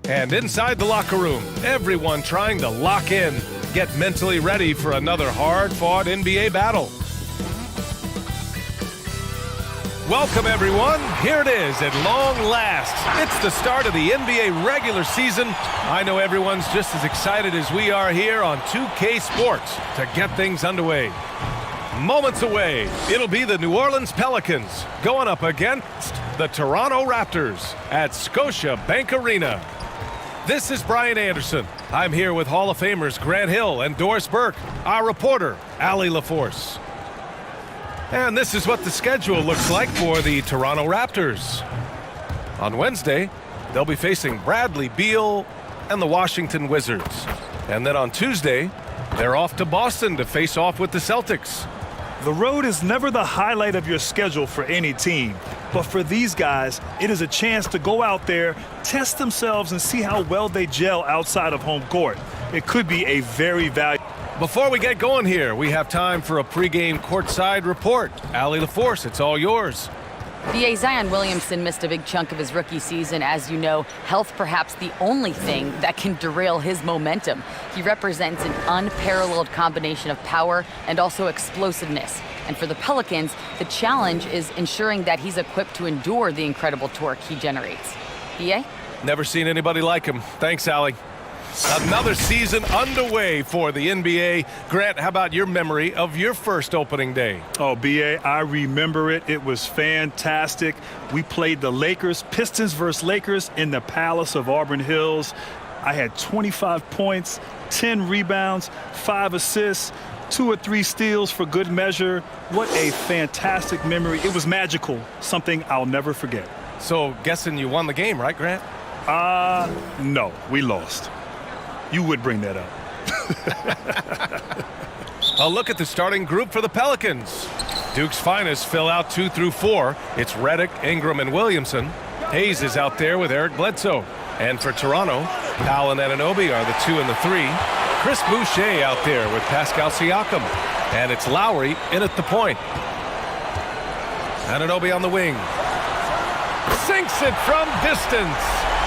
And inside the locker room, everyone trying to lock in, get mentally ready for another hard-fought NBA battle. Welcome, everyone. Here it is at long last. It's the start of the NBA regular season. I know everyone's just as excited as we are here on 2K Sports to get things underway. Moments away, it'll be the New Orleans Pelicans going up against the Toronto Raptors at Scotiabank Arena. This is Brian Anderson. I'm here with Hall of Famers Grant Hill and Doris Burke, our reporter, Allie LaForce. And this is what the schedule looks like for the Toronto Raptors. On Wednesday, they'll be facing Bradley Beal and the Washington Wizards. And then on Tuesday, they're off to Boston to face off with the Celtics. The road is never the highlight of your schedule for any team. But for these guys, it is a chance to go out there, test themselves, and see how well they gel outside of home court. It could be a very valuable. Before we get going here, we have time for a pregame courtside report. Allie LaForce, it's all yours. BA Zion Williamson missed a big chunk of his rookie season. As you know, health perhaps the only thing that can derail his momentum. He represents an unparalleled combination of power and also explosiveness. And for the Pelicans, the challenge is ensuring that he's equipped to endure the incredible torque he generates. BA? Never seen anybody like him. Thanks, Allie. Another season underway for the NBA. Grant, how about your memory of your first opening day? Oh, BA, I remember it. It was fantastic. We played the Lakers, Pistons versus Lakers in the Palace of Auburn Hills. I had 25 points, 10 rebounds, 5 assists, 2 or 3 steals for good measure. What a fantastic memory. It was magical, something I'll never forget. So, guessing you won the game, right, Grant? No, we lost. You would bring that up. A look at the starting group for the Pelicans. Duke's finest fill out 2 through 4. It's Redick, Ingram, and Williamson. Hayes is out there with Eric Bledsoe. And for Toronto, Powell and Anunoby are the 2 and the 3. Chris Boucher out there with Pascal Siakam. And it's Lowry in at the point. Anunoby on the wing. Sinks it from distance.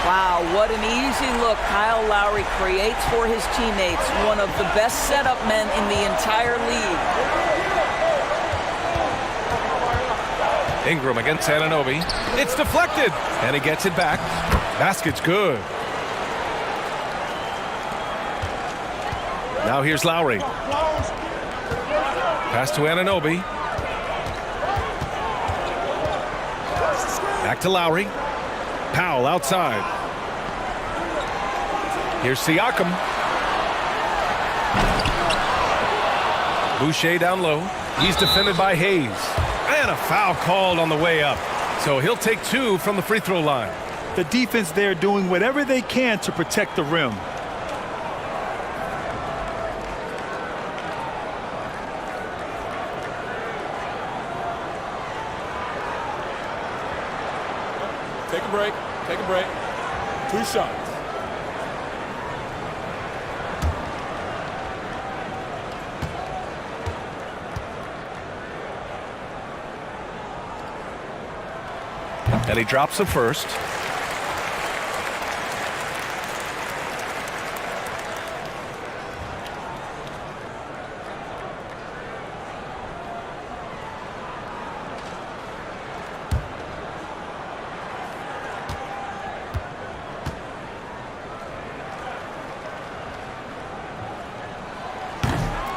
Wow, what an easy look Kyle Lowry creates for his teammates. One of the best setup men in the entire league. Ingram against Anunoby. It's deflected, and he gets it back. Basket's good. Now here's Lowry. Pass to Anunoby. Back to Lowry. Powell outside. Here's Siakam. Boucher down low. He's defended by Hayes. And a foul called on the way up. So he'll take 2 from the free throw line. The defense there doing whatever they can to protect the rim. Take a break. Take a break. 2 shots. And he drops the first.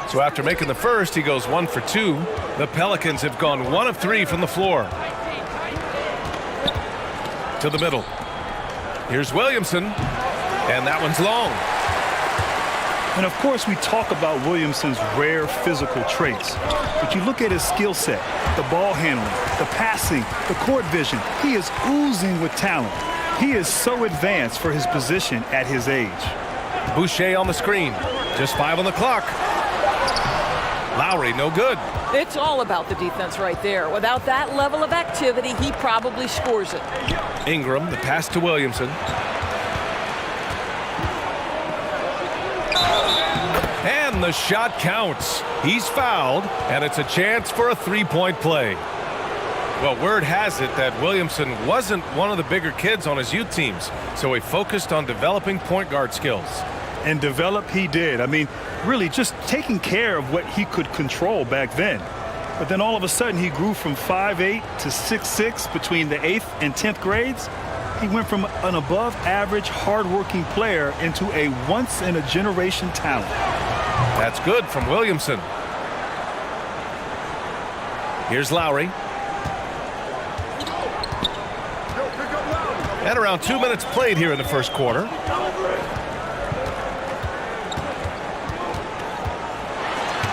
So after making the first, he goes 1 for 2. The Pelicans have gone 1 of 3 from the floor. To the middle. Here's Williamson. And that one's long. And of course, we talk about Williamson's rare physical traits. But you look at his skill set, the ball handling, the passing, the court vision. He is oozing with talent. He is so advanced for his position at his age. Boucher on the screen. Just 5 on the clock. Lowry, no good. It's all about the defense right there. Without that level of activity, he probably scores it. Ingram, the pass to Williamson. And the shot counts. He's fouled, and it's a chance for a 3-point play. Well, word has it that Williamson wasn't one of the bigger kids on his youth teams, so he focused on developing point guard skills. And develop he did. I mean, really just taking care of what he could control back then. But then all of a sudden he grew from 5'8" to 6'6" between the 8th and 10th grades. He went from an above average hardworking player into a once in a generation talent. That's good from Williamson. Here's Lowry. And around 2 minutes played here in the first quarter.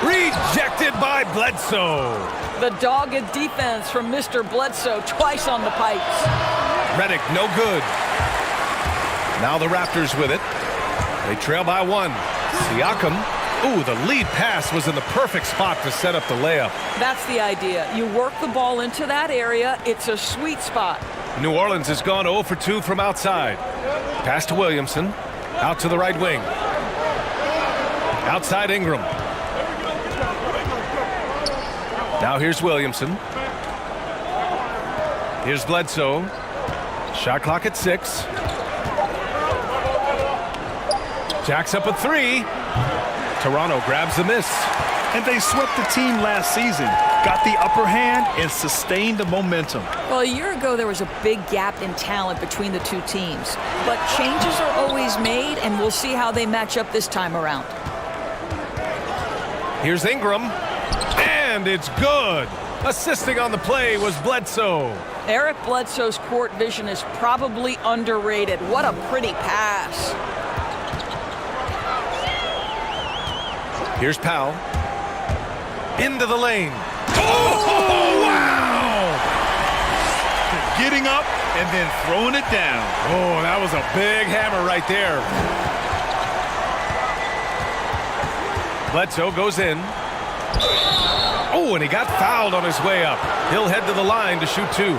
Rejected by Bledsoe. The dogged defense from Mr. Bledsoe twice on the pipes. Redick, no good. Now the Raptors with it. They trail by 1. Siakam. Ooh, the lead pass was in the perfect spot to set up the layup. That's the idea. You work the ball into that area. It's a sweet spot. New Orleans has gone 0 for 2 from outside. Pass to Williamson. Out to the right wing. Outside Ingram. Now here's Williamson. Here's Bledsoe. Shot clock at 6. Jacks up a 3. Toronto grabs the miss. And they swept the team last season, got the upper hand, and sustained the momentum. Well, a year ago, there was a big gap in talent between the two teams. But changes are always made, and we'll see how they match up this time around. Here's Ingram. And it's good. Assisting on the play was Bledsoe. Eric Bledsoe's court vision is probably underrated. What a pretty pass. Here's Powell. Into the lane. Oh, wow! Getting up and then throwing it down. Oh, that was a big hammer right there. Bledsoe goes in. Oh, and he got fouled on his way up. He'll head to the line to shoot 2.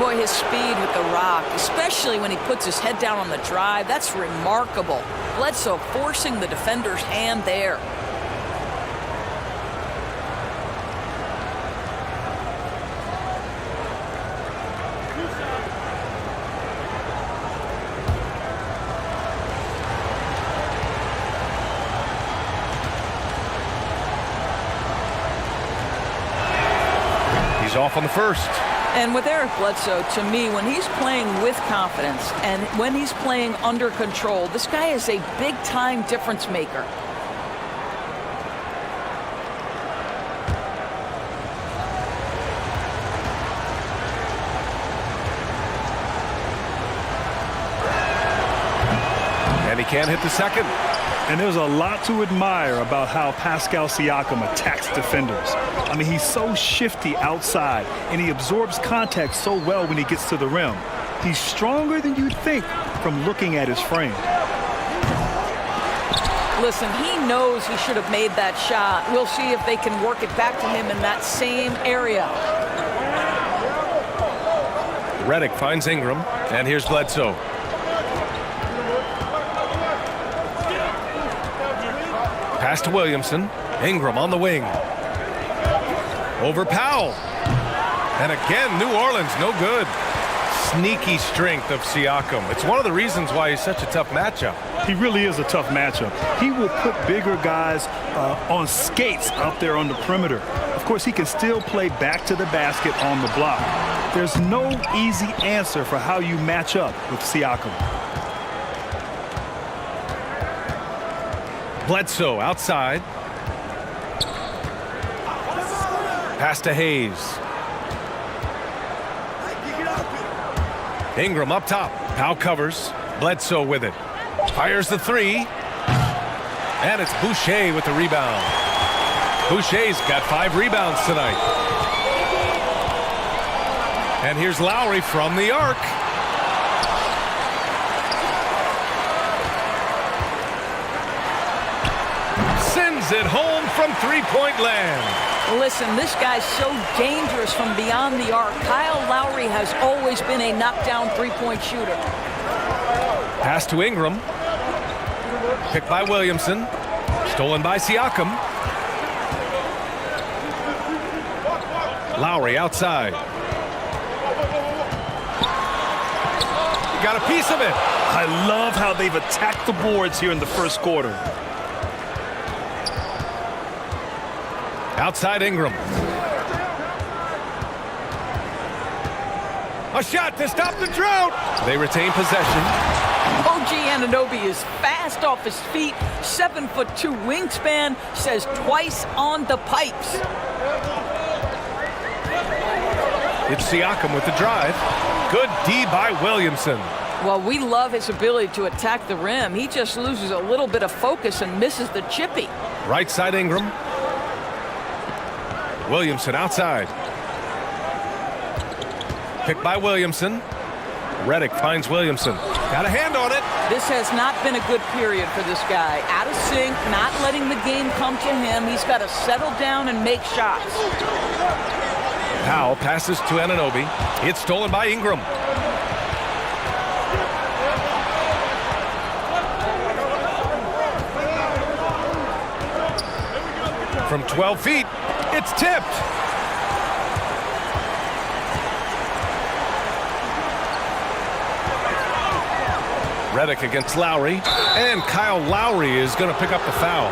Boy, his speed with the rock, especially when he puts his head down on the drive, that's remarkable. Bledsoe forcing the defender's hand there. He's off on the first. And with Eric Bledsoe, to me, when he's playing with confidence and when he's playing under control, this guy is a big-time difference maker. And he can't hit the second. And there's a lot to admire about how Pascal Siakam attacks defenders. I mean, he's so shifty outside, and he absorbs contact so well when he gets to the rim. He's stronger than you'd think from looking at his frame. Listen, he knows he should have made that shot. We'll see if they can work it back to him in that same area. Redick finds Ingram, and here's Bledsoe. Pass to Williamson. Ingram on the wing. Over Powell. And again, New Orleans, no good. Sneaky strength of Siakam. It's one of the reasons why he's such a tough matchup. He really is a tough matchup. He will put bigger guys on skates out there on the perimeter. Of course, he can still play back to the basket on the block. There's no easy answer for how you match up with Siakam. Bledsoe outside. Pass to Hayes. Ingram up top. Powell covers. Bledsoe with it. Fires the 3. And it's Boucher with the rebound. Boucher's got 5 rebounds tonight. And here's Lowry from the arc. Sends it home from three-point land. Listen, this guy's so dangerous from beyond the arc. Kyle Lowry has always been a knockdown three-point shooter. Pass to Ingram. Picked by Williamson. Stolen by Siakam. Lowry outside. Got a piece of it. I love how they've attacked the boards here in the first quarter. Outside Ingram. A shot to stop the drought. They retain possession. OG Anunoby is fast off his feet, 7'2" wingspan, says twice on the pipes. It's Siakam with the drive. Good D by Williamson. Well, we love his ability to attack the rim. He just loses a little bit of focus and misses the chippy. Right side Ingram. Williamson outside. Picked by Williamson. Redick finds Williamson. Got a hand on it. This has not been a good period for this guy. Out of sync, not letting the game come to him. He's got to settle down and make shots. Powell passes to Anunoby. It's stolen by Ingram. From 12 feet, it's tipped. Redick against Lowry, and Kyle Lowry is going to pick up the foul.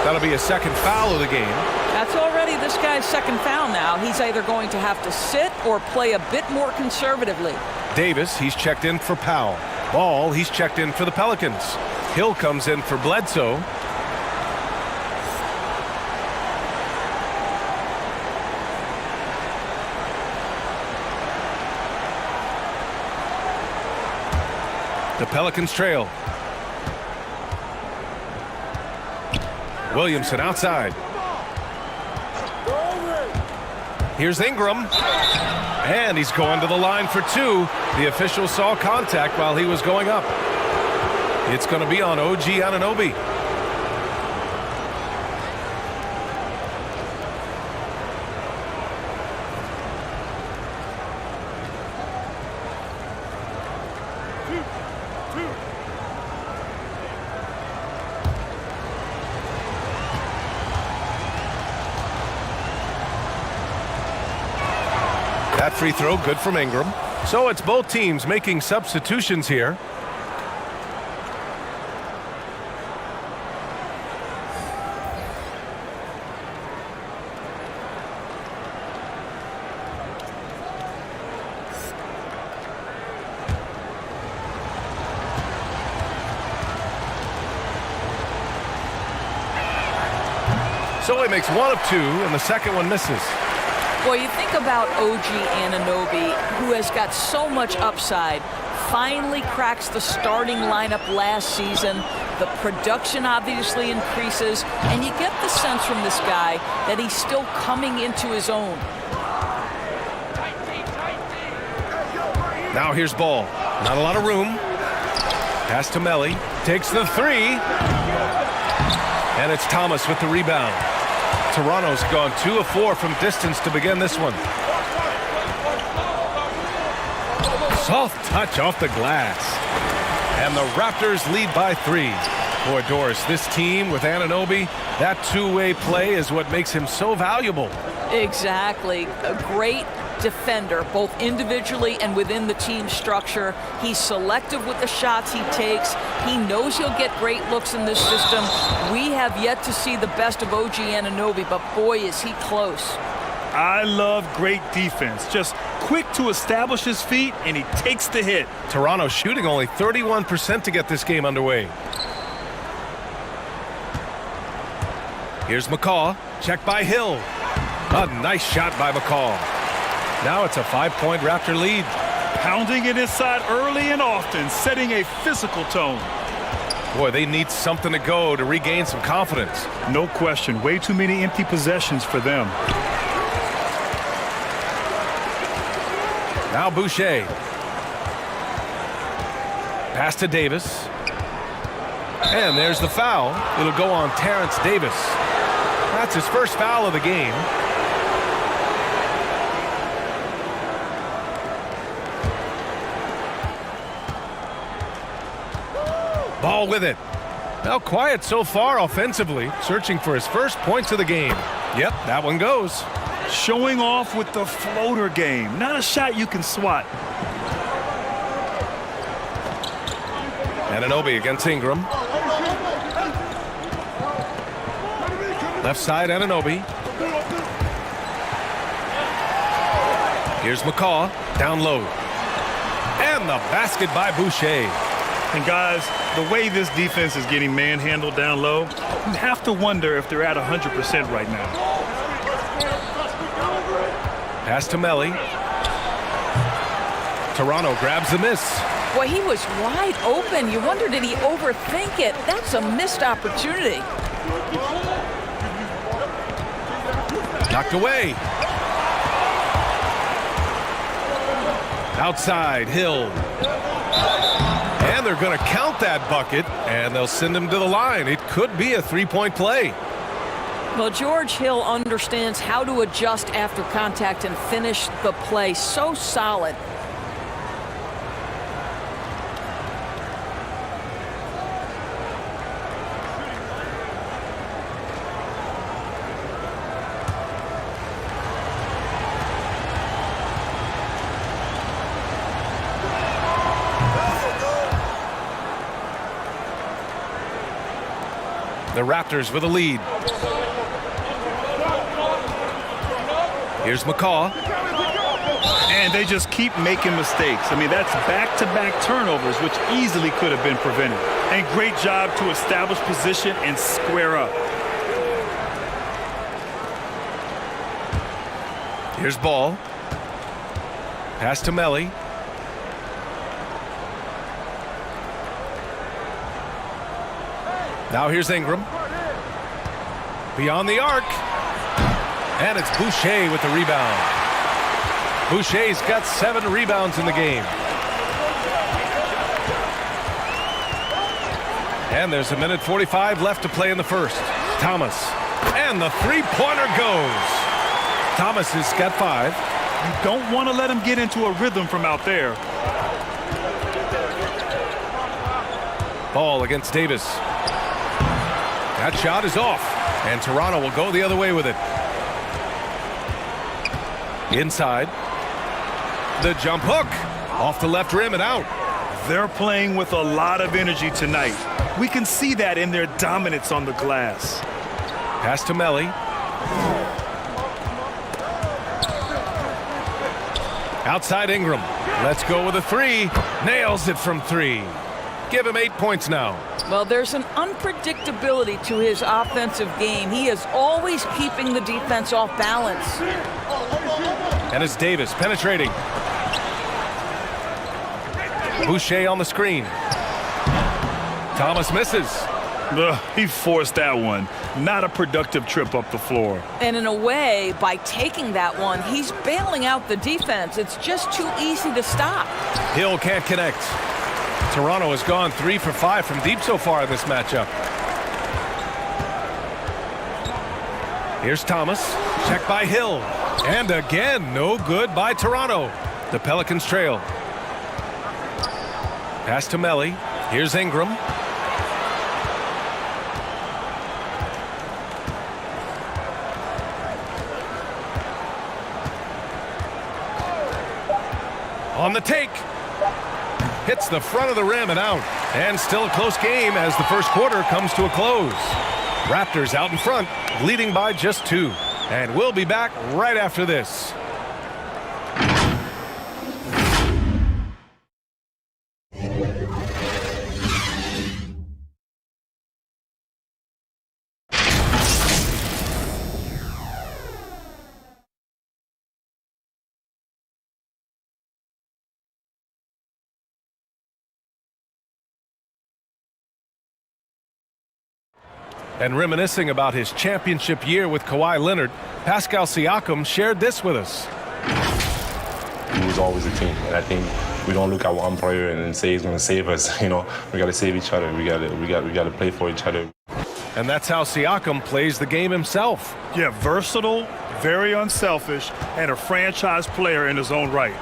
That'll be a second foul of the game. That's already this guy's second foul now. He's either going to have to sit or play a bit more conservatively. Davis, he's checked in for Powell. Ball, he's checked in for the Pelicans. Hill comes in for Bledsoe. The Pelicans trail. Williamson outside. Here's Ingram. And he's going to the line for two. The official saw contact while he was going up. It's going to be on OG Anunoby. That free throw good from Ingram. So it's both teams making substitutions here. So he makes one of two, and the second one misses. Well, you think about OG Anunoby, who has got so much upside, finally cracks the starting lineup last season. The production obviously increases, and you get the sense from this guy that he's still coming into his own. Now here's Ball. Not a lot of room. Pass to Melly. Takes the three. And it's Thomas with the rebound. Toronto's gone 2 of 4 from distance to begin this one. Soft touch off the glass. And the Raptors lead by 3. Boy, Doris, this team with Anunoby, that two-way play is what makes him so valuable. Exactly. A great defender, both individually and within the team structure. He's selective with the shots he takes. He knows he'll get great looks in this system. We have yet to see the best of OG Anunoby, but boy, is he close. I love great defense. Just quick to establish his feet, and he takes the hit. Toronto shooting only 31% to get this game underway. Here's McCaw. Checked by Hill. A nice shot by McCaw. Now it's a 5-point Raptor lead. Pounding it inside early and often, setting a physical tone. Boy, they need something to go to regain some confidence. No question. Way too many empty possessions for them. Now Boucher. Pass to Davis. And there's the foul. It'll go on Terrence Davis. That's his first foul of the game. Ball with it. Now quiet so far offensively, searching for his first points of the game. Yep, that one goes. Showing off with the floater game. Not a shot you can swat. Anunoby against Ingram. Left side, Anunoby. Here's McCaw, down low. And the basket by Boucher. And guys, the way this defense is getting manhandled down low, you have to wonder if they're at 100% right now. Pass to Melly. Toronto grabs the miss. Boy, he was wide open. You wonder, did he overthink it? That's a missed opportunity. Knocked away. Outside, Hill. And they're going to count that bucket, and they'll send him to the line. It could be a three-point play. Well, George Hill understands how to adjust after contact and finish the play. So solid. The Raptors with a lead. Here's McCaw. And they just keep making mistakes. I mean, that's back-to-back turnovers, which easily could have been prevented. And great job to establish position and square up. Here's Ball. Pass to Melly. Now here's Ingram. Beyond the arc. And it's Boucher with the rebound. Boucher's got 7 rebounds in the game. And there's 1:45 left to play in the first. Thomas. And the three-pointer goes. Thomas has got 5. You don't want to let him get into a rhythm from out there. Ball against Davis. That shot is off, and Toronto will go the other way with it. Inside. The jump hook. Off the left rim and out. They're playing with a lot of energy tonight. We can see that in their dominance on the glass. Pass to Melly. Outside Ingram. Let's go with a 3. Nails it from 3. Give him 8 points now. Well, there's an unpredictability to his offensive game. He is always keeping the defense off balance. And it's Davis penetrating. Boucher on the screen. Thomas misses. He forced that one. Not a productive trip up the floor. And in a way, by taking that one, he's bailing out the defense. It's just too easy to stop. Hill can't connect. Toronto has gone 3 for 5 from deep so far in this matchup. Here's Thomas. Check by Hill. And again, no good by Toronto. The Pelicans trail. Pass to Melly. Here's Ingram. On the take. Hits the front of the rim and out. And still a close game as the first quarter comes to a close. Raptors out in front, leading by just 2. And we'll be back right after this. And reminiscing about his championship year with Kawhi Leonard, Pascal Siakam shared this with us. It was always a team, and I think we don't look at one player and then say he's going to save us. You know, we got to save each other. We got to play for each other. And that's how Siakam plays the game himself. Yeah, versatile, very unselfish, and a franchise player in his own right.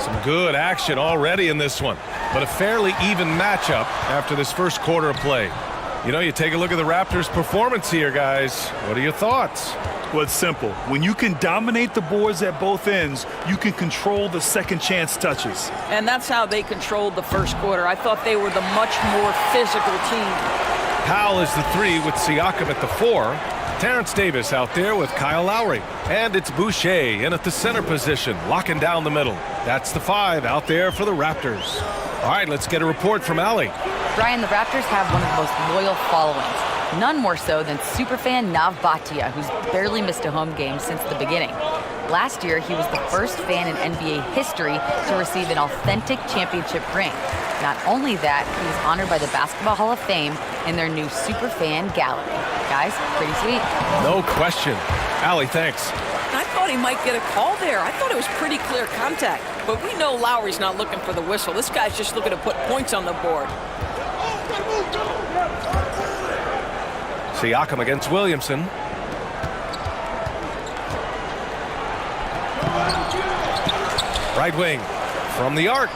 Some good action already in this one, but a fairly even matchup after this first quarter of play. You know, you take a look at the Raptors' performance here, guys. What are your thoughts? Well, it's simple. When you can dominate the boards at both ends, you can control the second chance touches. And that's how they controlled the first quarter. I thought they were the much more physical team. Powell is the 3 with Siakam at the 4. Terrence Davis out there with Kyle Lowry. And it's Boucher in at the center position, locking down the middle. That's the 5 out there for the Raptors. All right, let's get a report from Allie. Brian, the Raptors have one of the most loyal followings. None more so than superfan Nav Bhatia, who's barely missed a home game since the beginning. Last year, he was the first fan in NBA history to receive an authentic championship ring. Not only that, he was honored by the Basketball Hall of Fame in their new Superfan Gallery. Guys, pretty sweet. No question. Allie, thanks. I thought he might get a call there. I thought it was pretty clear contact. But we know Lowry's not looking for the whistle. This guy's just looking to put points on the board. Siakam against Williamson. Right wing from the arc.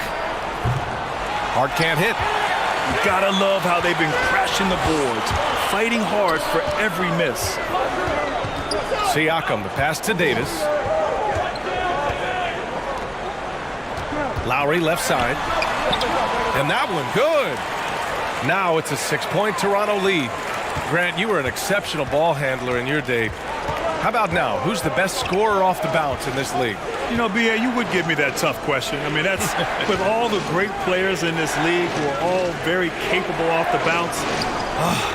Hart can't hit. You gotta love how they've been crashing the boards, fighting hard for every miss. Siakam, the pass to Davis. Lowry left side. And that one good. Now it's a 6-point Toronto lead. Grant, you were an exceptional ball handler in your day. How about now? Who's the best scorer off the bounce in this league? You know, B.A., you would give me that tough question. I mean, that's with all the great players in this league who are all very capable off the bounce.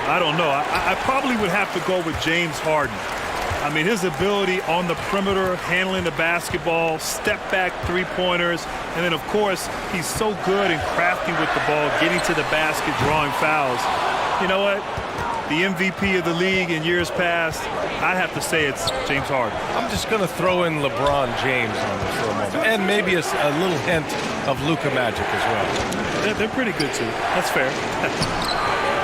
I don't know. I probably would have to go with James Harden. I mean, his ability on the perimeter, handling the basketball, step-back three-pointers, and then, of course, he's so good and crafty with the ball, getting to the basket, drawing fouls. You know what? The MVP of the league in years past, I'd have to say it's James Harden. I'm just going to throw in LeBron James on this for a moment. And maybe a little hint of Luka Magic as well. They're pretty good, too. That's fair.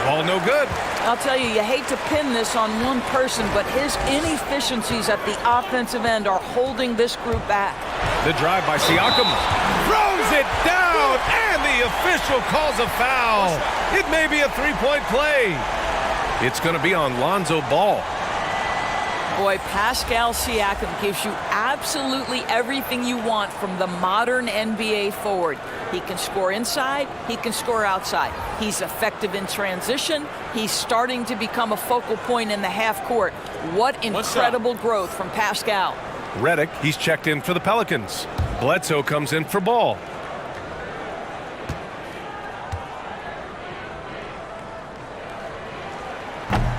All no good. I'll tell you, you hate to pin this on one person, but his inefficiencies at the offensive end are holding this group back. The drive by Siakam throws it down, and the official calls a foul. It may be a three-point play. It's going to be on Lonzo Ball. Boy, Pascal Siakam gives you absolutely everything you want from the modern NBA forward. He can score inside, he can score outside. He's effective in transition. He's starting to become a focal point in the half court. What incredible growth from Pascal. Redick, he's checked in for the Pelicans. Bledsoe comes in for Ball.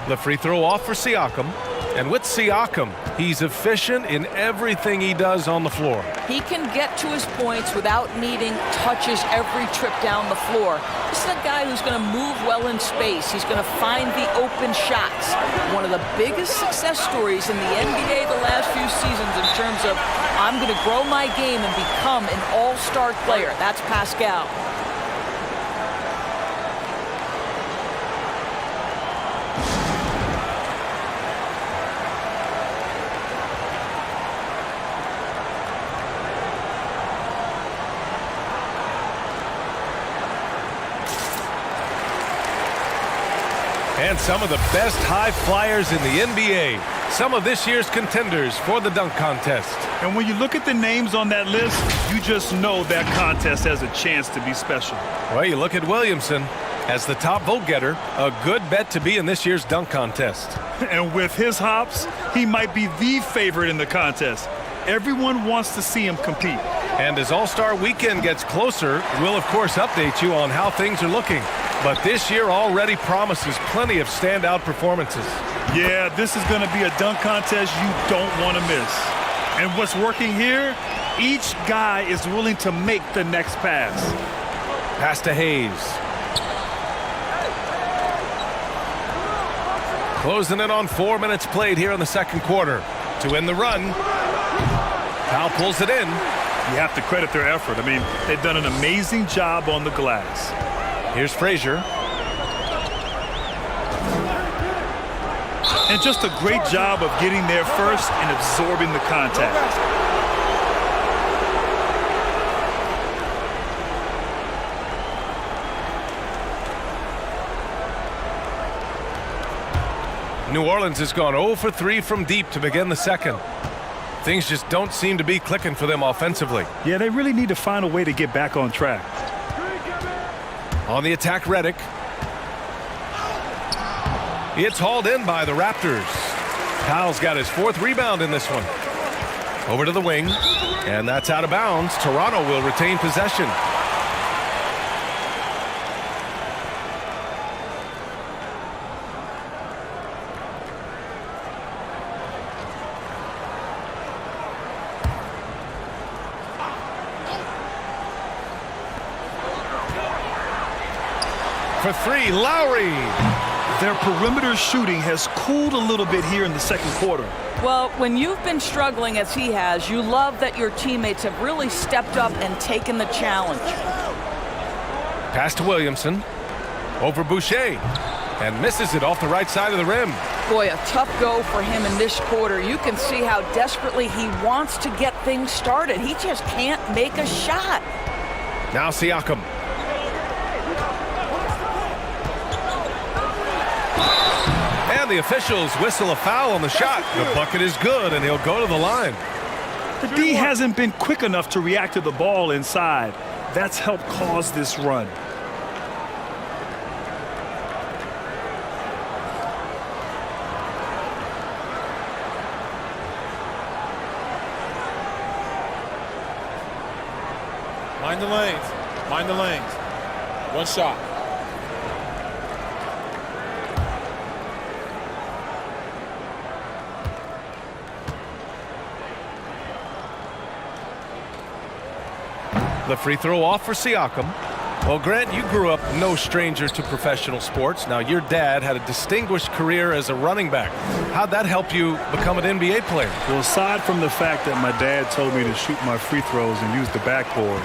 The free throw off for Siakam. And with Siakam, he's efficient in everything he does on the floor. He can get to his points without needing touches every trip down the floor. This is a guy who's going to move well in space. He's going to find the open shots. One of the biggest success stories in the NBA the last few seasons in terms of I'm going to grow my game and become an all-star player. That's Pascal. And some of the best high flyers in the NBA. Some of this year's contenders for the dunk contest. And when you look at the names on that list, you just know that contest has a chance to be special. Well, you look at Williamson as the top vote getter, a good bet to be in this year's dunk contest. And with his hops, he might be the favorite in the contest. Everyone wants to see him compete. And as All-Star Weekend gets closer, we'll of course update you on how things are looking. But this year already promises plenty of standout performances. Yeah, this is going to be a dunk contest you don't want to miss. And what's working here, each guy is willing to make the next pass. Pass to Hayes. Closing in on 4 minutes played here in the second quarter. To win the run, Powell pulls it in. You have to credit their effort. I mean, they've done an amazing job on the glass. Here's Frazier. And just a great job of getting there first and absorbing the contact. New Orleans has gone 0 for 3 from deep to begin the second. Things just don't seem to be clicking for them offensively. Yeah, they really need to find a way to get back on track. On the attack, Redick. It's hauled in by the Raptors. Powell's got his 4th rebound in this one. Over to the wing, and that's out of bounds. Toronto will retain possession. For 3, Lowry. Their perimeter shooting has cooled a little bit here in the second quarter. Well, when you've been struggling as he has, you love that your teammates have really stepped up and taken the challenge. Pass to Williamson. Over Boucher. And misses it off the right side of the rim. Boy, a tough go for him in this quarter. You can see how desperately he wants to get things started. He just can't make a shot. Now Siakam. And the officials whistle a foul on the shot. The bucket is good, and he'll go to the line. The D hasn't been quick enough to react to the ball inside. That's helped cause this run. Mind the lanes. Mind the lanes. One shot. The free throw off for Siakam. Well, Grant, you grew up no stranger to professional sports. Now, your dad had a distinguished career as a running back. How'd that help you become an NBA player? Well, aside from the fact that my dad told me to shoot my free throws and use the backboard,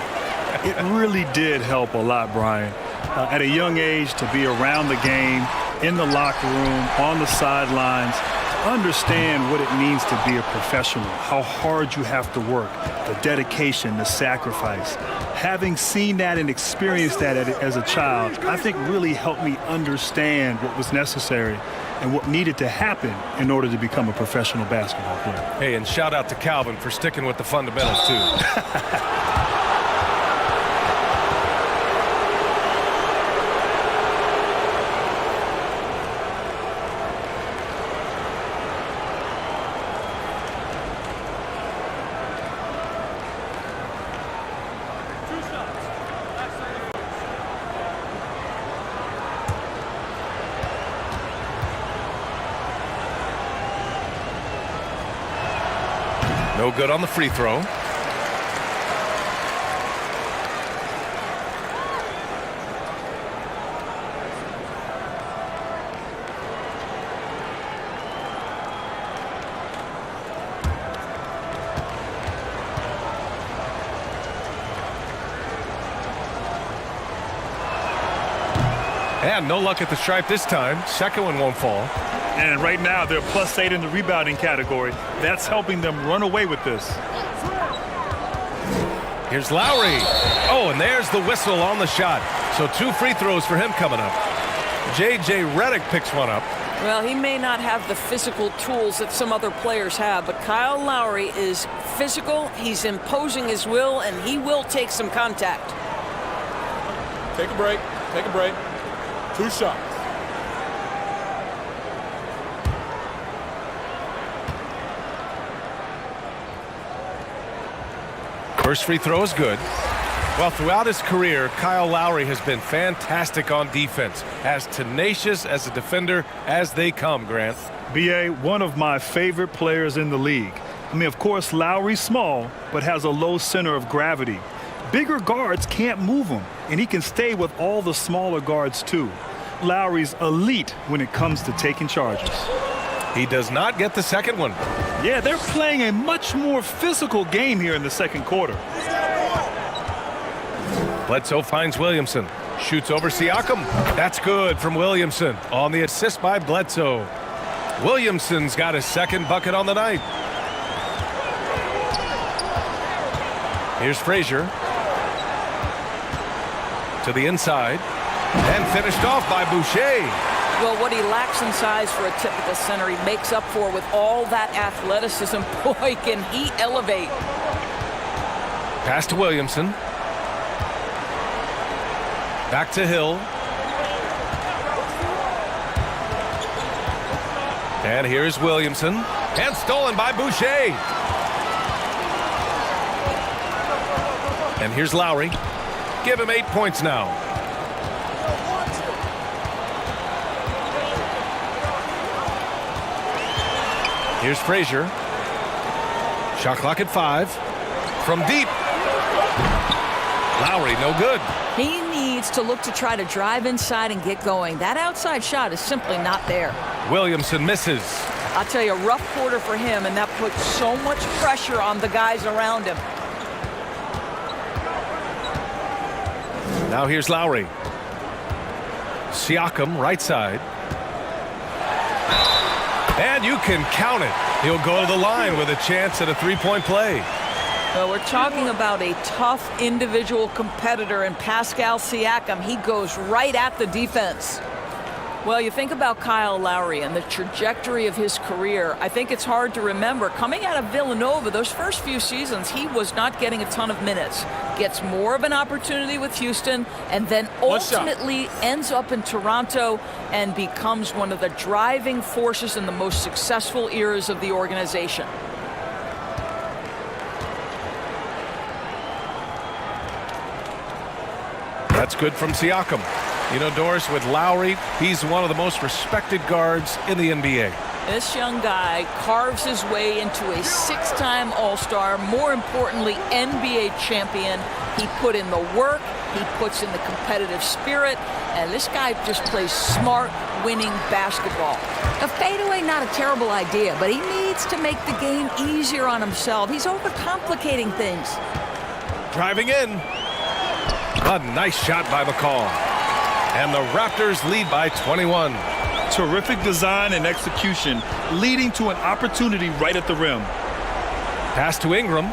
it really did help a lot, Brian. At a young age, to be around the game, in the locker room, on the sidelines, to understand what it means to be a professional, how hard you have to work, the dedication, the sacrifice. Having seen that and experienced that as a child, I think really helped me understand what was necessary and what needed to happen in order to become a professional basketball player. Hey, and shout out to Calvin for sticking with the fundamentals, too. No good on the free throw. And no luck at the stripe this time. Second one won't fall. And right now, they're +8 in the rebounding category. That's helping them run away with this. Here's Lowry. Oh, and there's the whistle on the shot. So 2 free throws for him coming up. J.J. Redick picks one up. Well, he may not have the physical tools that some other players have, but Kyle Lowry is physical, he's imposing his will, and he will take some contact. Take a break. Take a break. 2 shots. First free throw is good. Well, throughout his career, Kyle Lowry has been fantastic on defense, as tenacious as a defender as they come, Grant. B.A., one of my favorite players in the league. I mean, of course, Lowry's small, but has a low center of gravity. Bigger guards can't move him, and he can stay with all the smaller guards, too. Lowry's elite when it comes to taking charges. He does not get the second one. Yeah, they're playing a much more physical game here in the second quarter. Bledsoe finds Williamson. Shoots over Siakam. That's good from Williamson on the assist by Bledsoe. Williamson's got his second bucket on the night. Here's Frazier. To the inside. And finished off by Boucher. Well, what he lacks in size for a typical center, he makes up for with all that athleticism. Boy, can he elevate. Pass to Williamson. Back to Hill. And here's Williamson. And stolen by Boucher. And here's Lowry. Give him 8 points now. Here's Frazier. Shot clock at 5. From deep. Lowry, no good. He needs to look to try to drive inside and get going. That outside shot is simply not there. Williamson misses. I'll tell you, a rough quarter for him, and that puts so much pressure on the guys around him. Now here's Lowry. Siakam, right side. And you can count it. He'll go to the line with a chance at a three-point play. Well, we're talking about a tough individual competitor in Pascal Siakam. He goes right at the defense. Well, you think about Kyle Lowry and the trajectory of his career. I think it's hard to remember. Coming out of Villanova, those first few seasons, he was not getting a ton of minutes. Gets more of an opportunity with Houston, and then ultimately ends up in Toronto and becomes one of the driving forces in the most successful eras of the organization. That's good from Siakam. You know, Doris, with Lowry, he's one of the most respected guards in the NBA. This young guy carves his way into a 6-time All-Star, more importantly, NBA champion. He put in the work, he puts in the competitive spirit, and this guy just plays smart, winning basketball. A fadeaway, not a terrible idea, but he needs to make the game easier on himself. He's overcomplicating things. Driving in. A nice shot by McCall. And the Raptors lead by 21. Terrific design and execution, leading to an opportunity right at the rim. Pass to Ingram.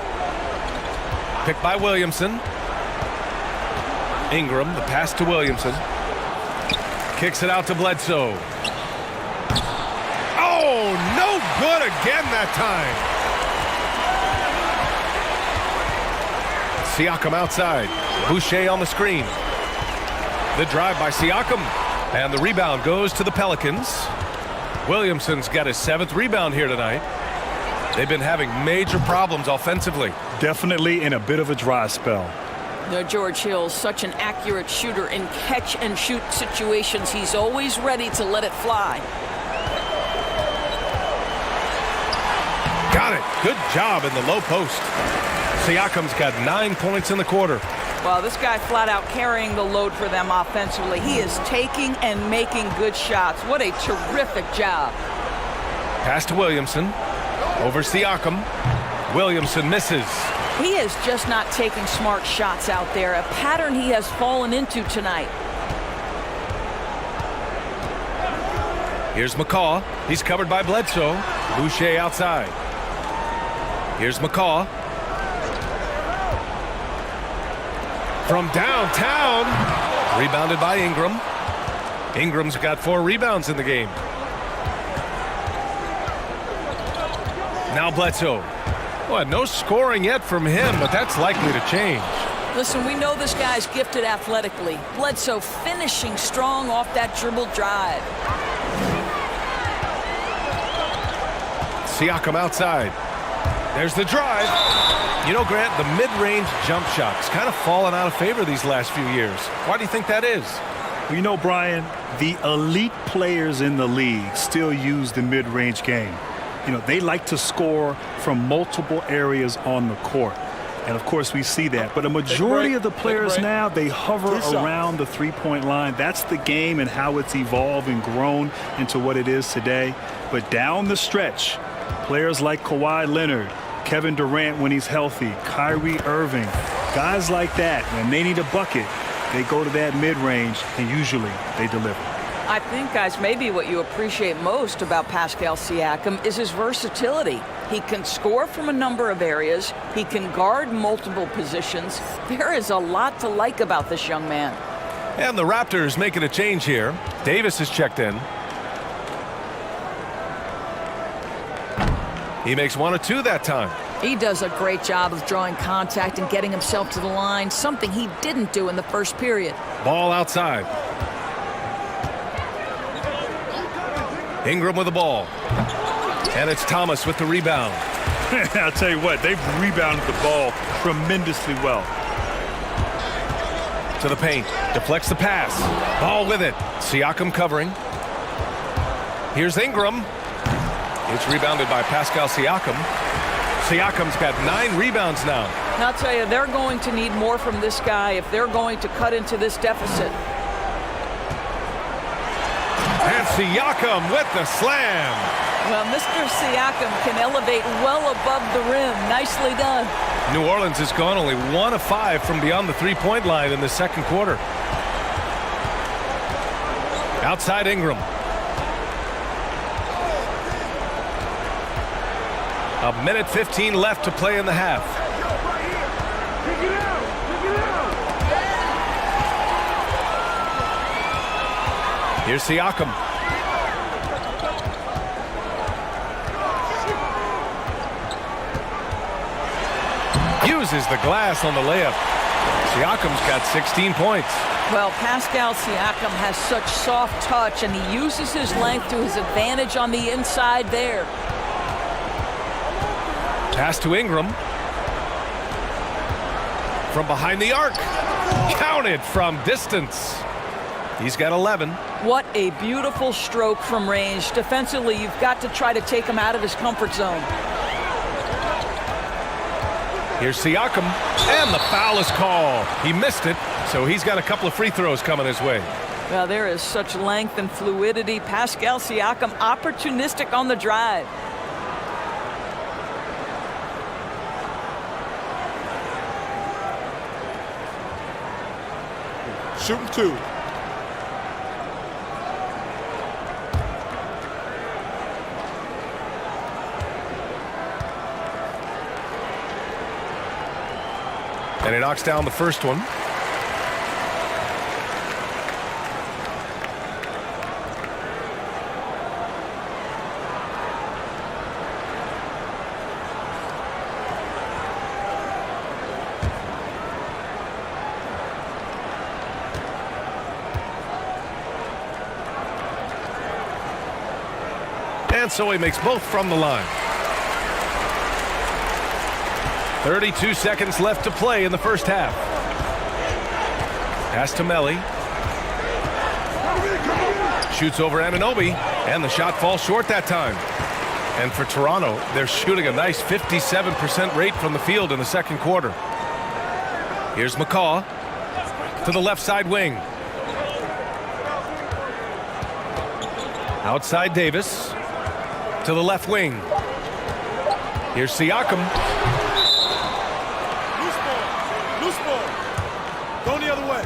Picked by Williamson. Ingram, the pass to Williamson. Kicks it out to Bledsoe. Oh, no good again that time. Siakam outside. Boucher on the screen. The drive by Siakam. And the rebound goes to the Pelicans. Williamson's got his 7th rebound here tonight. They've been having major problems offensively. Definitely in a bit of a dry spell. George Hill, such an accurate shooter in catch-and-shoot situations. He's always ready to let it fly. Got it. Good job in the low post. Siakam's got 9 points in the quarter. Well, this guy flat out carrying the load for them offensively. He is taking and making good shots. What a terrific job. Pass to Williamson. Over Siakam. Williamson misses. He is just not taking smart shots out there, a pattern he has fallen into tonight. Here's McCaw. He's covered by Bledsoe. Boucher outside. Here's McCaw. From downtown. Rebounded by Ingram. Ingram's got 4 rebounds in the game. Now Bledsoe. Well, no scoring yet from him, but that's likely to change. Listen, we know this guy's gifted athletically. Bledsoe finishing strong off that dribble drive. Siakam outside. There's the drive. You know, Grant, the mid-range jump shot's kind of fallen out of favor these last few years. Why do you think that is? Well, you know, Brian, the elite players in the league still use the mid-range game. You know, they like to score from multiple areas on the court. And, of course, we see that. But a majority of the players now, they hover around the three-point line. That's the game and how it's evolved and grown into what it is today. But down the stretch, players like Kawhi Leonard, Kevin Durant when he's healthy, Kyrie Irving, guys like that, when they need a bucket, they go to that mid-range, and usually they deliver. I think, guys, maybe what you appreciate most about Pascal Siakam is his versatility. He can score from a number of areas. He can guard multiple positions. There is a lot to like about this young man. And the Raptors making a change here. Davis is checked in. He makes 1 of 2 that time. He does a great job of drawing contact and getting himself to the line, something he didn't do in the first period. Ball outside. Ingram with the ball. And it's Thomas with the rebound. I'll tell you what, they've rebounded the ball tremendously well. To the paint. Deflects the pass. Ball with it. Siakam covering. Here's Ingram. It's rebounded by Pascal Siakam. Siakam's got 9 rebounds now. And I'll tell you, they're going to need more from this guy if they're going to cut into this deficit. And Siakam with the slam. Well, Mr. Siakam can elevate well above the rim. Nicely done. New Orleans has gone only 1 of 5 from beyond the three-point line in the second quarter. Outside Ingram. A minute 15 left to play in the half. Here's Siakam. Uses the glass on the layup. Siakam's got 16 points. Well, Pascal Siakam has such soft touch, and he uses his length to his advantage on the inside there. Pass to Ingram. From behind the arc. Counted from distance. He's got 11. What a beautiful stroke from range. Defensively, you've got to try to take him out of his comfort zone. Here's Siakam, and the foul is called. He missed it, so he's got a couple of free throws coming his way. Well, there is such length and fluidity. Pascal Siakam opportunistic on the drive. Shooting 2. And he knocks down the first one. And so he makes both from the line. 32 seconds left to play in the first half. Pass to Melli. Shoots over Anunoby, and the shot falls short that time. And for Toronto, they're shooting a nice 57% rate from the field in the second quarter. Here's McCaw to the left side wing. Outside Davis to the left wing. Here's Siakam. Loose ball. Going the other way.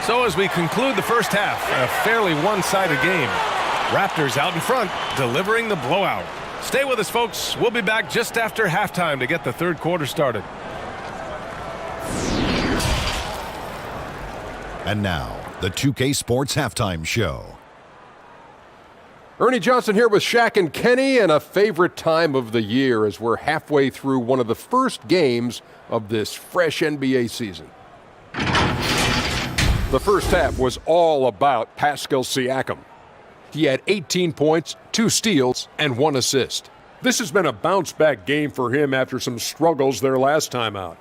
So as we conclude the first half, a fairly one-sided game. Raptors out in front, delivering the blowout. Stay with us, folks. We'll be back just after halftime to get the third quarter started. And now, the 2K Sports Halftime Show. Ernie Johnson here with Shaq and Kenny, and a favorite time of the year as we're halfway through one of the first games of this fresh NBA season. The first half was all about Pascal Siakam. He had 18 points, 2 steals, and 1 assist. This has been a bounce-back game for him after some struggles their last time out.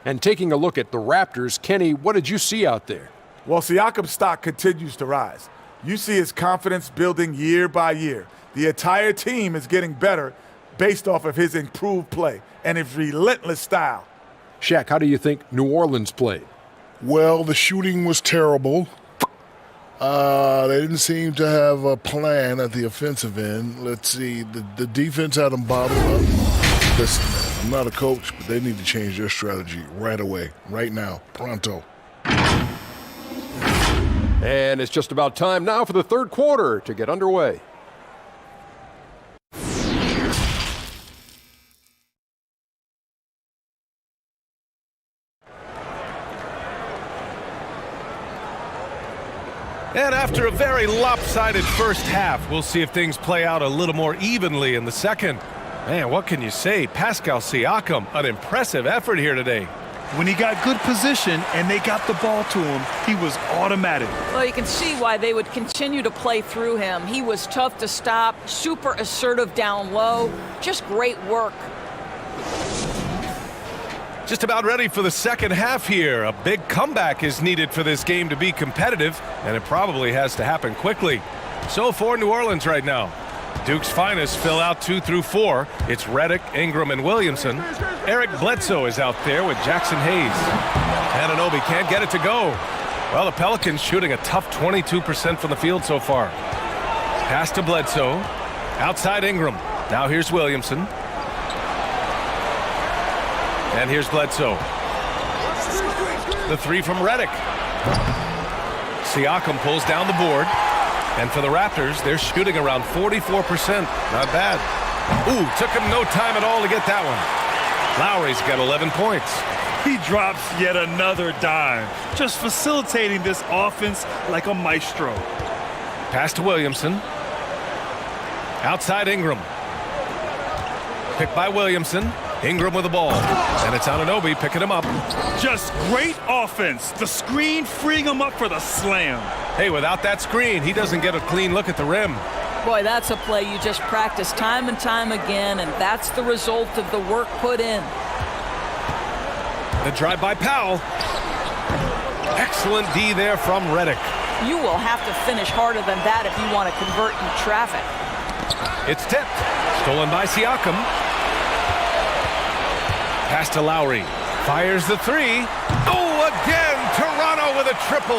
And taking a look at the Raptors, Kenny, what did you see out there? Well, Siakam's stock continues to rise. You see his confidence building year by year. The entire team is getting better based off of his improved play and his relentless style. Shaq, how do you think New Orleans played? Well, the shooting was terrible. They didn't seem to have a plan at the offensive end. Let's see, the defense had them bottled up. Listen, I'm not a coach, but they need to change their strategy right away, right now, pronto. And it's just about time now for the third quarter to get underway. And after a very lopsided first half, we'll see if things play out a little more evenly in the second. Man, what can you say? Pascal Siakam, an impressive effort here today. When he got good position and they got the ball to him, he was automatic. Well, you can see why they would continue to play through him. He was tough to stop, super assertive down low, just great work. Just about ready for the second half here. A big comeback is needed for this game to be competitive, and it probably has to happen quickly. So for New Orleans right now, Duke's finest fill out 2 through 4. It's Redick, Ingram, and Williamson. Eric Bledsoe is out there with Jackson Hayes. Anunoby can't get it to go. Well, the Pelicans shooting a tough 22% from the field so far. Pass to Bledsoe. Outside Ingram. Now here's Williamson. And here's Bledsoe. The 3 from Redick. Siakam pulls down the board. And for the Raptors, they're shooting around 44%. Not bad. Ooh, took him no time at all to get that one. Lowry's got 11 points. He drops yet another dime, just facilitating this offense like a maestro. Pass to Williamson. Outside Ingram. Picked by Williamson. Ingram with the ball. And it's Anunoby picking him up. Just great offense. The screen freeing him up for the slam. Hey, without that screen, he doesn't get a clean look at the rim. Boy, that's a play you just practice time and time again, and that's the result of the work put in. The drive by Powell. Excellent D there from Redick. You will have to finish harder than that if you want to convert in traffic. It's tipped. Stolen by Siakam. Pass to Lowry. Fires the 3. Oh, again! Toronto with a triple.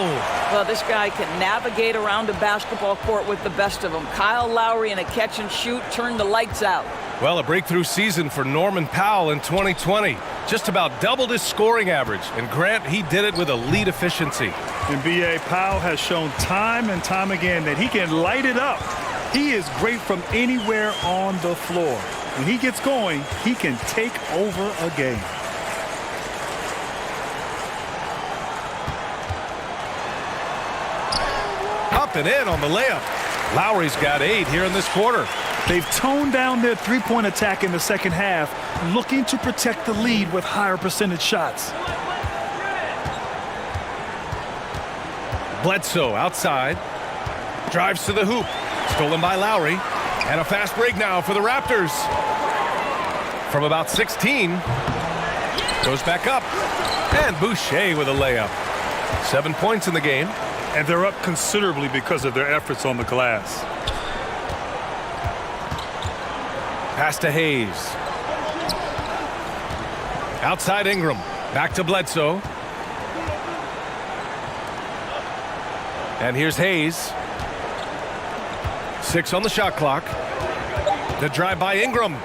Well, this guy can navigate around a basketball court with the best of them. Kyle Lowry in a catch and shoot turned the lights out. Well, a breakthrough season for Norman Powell in 2020. Just about doubled his scoring average. And Grant, he did it with elite efficiency. NBA Powell has shown time and time again that he can light it up. He is great from anywhere on the floor. When he gets going, he can take over a game. Up and in on the layup. Lowry's got 8 here in this quarter. They've toned down their three-point attack in the second half, looking to protect the lead with higher percentage shots. Bledsoe outside. Drives to the hoop. Stolen by Lowry. And a fast break now for the Raptors. From about 16. Goes back up. And Boucher with a layup. 7 points in the game. And they're up considerably because of their efforts on the glass. Pass to Hayes. Outside Ingram. Back to Bledsoe. And here's Hayes. 6 on the shot clock. The drive by Ingram.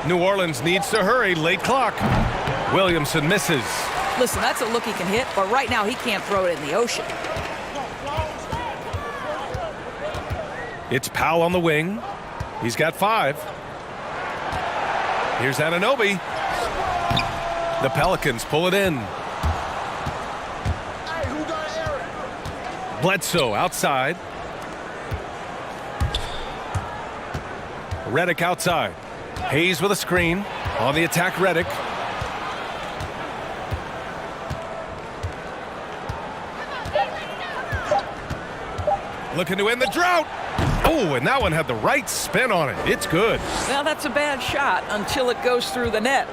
New Orleans needs to hurry. Late clock. Williamson misses. Listen, that's a look he can hit, but right now he can't throw it in the ocean. It's Powell on the wing. He's got 5. Here's Anunoby. The Pelicans pull it in. Bledsoe outside. Redick outside. Hayes with a screen. On the attack, Redick. Looking to end the drought. Oh, and that one had the right spin on it. It's good. Well, that's a bad shot until it goes through the net.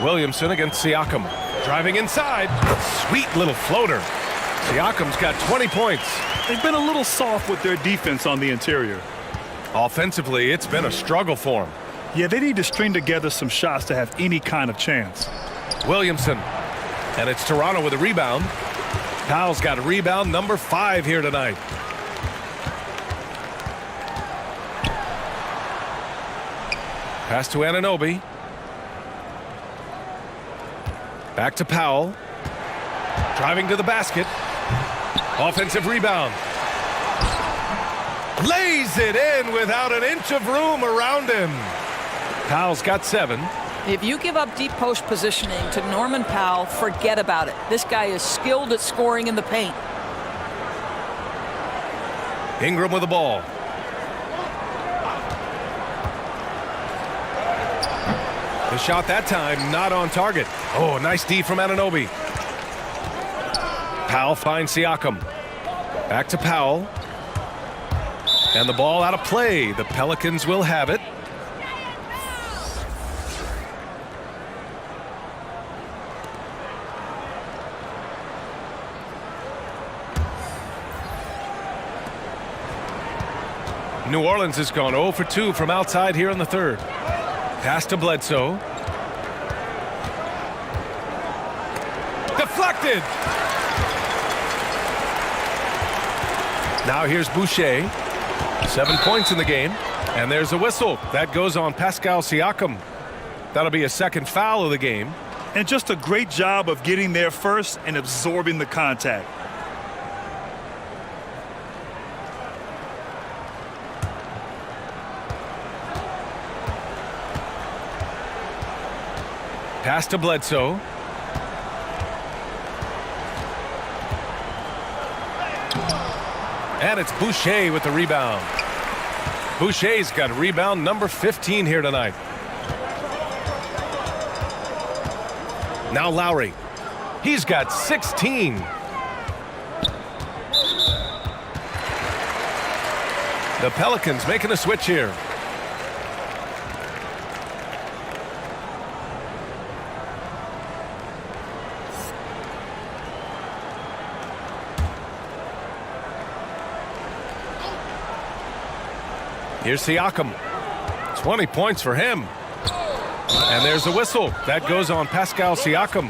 Williamson against Siakam. Driving inside. Sweet little floater. Siakam's got 20 points. They've been a little soft with their defense on the interior. Offensively, it's been a struggle for them. Yeah, they need to string together some shots to have any kind of chance. Williamson. And it's Toronto with a rebound. Powell's got a rebound number 5 here tonight. Pass to Anunoby. Back to Powell. Driving to the basket. Offensive rebound. Lays it in without an inch of room around him. Powell's got 7. If you give up deep post positioning to Norman Powell, forget about it. This guy is skilled at scoring in the paint. Ingram with the ball. The shot that time not on target. Oh, nice D from Anunoby. Powell finds Siakam. Back to Powell. And the ball out of play. The Pelicans will have it. New Orleans has gone 0 for 2 from outside here in the third. Pass to Bledsoe. Deflected. Now here's Boucher. 7 points in the game. And there's a whistle. That goes on Pascal Siakam. That'll be a second foul of the game. And just a great job of getting there first and absorbing the contact. Pass to Bledsoe. And it's Boucher with the rebound. Boucher's got rebound number 15 here tonight. Now Lowry. He's got 16. The Pelicans making a switch here. Here's Siakam. 20 points for him. And there's a whistle. That goes on Pascal Siakam.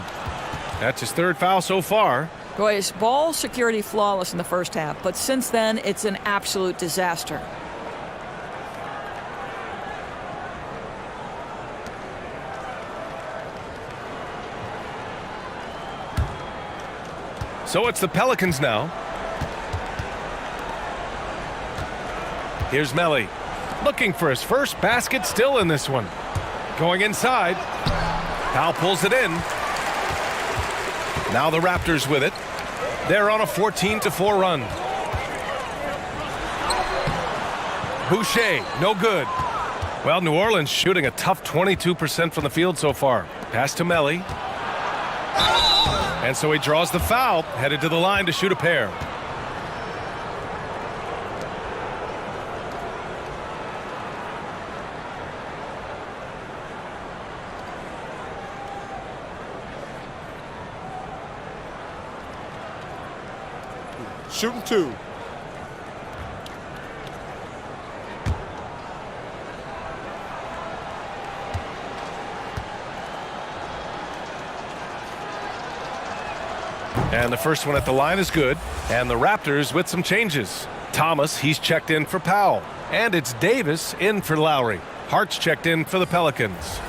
That's his third foul so far. Boy, his ball security flawless in the first half, but since then, it's an absolute disaster. So it's the Pelicans now. Here's Melli. Looking for his first basket, still in this one. Going inside. Powell pulls it in. Now the Raptors with it. They're on a 14-4 run. Boucher, no good. Well, New Orleans shooting a tough 22% from the field so far. Pass to Melli. And so he draws the foul, headed to the line to shoot a pair. Shooting 2. And the first one at the line is good. And the Raptors with some changes. Thomas, he's checked in for Powell. And it's Davis in for Lowry. Hart's checked in for the Pelicans.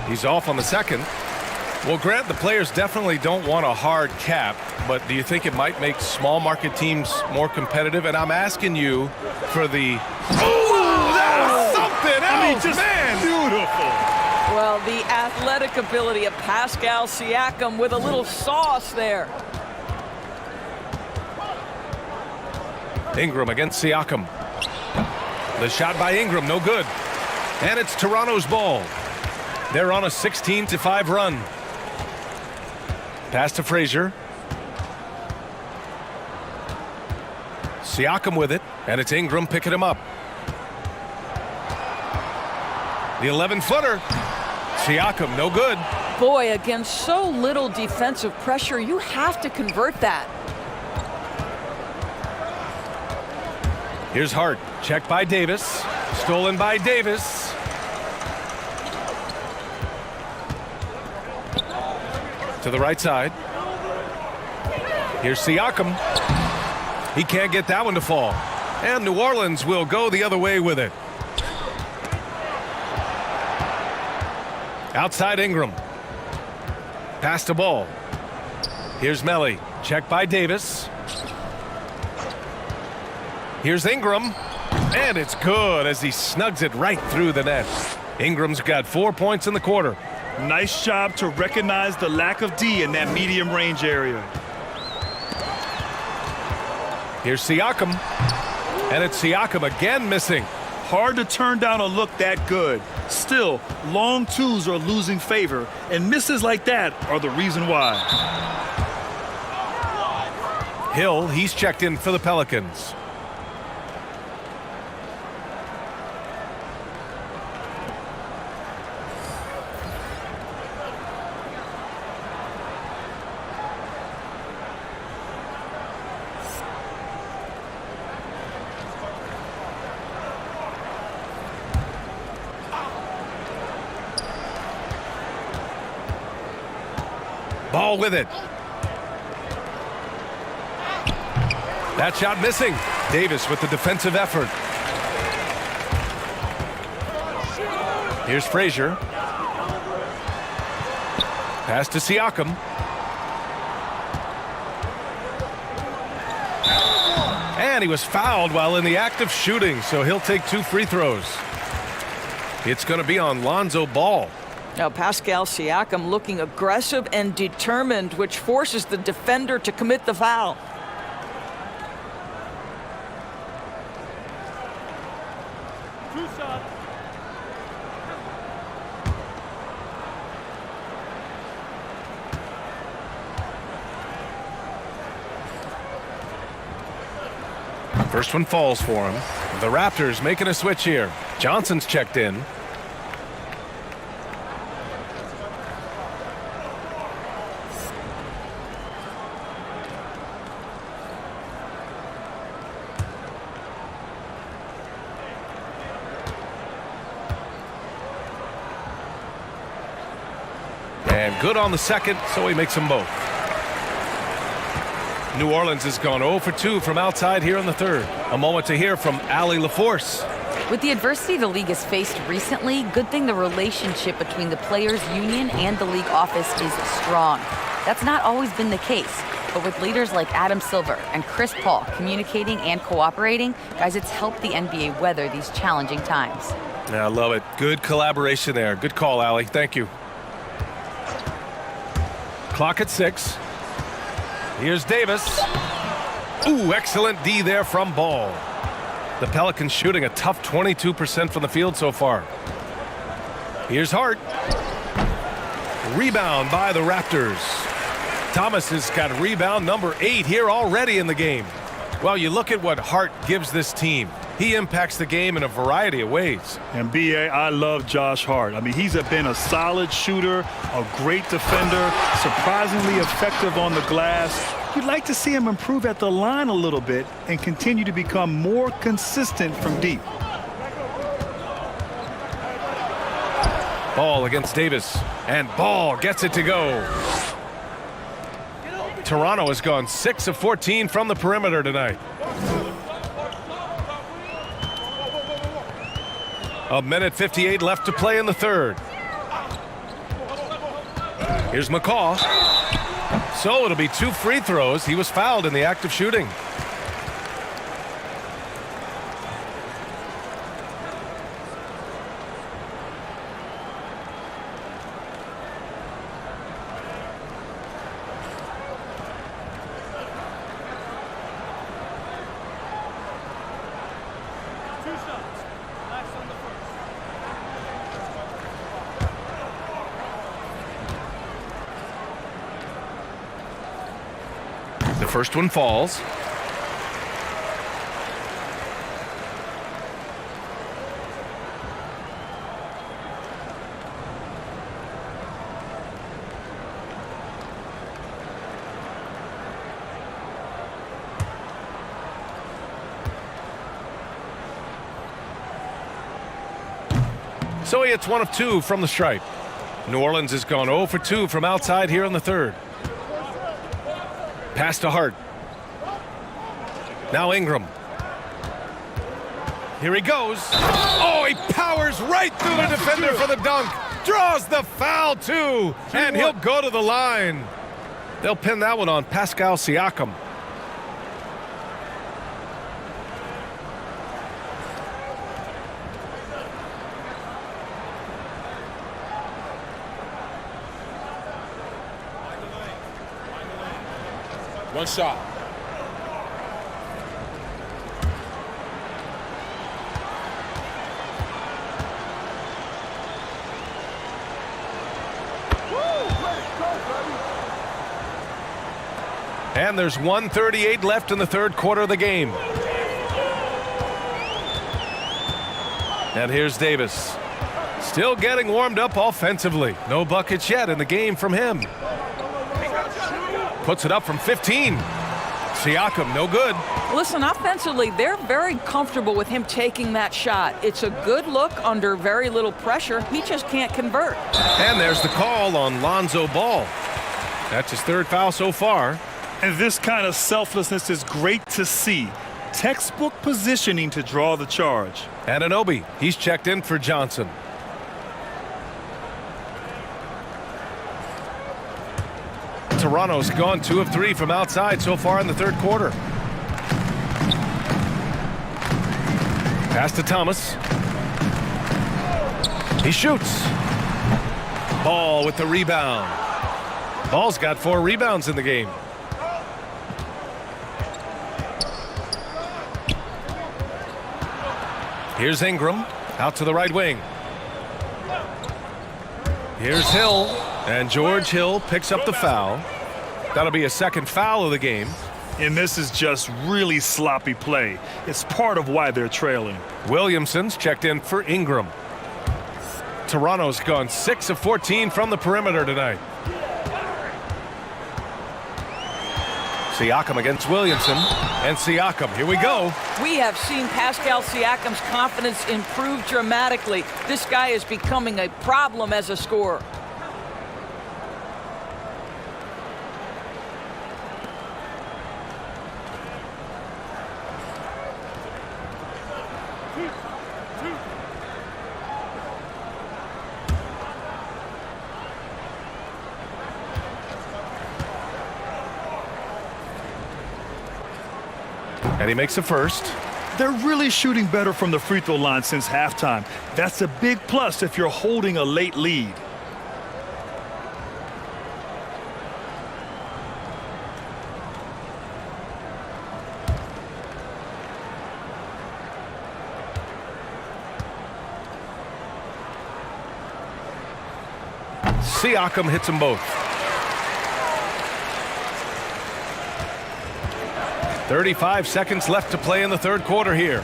He's off on the second. Well, Grant, the players definitely don't want a hard cap, but do you think it might make small market teams more competitive? And I'm asking you for the... Oh, that was something else, I mean, just man! Beautiful. Well, the athletic ability of Pascal Siakam with a little sauce there. Ingram against Siakam. The shot by Ingram, no good. And it's Toronto's ball. They're on a 16-5 run. Pass to Frazier. Siakam with it, and it's Ingram picking him up. The 11-footer. Siakam, no good. Boy, against so little defensive pressure, you have to convert that. Here's Hart. Checked by Davis. Stolen by Davis. To the right side. Here's Siakam. He can't get that one to fall. And New Orleans will go the other way with it. Outside Ingram. Pass the ball. Here's Melly. Check by Davis. Here's Ingram. And it's good as he snugs it right through the net. Ingram's got 4 points in the quarter. Nice job to recognize the lack of D in that medium range area. Here's Siakam. And it's Siakam again missing. Hard to turn down a look that good. Still, long twos are losing favor, and misses like that are the reason why. Hill, he's checked in for the Pelicans. Ball with it. That shot missing. Davis with the defensive effort. Here's Frazier. Pass to Siakam. And he was fouled while in the act of shooting, so he'll take 2 free throws. It's going to be on Lonzo Ball. Now Pascal Siakam looking aggressive and determined, which forces the defender to commit the foul. First one falls for him. The Raptors making a switch here. Johnson's checked in. And good on the second, so he makes them both. New Orleans has gone 0 for 2 from outside here in the third. A moment to hear from Allie LaForce. With the adversity the league has faced recently, good thing the relationship between the players' union and the league office is strong. That's not always been the case, but with leaders like Adam Silver and Chris Paul communicating and cooperating, guys, it's helped the NBA weather these challenging times. Yeah, I love it. Good collaboration there. Good call, Allie. Thank you. Clock at 6. Here's Davis. Ooh, excellent D there from Ball. The Pelicans shooting a tough 22% from the field so far. Here's Hart. Rebound by the Raptors. Thomas has got rebound number 8 here already in the game. Well, you look at what Hart gives this team. He impacts the game in a variety of ways. And B.A., I love Josh Hart. I mean, he's been a solid shooter, a great defender, surprisingly effective on the glass. You'd like to see him improve at the line a little bit and continue to become more consistent from deep. Ball against Davis, and Ball gets it to go. Toronto has gone 6 of 14 from the perimeter tonight. A minute 58 left to play in the third. Here's McCaw. So it'll be 2 free throws. He was fouled in the act of shooting. The first one falls. So he hits 1 of 2 from the stripe. New Orleans has gone 0 for 2 from outside here in the third. Pass to Hart. Now Ingram. Here he goes. Oh, he powers right through the defender for the dunk. Draws the foul, too. And he'll go to the line. They'll pin that one on Pascal Siakam. One shot. And there's 1:38 left in the third quarter of the game. And here's Davis. Still getting warmed up offensively. No buckets yet in the game from him. Puts it up from 15. Siakam, no good. Listen, offensively, they're very comfortable with him taking that shot. It's a good look under very little pressure. He just can't convert. And there's the call on Lonzo Ball. That's his third foul so far. And this kind of selflessness is great to see. Textbook positioning to draw the charge. Anunoby, he's checked in for Johnson. Toronto's gone 2 of 3 from outside so far in the third quarter. Pass to Thomas. He shoots. Ball with the rebound. Ball's got 4 rebounds in the game. Here's Ingram out to the right wing. Here's Hill, and George Hill picks up the foul. That'll be a second foul of the game. And this is just really sloppy play. It's part of why they're trailing. Williamson's checked in for Ingram. Toronto's gone 6 of 14 from the perimeter tonight. Siakam against Williamson, and Siakam, here we go. We have seen Pascal Siakam's confidence improve dramatically. This guy is becoming a problem as a scorer. And he makes the first. They're really shooting better from the free throw line since halftime. That's a big plus if you're holding a late lead. Siakam hits them both. 35 seconds left to play in the third quarter here.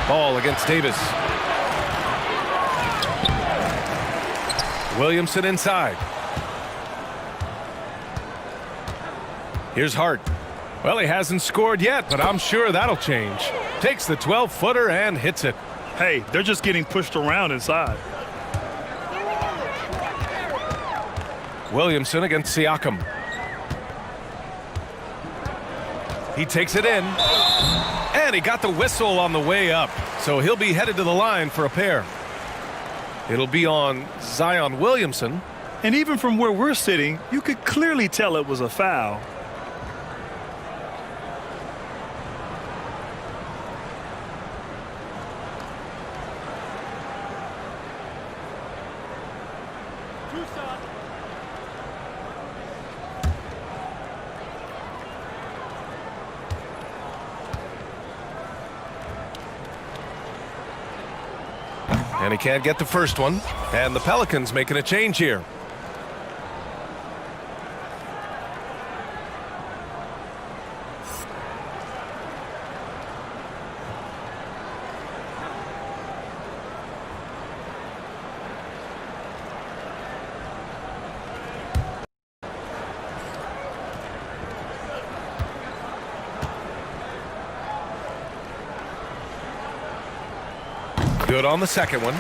Ball against Davis. Williamson inside. Here's Hart. Well, he hasn't scored yet, but I'm sure that'll change. Takes the 12-footer and hits it. Hey, they're just getting pushed around inside. Williamson against Siakam. He takes it in, and he got the whistle on the way up, so he'll be headed to the line for a pair. It'll be on Zion Williamson. And even from where we're sitting, you could clearly tell it was a foul. And he can't get the first one. And the Pelicans making a change here. Good on the second one.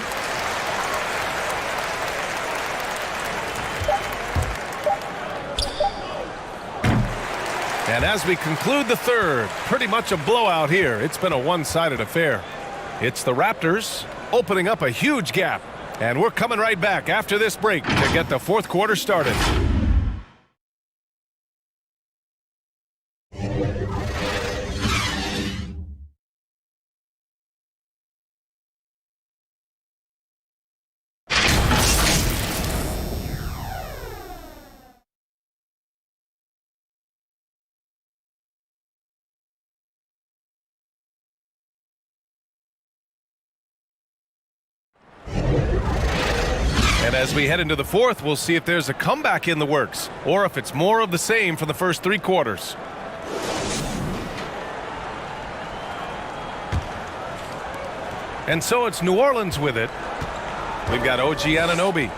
And as we conclude the third, pretty much a blowout here. It's been a one-sided affair. It's the Raptors opening up a huge gap. And we're coming right back after this break to get the fourth quarter started. And as we head into the fourth, we'll see if there's a comeback in the works or if it's more of the same for the first three quarters. And so it's New Orleans with it. We've got OG Anunoby,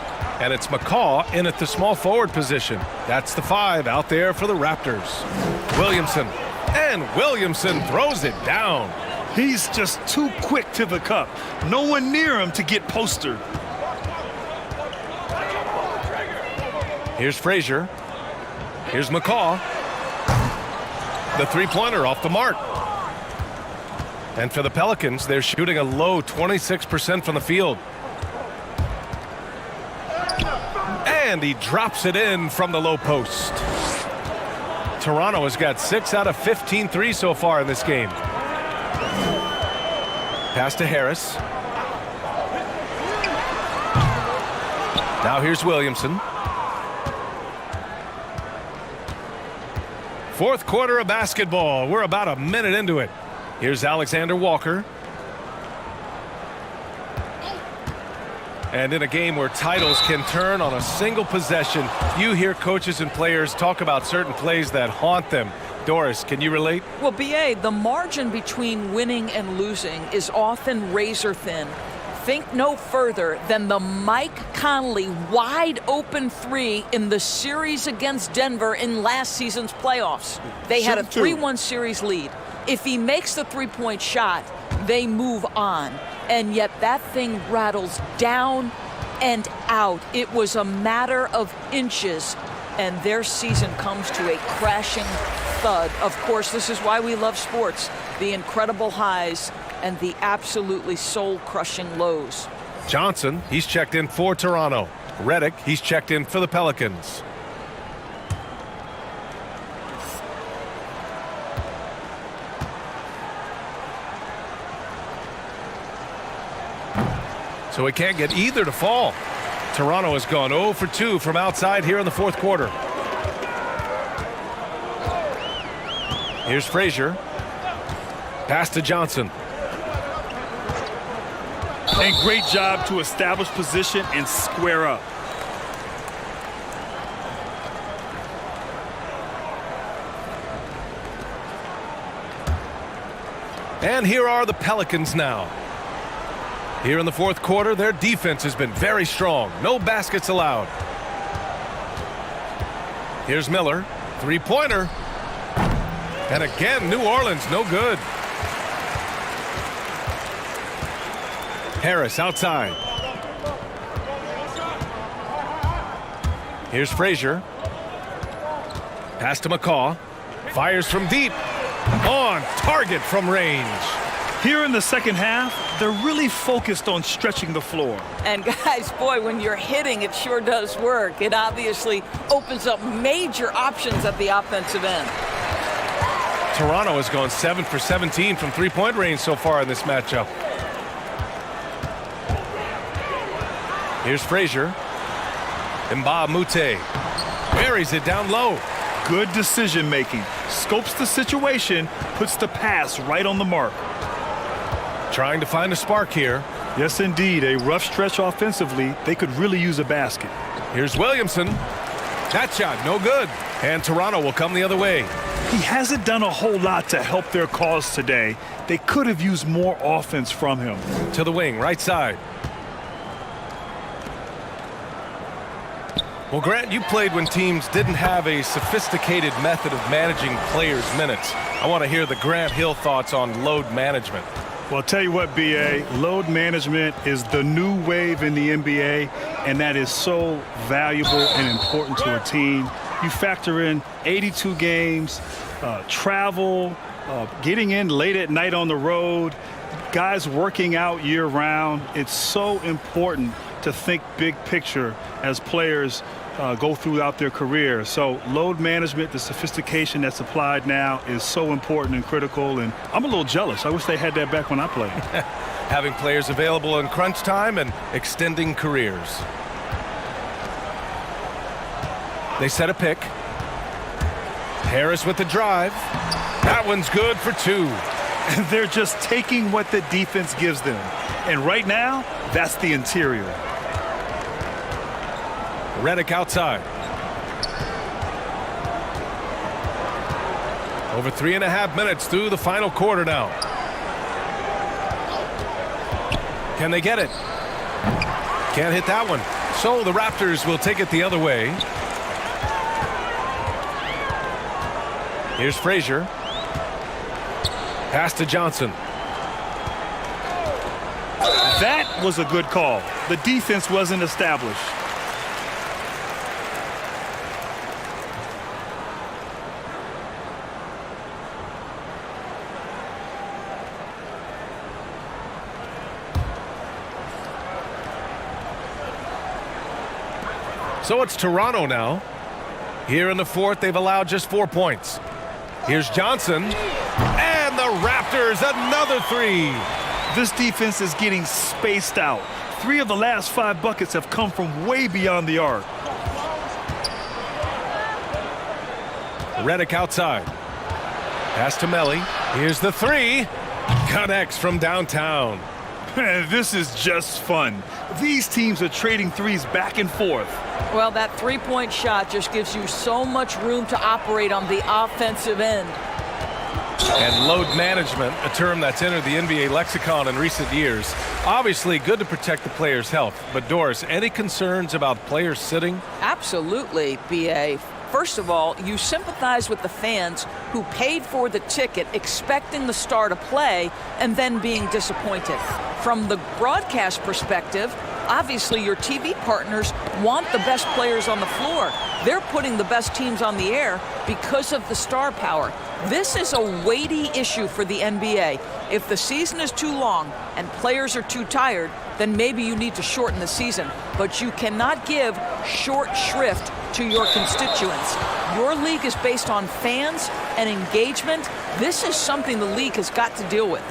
and it's McCaw in at the small forward position. That's the 5 out there for the Raptors. Williamson, and Williamson throws it down. He's just too quick to the cup. No one near him to get postered. Here's Frazier. Here's McCaw. The three-pointer off the mark. And for the Pelicans, they're shooting a low 26% from the field. And he drops it in from the low post. Toronto has got 6 out of 15 threes so far in this game. Pass to Harris. Now here's Williamson. Fourth quarter of basketball. We're about a minute into it. Here's Alexander Walker. And in a game where titles can turn on a single possession, you hear coaches and players talk about certain plays that haunt them. Doris, can you relate? Well, B.A., the margin between winning and losing is often razor thin. Think no further than the Mike Conley wide open 3 in the series against Denver in last season's playoffs. They had a 3-1 series lead. If he makes the three-point shot, they move on. And yet that thing rattles down and out. It was a matter of inches, and their season comes to a crashing thud. Of course, this is why we love sports. The incredible highs and the absolutely soul-crushing lows. Johnson, he's checked in for Toronto. Redick, he's checked in for the Pelicans. So he can't get either to fall. Toronto has gone 0 for 2 from outside here in the fourth quarter. Here's Frazier. Pass to Johnson. And great job to establish position and square up. And here are the Pelicans now. Here in the fourth quarter, their defense has been very strong. No baskets allowed. Here's Miller. Three-pointer. And again, New Orleans, no good. Harris outside. Here's Frazier. Pass to McCaw. Fires from deep. On target from range. Here in the second half, they're really focused on stretching the floor. And guys, boy, when you're hitting, it sure does work. It obviously opens up major options at the offensive end. Toronto has gone 7 for 17 from three-point range so far in this matchup. Here's Frazier. Mbah Moute buries it down low. Good decision making. Scopes the situation, puts the pass right on the mark. Trying to find a spark here. Yes, indeed. A rough stretch offensively. They could really use a basket. Here's Williamson. That shot, no good. And Toronto will come the other way. He hasn't done a whole lot to help their cause today. They could have used more offense from him. To the wing, right side. Well, Grant, you played when teams didn't have a sophisticated method of managing players' minutes. I want to hear the Grant Hill thoughts on load management. Well, I'll tell you what, B.A., load management is the new wave in the NBA, and that is so valuable and important to a team. You factor in 82 games, travel, getting in late at night on the road, guys working out year-round. It's so important to think big picture as players go throughout their career. So load management, the sophistication that's applied now is so important and critical, and I'm a little jealous. I wish they had that back when I played. Having players available in crunch time and extending careers. They set a pick. Harris with the drive. That one's good for 2. They're just taking what the defense gives them. And right now, that's the interior. Redick outside. Over 3.5 minutes through the final quarter now. Can they get it? Can't hit that one. So the Raptors will take it the other way. Here's Frazier. Pass to Johnson. That was a good call. The defense wasn't established. So it's Toronto now. Here in the fourth, they've allowed just 4 points. Here's Johnson. And the Raptors, another 3. This defense is getting spaced out. 3 of the last 5 buckets have come from way beyond the arc. Redick outside. Pass to Melly. Here's the 3. Connects from downtown. This is just fun. These teams are trading threes back and forth. Well, that three-point shot just gives you so much room to operate on the offensive end. And load management, a term that's entered the NBA lexicon in recent years. Obviously good to protect the player's health. But Doris, any concerns about players sitting? Absolutely, B.A. First of all, you sympathize with the fans who paid for the ticket expecting the star to play and then being disappointed. From the broadcast perspective, obviously your TV partners want the best players on the floor. They're putting the best teams on the air because of the star power. This is a weighty issue for the NBA. If the season is too long and players are too tired, then maybe you need to shorten the season. But you cannot give short shrift to your constituents. Your league is based on fans and engagement. This is something the league has got to deal with.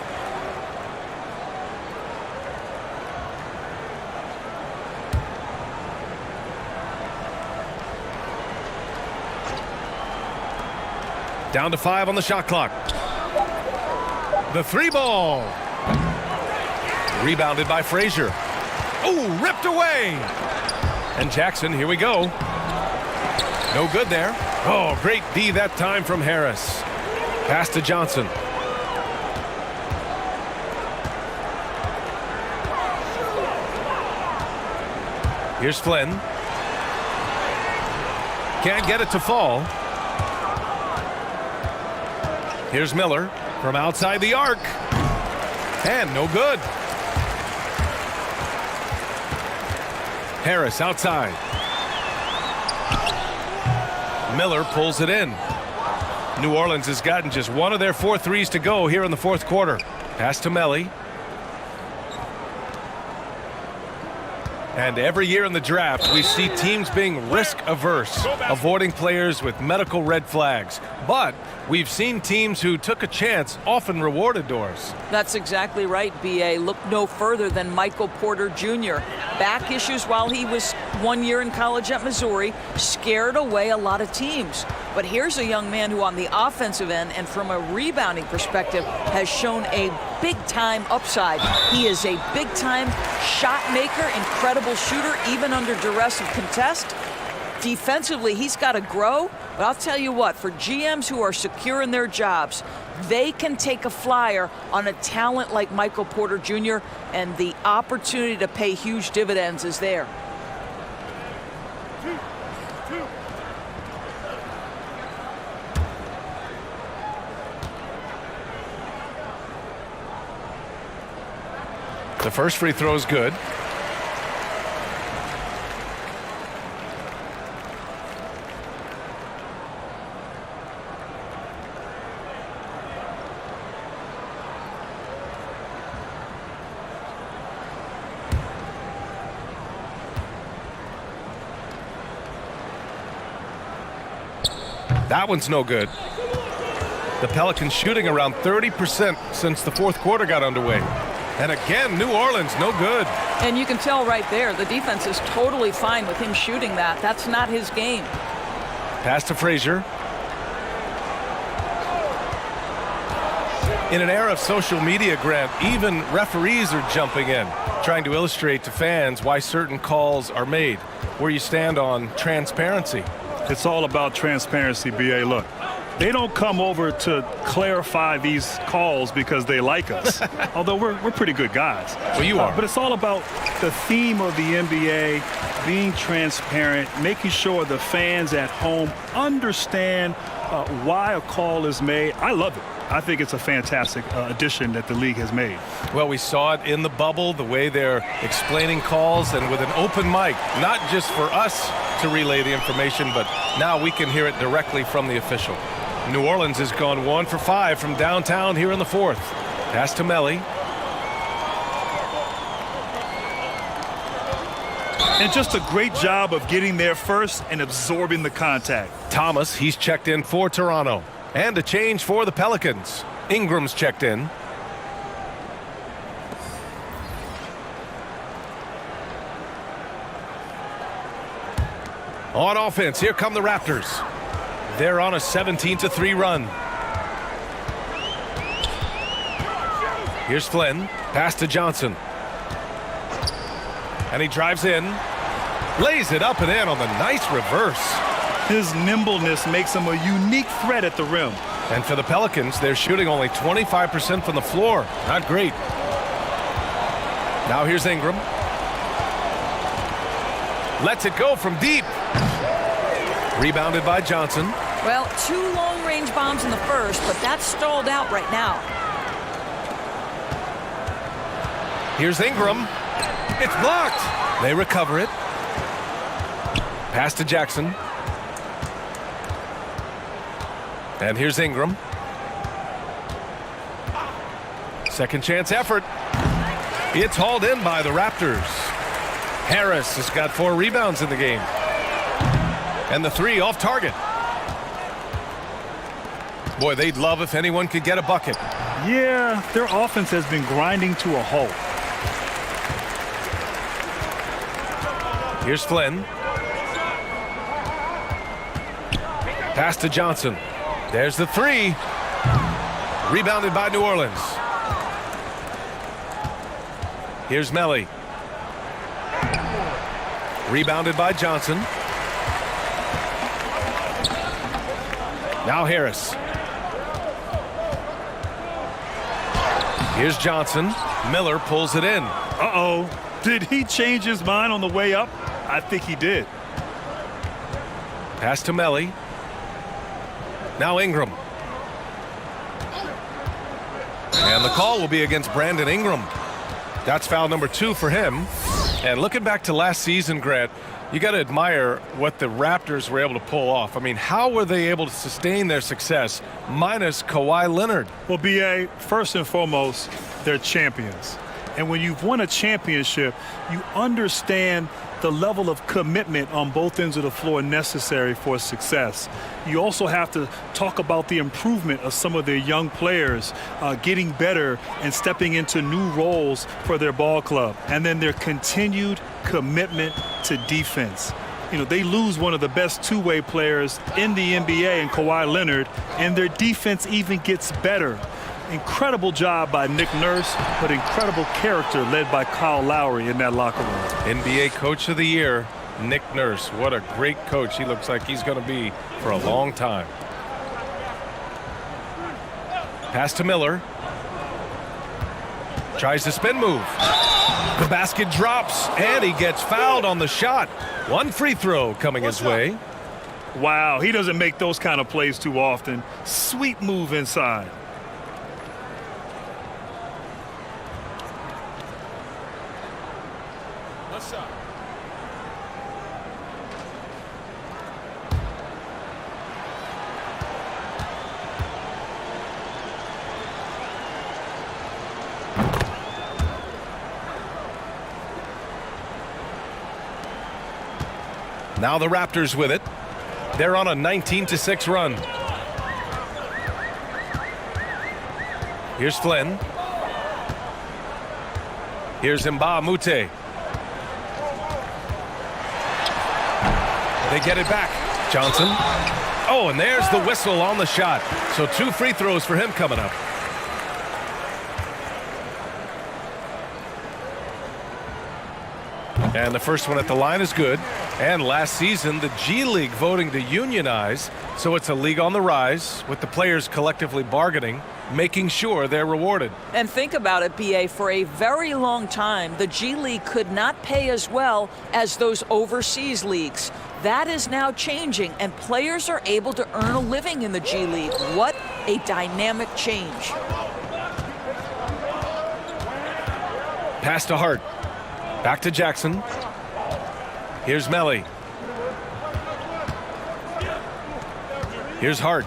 Down to 5 on the shot clock. The 3 ball. Rebounded by Frazier. Oh, ripped away. And Jackson, here we go. No good there. Oh, great D that time from Harris. Pass to Johnson. Here's Flynn. Can't get it to fall. Here's Miller from outside the arc. And no good. Harris outside. Miller pulls it in. New Orleans has gotten just one of their 4 threes to go here in the fourth quarter. Pass to Melly. And every year in the draft, we see teams being risk-averse, avoiding players with medical red flags. But we've seen teams who took a chance often rewarded, Doris. That's exactly right, B.A. Look no further than Michael Porter Jr. Back issues while he was 1 year in college at Missouri scared away a lot of teams. But here's a young man who on the offensive end and from a rebounding perspective has shown a big-time upside. He is a big-time shot maker, incredible shooter, even under duress of contest. Defensively, he's got to grow. But I'll tell you what, for GMs who are secure in their jobs, they can take a flyer on a talent like Michael Porter Jr., and the opportunity to pay huge dividends is there. The first free throw is good. That one's no good. The Pelicans shooting around 30% since the fourth quarter got underway. And again, New Orleans, no good. And you can tell right there, the defense is totally fine with him shooting that. That's not his game. Pass to Frazier. In an era of social media, Grant, even referees are jumping in, trying to illustrate to fans why certain calls are made. Where you stand on transparency. It's all about transparency, B.A. Look, they don't come over to clarify these calls because they like us, although we're pretty good guys. Well, you are. But it's all about the theme of the NBA, being transparent, making sure the fans at home understand why a call is made. I love it. I think it's a fantastic addition that the league has made. Well, we saw it in the bubble, the way they're explaining calls, and with an open mic, not just for us to relay the information, but now we can hear it directly from the official. New Orleans has gone 1 for 5 from downtown here in the fourth. Pass to Melli. And just a great job of getting there first and absorbing the contact. Thomas, he's checked in for Toronto. And a change for the Pelicans. Ingram's checked in. On offense, here come the Raptors. They're on a 17-3 run. Here's Flynn. Pass to Johnson. And he drives in. Lays it up and in on the nice reverse. His nimbleness makes him a unique threat at the rim. And for the Pelicans, they're shooting only 25% from the floor. Not great. Now here's Ingram. Lets it go from deep. Rebounded by Johnson. Well, 2 long-range bombs in the first, but that's stalled out right now. Here's Ingram. It's blocked. They recover it. Pass to Jackson. And here's Ingram. Second chance effort. It's hauled in by the Raptors. Harris has got 4 rebounds in the game. And the 3 off target. Boy, they'd love if anyone could get a bucket. Yeah, their offense has been grinding to a halt. Here's Flynn. Pass to Johnson. There's the 3. Rebounded by New Orleans. Here's Melli. Rebounded by Johnson. Now Harris. Here's Johnson. Miller pulls it in. Uh-oh. Did he change his mind on the way up? I think he did. Pass to Melli. Now Ingram. And the call will be against Brandon Ingram. That's foul number 2 for him. And looking back to last season, Grant, you got to admire what the Raptors were able to pull off. I mean, how were they able to sustain their success minus Kawhi Leonard? Well, B.A., first and foremost, they're champions. And when you've won a championship, you understand the level of commitment on both ends of the floor necessary for success. You also have to talk about the improvement of some of their young players getting better and stepping into new roles for their ball club. And then their continued commitment to defense. You know, they lose one of the best two-way players in the NBA in Kawhi Leonard, and their defense even gets better. Incredible job by Nick Nurse, but incredible character led by Kyle Lowry in that locker room. NBA Coach of the Year, Nick Nurse. What a great coach. He looks like he's going to be for a long time. Pass to Miller. Tries to spin move. The basket drops, and he gets fouled on the shot. 1 free throw coming his way. Wow, he doesn't make those kind of plays too often. Sweet move inside. Now the Raptors with it. They're on a 19-6 run. Here's Flynn. Here's Mbah Moute. They get it back. Johnson. Oh, and there's the whistle on the shot. So 2 free throws for him coming up. And the first one at the line is good. And last season, the G League voting to unionize. So it's a league on the rise with the players collectively bargaining, making sure they're rewarded. And think about it, BA, for a very long time, the G League could not pay as well as those overseas leagues. That is now changing, and players are able to earn a living in the G League. What a dynamic change. Pass to Hart. Back to Jackson. Here's Melly. Here's Hart.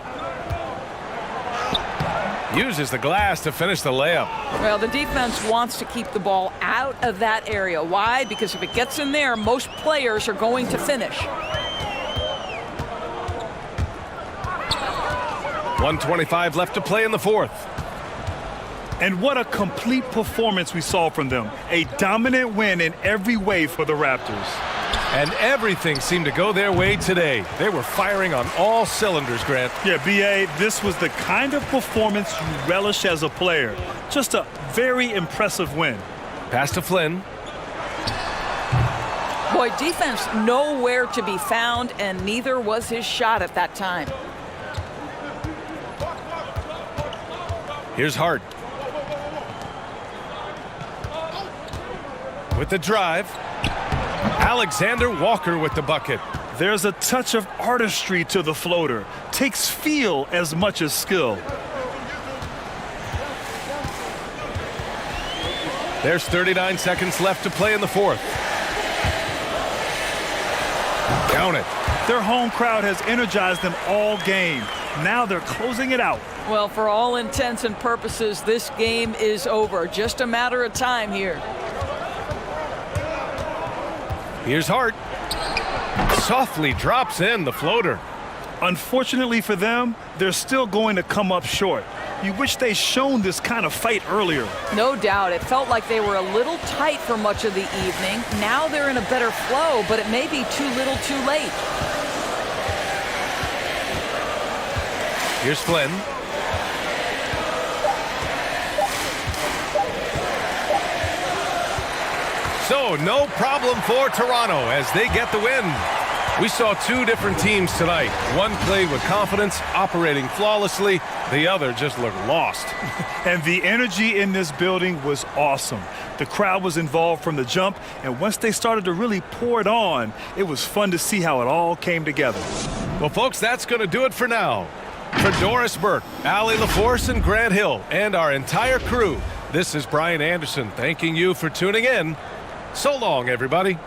Uses the glass to finish the layup. Well, the defense wants to keep the ball out of that area. Why? Because if it gets in there, most players are going to finish. 1:25 left to play in the fourth. And what a complete performance we saw from them. A dominant win in every way for the Raptors. And everything seemed to go their way today. They were firing on all cylinders, Grant. Yeah, B.A., this was the kind of performance you relish as a player. Just a very impressive win. Pass to Flynn. Boy, defense nowhere to be found, and neither was his shot at that time. Here's Hart. With the drive. Alexander Walker with the bucket. There's a touch of artistry to the floater. Takes feel as much as skill. There's 39 seconds left to play in the fourth. Count it. Their home crowd has energized them all game. Now they're closing it out. Well, for all intents and purposes, this game is over. Just a matter of time here. Here's Hart. Softly drops in the floater. Unfortunately for them, they're still going to come up short. You wish they'd shown this kind of fight earlier. No doubt. It felt like they were a little tight for much of the evening. Now they're in a better flow, but it may be too little too late. Here's Flynn. So no problem for Toronto as they get the win. We saw 2 different teams tonight. One played with confidence, operating flawlessly. The other just looked lost. And the energy in this building was awesome. The crowd was involved from the jump, and once they started to really pour it on, it was fun to see how it all came together. Well, folks, that's going to do it for now. For Doris Burke, Allie LaForce, and Grant Hill, and our entire crew, this is Brian Anderson thanking you for tuning in. So long, everybody.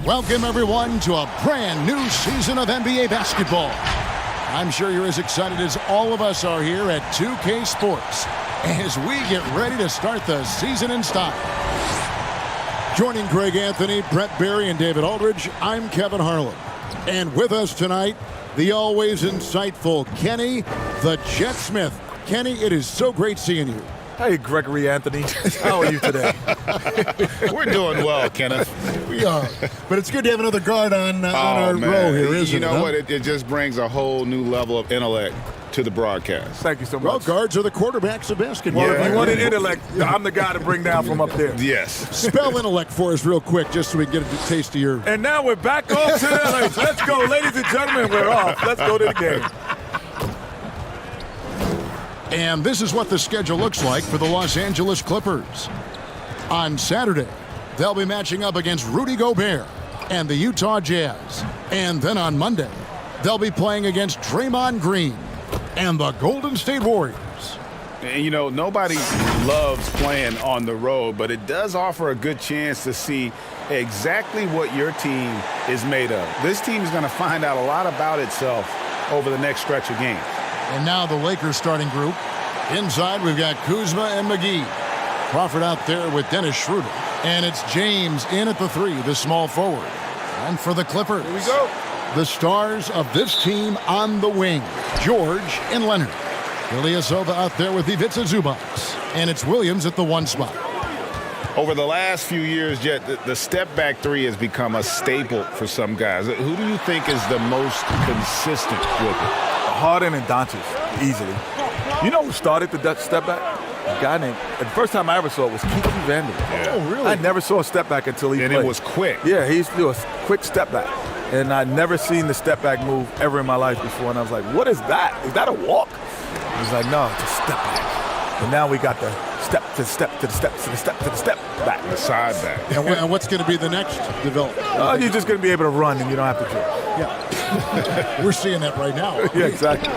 Welcome, everyone, to a brand new season of NBA basketball. I'm sure you're as excited as all of us are here at 2K Sports as we get ready to start the season in style. Joining Greg Anthony, Brett Berry, and David Aldridge, I'm Kevin Harlan. And with us tonight, the always insightful Kenny, the Jet Smith. Kenny, it is so great seeing you. Hey, Gregory Anthony. How are you today? We're doing well, Kenneth. We are. But it's good to have another guard on our row here, isn't it? You know what? It just brings a whole new level of intellect to the broadcast. Thank you so much. Well, guards are the quarterbacks of basketball. Well, if you wanted intellect, I'm the guy to bring down from up there. Yes. Spell intellect for us real quick, just so we can get a taste of your... And now we're back off to the Let's go, ladies and gentlemen. We're off. Let's go to the game. And this is what the schedule looks like for the Los Angeles Clippers. On Saturday, they'll be matching up against Rudy Gobert and the Utah Jazz. And then on Monday, they'll be playing against Draymond Green and the Golden State Warriors. And, you know, nobody loves playing on the road, but it does offer a good chance to see exactly what your team is made of. This team is going to find out a lot about itself over the next stretch of games. And now the Lakers starting group. Inside, we've got Kuzma and McGee. Crawford out there with Dennis Schroeder. And it's James in at the 3, the small forward. And for the Clippers, Here we go. The stars of this team on the wing, George and Leonard. Ilyasova out there with Ivica Zubats. And it's Williams at the 1 spot. Over the last few years, Jet, the step-back three has become a staple for some guys. Who do you think is the most consistent with it? Harden and Doncic, easily. You know who started the step back? A guy named, the first time I ever saw it was Kiki Vandeweghe. Yeah. Oh, really? I never saw a step back until he played. And it was quick. Yeah, he used to do a quick step back. And I'd never seen the step back move ever in my life before. And I was like, what is that? Is that a walk? He was like, no, it's a step back. And now we got the step to the step to the step to the step to the step back. The side back. And what's going to be the next development? You're just going to be able to run and you don't have to drill. Yeah. We're seeing that right now. Yeah, exactly.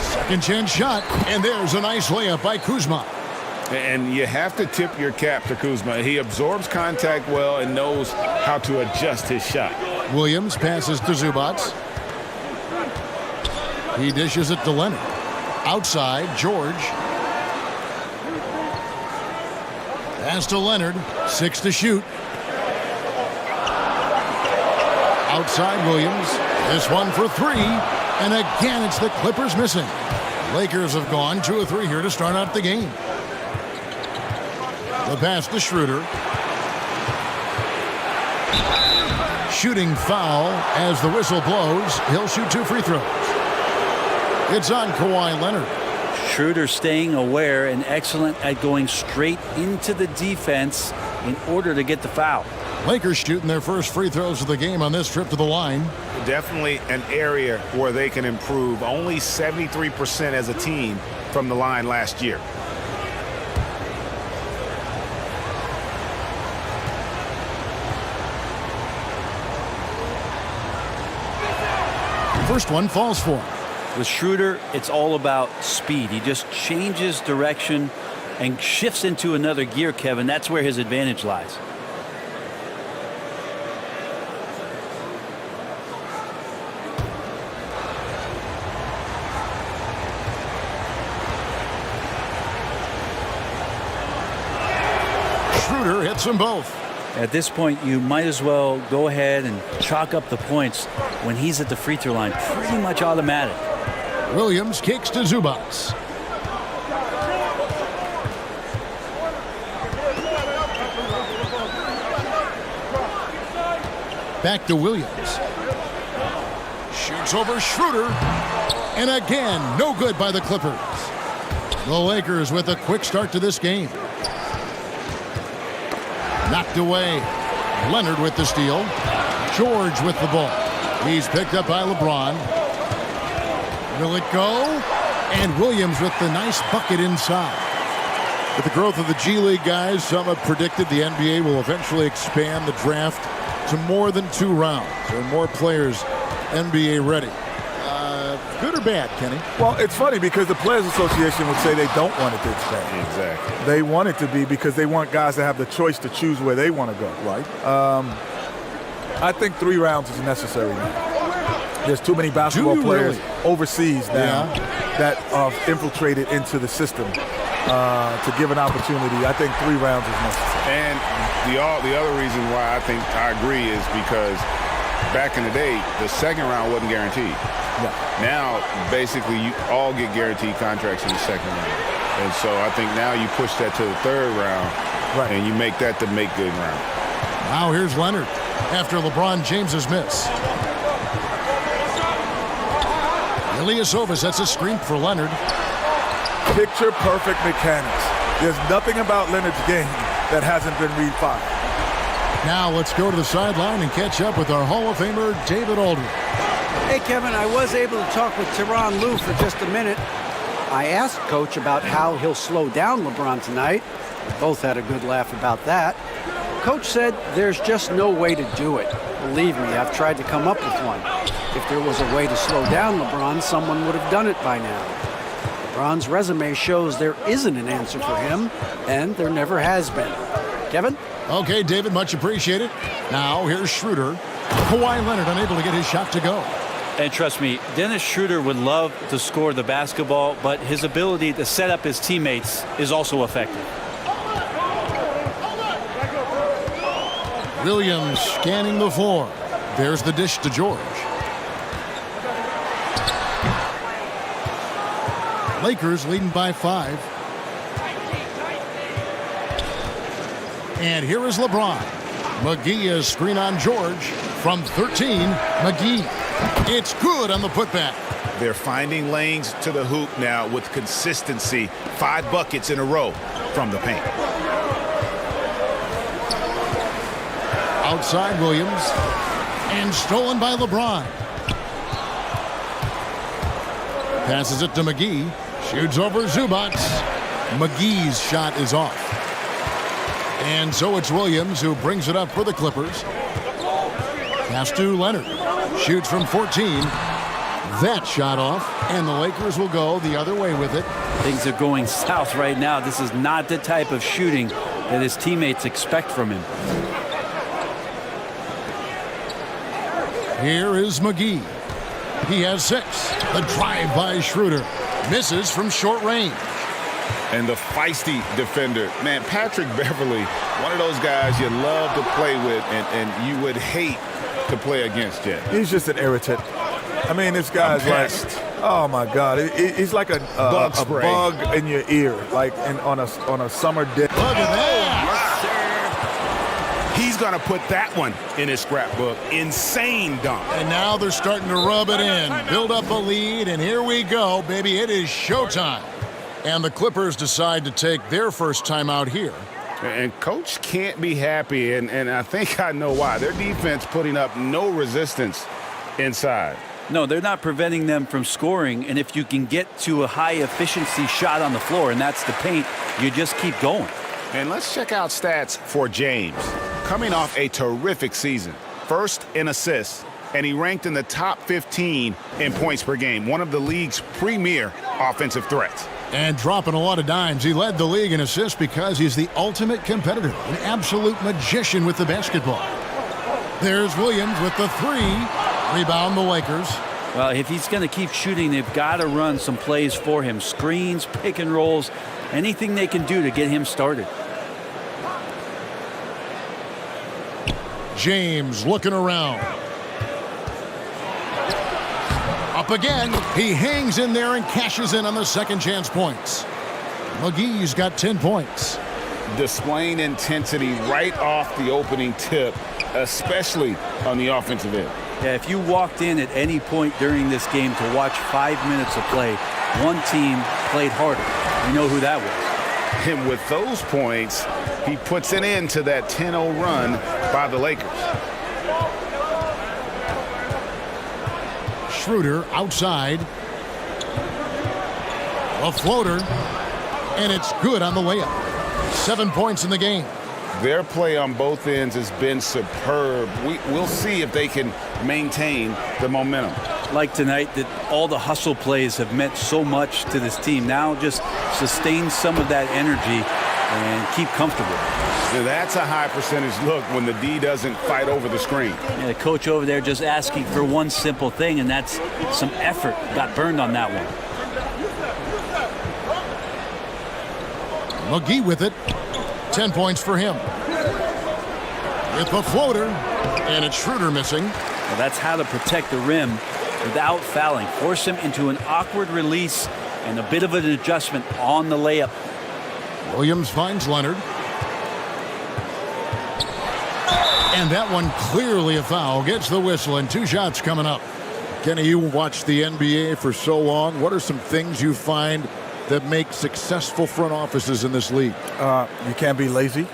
Second chance shot, and there's a nice layup by Kuzma. And you have to tip your cap to Kuzma. He absorbs contact well and knows how to adjust his shot. Williams passes to Zubats. He dishes it to Leonard. Outside, George. Pass to Leonard. 6 to shoot. Outside, Williams. This one for 3. And again, it's the Clippers missing. Lakers have gone 2 of 3 here to start out the game. The pass to Schroeder. Shooting foul as the whistle blows. He'll shoot 2 free throws. It's on Kawhi Leonard. Schroeder staying aware and excellent at going straight into the defense in order to get the foul. Lakers shooting their first free throws of the game on this trip to the line. Definitely an area where they can improve. Only 73% as a team from the line last year. First one falls for him. With Schroeder, it's all about speed. He just changes direction and shifts into another gear, Kevin. That's where his advantage lies. Schroeder hits them both. At this point, you might as well go ahead and chalk up the points when he's at the free throw line. Pretty much automatic. Williams kicks to Zubats. Back to Williams. Shoots over Schroeder. And again, no good by the Clippers. The Lakers with a quick start to this game. Knocked away. Leonard with the steal. George with the ball. He's picked up by LeBron. Will it go? And Williams with the nice bucket inside. With the growth of the G League guys, some have predicted the NBA will eventually expand the draft to more than 2 rounds. There are more players NBA ready. Good or bad, Kenny? Well, it's funny because the Players Association would say they don't want it to expand. Exactly. They want it to be because they want guys to have the choice to choose where they want to go. Right. I think 3 rounds is necessary now. There's too many basketball players overseas now that are infiltrated into the system to give an opportunity. I think 3 rounds is necessary. And the other reason why I agree is because back in the day, the second round wasn't guaranteed. Yeah. Now, basically, you all get guaranteed contracts in the second round. And so I think now you push that to the 3rd round, and you make that the make good round. Now here's Leonard after LeBron James's miss. Ilyasova sets a screen for Leonard. Picture perfect mechanics. There's nothing about Leonard's game that hasn't been refined. Now let's go to the sideline and catch up with our Hall of Famer, David Aldridge. Hey, Kevin, I was able to talk with Tyronn Lue for just a minute. I asked Coach about how he'll slow down LeBron tonight. We both had a good laugh about that. Coach said there's just no way to do it. Believe me, I've tried to come up with one. If there was a way to slow down LeBron, someone would have done it by now. LeBron's resume shows there isn't an answer for him, and there never has been. Kevin? Okay, David, much appreciated. Now here's Schroeder. Kawhi Leonard unable to get his shot to go. And trust me, Dennis Schroeder would love to score the basketball, but his ability to set up his teammates is also effective. Williams scanning the floor. There's the dish to George. Lakers leading by 5. And here is LeBron. McGee is screen on George from 13. McGee. It's good on the putback. They're finding lanes to the hoop now with consistency. 5 buckets in a row from the paint. Outside Williams. And stolen by LeBron. Passes it to McGee. Shoots over Zubac. McGee's shot is off. And so it's Williams who brings it up for the Clippers. Pass to Leonard. Shoots from 14. That shot off. And the Lakers will go the other way with it. Things are going south right now. This is not the type of shooting that his teammates expect from him. Here is McGee. He has 6. The drive by Schroeder. Misses from short range. And the feisty defender. Man, Patrick Beverly, one of those guys you love to play with and you would hate to play against yet. He's just an irritant. I mean, this guy's like, oh my God, he's like a bug in your ear, like on a summer day. Look at that. He's going to put that one in his scrapbook. Insane dunk. And now they're starting to rub it in, build up a lead, and here we go, baby. It is showtime. And the Clippers decide to take their first time out here. And Coach can't be happy, and I think I know why. Their defense putting up no resistance inside. No, they're not preventing them from scoring, and if you can get to a high-efficiency shot on the floor, and that's the paint, you just keep going. And let's check out stats for James. Coming off a terrific season. First in assists, and he ranked in the top 15 in points per game, one of the league's premier offensive threats. And dropping a lot of dimes. He led the league in assists because he's the ultimate competitor, an absolute magician with the basketball. There's Williams with the 3. Rebound the Lakers. Well, if he's going to keep shooting, they've got to run some plays for him. Screens, pick and rolls, anything they can do to get him started. James looking around. Up again. He hangs in there and cashes in on the second chance points. McGee's got 10 points. Displaying intensity right off the opening tip, especially on the offensive end. Yeah, if you walked in at any point during this game to watch 5 minutes of play, one team played harder. You know who that was. And with those points, he puts an end to that 10-0 run by the Lakers. Schroeder outside. A floater. And it's good on the layup. 7 points in the game. Their play on both ends has been superb. We'll see if they can maintain the momentum. Like tonight, that all the hustle plays have meant so much to this team. Now just sustain some of that energy and keep comfortable. That's a high percentage look when the D doesn't fight over the screen. Yeah, the coach over there just asking for one simple thing, and that's some effort. Got burned on that one. McGee with it. 10 points for him. With the floater. And it's Schroeder missing. Well, that's how to protect the rim without fouling. Force him into an awkward release and a bit of an adjustment on the layup. Williams finds Leonard. And that one clearly a foul. Gets the whistle and 2 shots coming up. Kenny, you watched the NBA for so long. What are some things you find that make successful front offices in this league? You can't be lazy.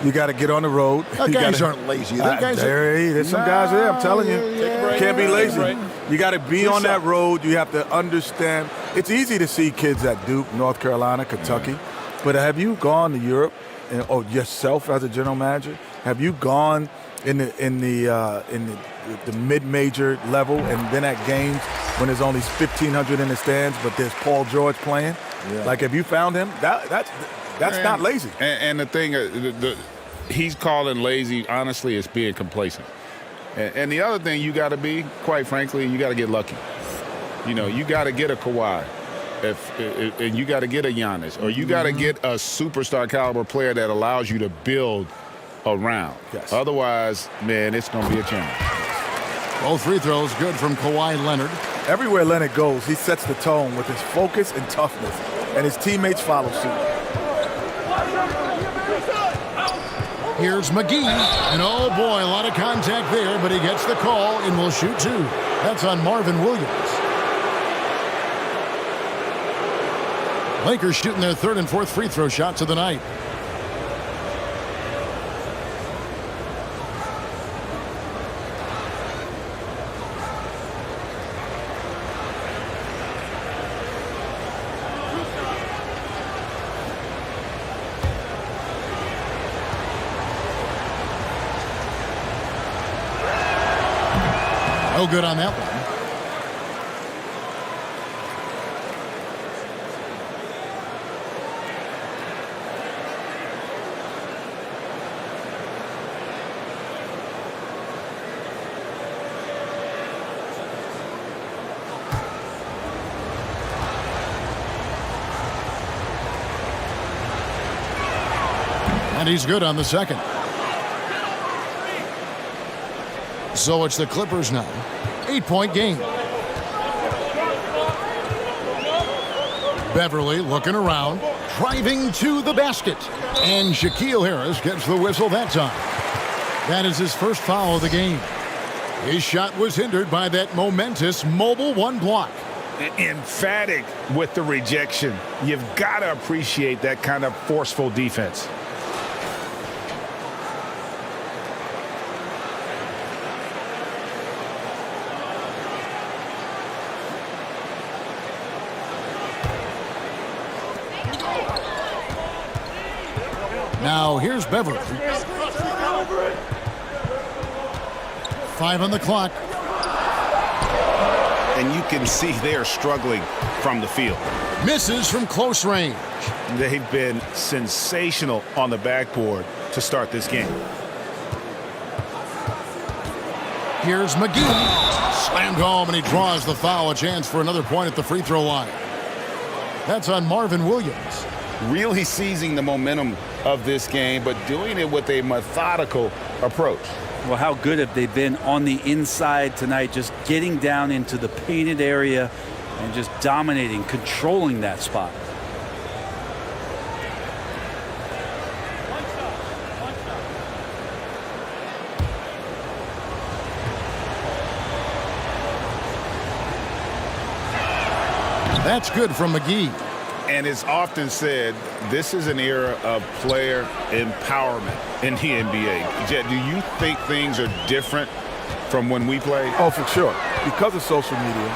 You got to get on the road. Guys aren't lazy. There's some guys there, I'm telling you. You can't be lazy. You got to be on that road. You have to understand. It's easy to see kids at Duke, North Carolina, Kentucky. But have you gone to Europe, or yourself as a general manager? Have you gone in the mid-major level and been at games when there's only 1,500 in the stands, but there's Paul George playing? Yeah. Like, have you found him? That's not lazy. And the thing, he's calling lazy, honestly, is being complacent. And the other thing you got to be, quite frankly, you got to get lucky. You know, you got to get a Kawhi, and you got to get a Giannis, or you got to get a superstar caliber player that allows you to build around. Yes. Otherwise, man, it's going to be a challenge. Both free throws good from Kawhi Leonard. Everywhere Leonard goes, he sets the tone with his focus and toughness, and his teammates follow suit. Here's McGee, and oh boy, a lot of contact there, but he gets the call and will shoot 2. That's on Marvin Williams. Lakers shooting their 3rd and 4th free throw shots of the night. No good on that one. And he's good on the second. So it's the Clippers now. 8-point game. Beverly looking around, driving to the basket. And Shaquille Harris gets the whistle that time. That is his first foul of the game. His shot was hindered by that momentous mobile 1 block. Emphatic with the rejection. You've got to appreciate that kind of forceful defense. Now here's Beverly. 5 on the clock. And you can see they're struggling from the field. Misses from close range. They've been sensational on the backboard to start this game. Here's McGee. Slammed home, and he draws the foul. A chance for another point at the free throw line. That's on Marvin Williams. Really seizing the momentum of this game, but doing it with a methodical approach. Well, how good have they been on the inside tonight, just getting down into the painted area and just dominating, controlling that spot. That's good from McGee. And it's often said, this is an era of player empowerment in the NBA. Jet, do you think things are different from when we played? Oh, for sure. Because of social media,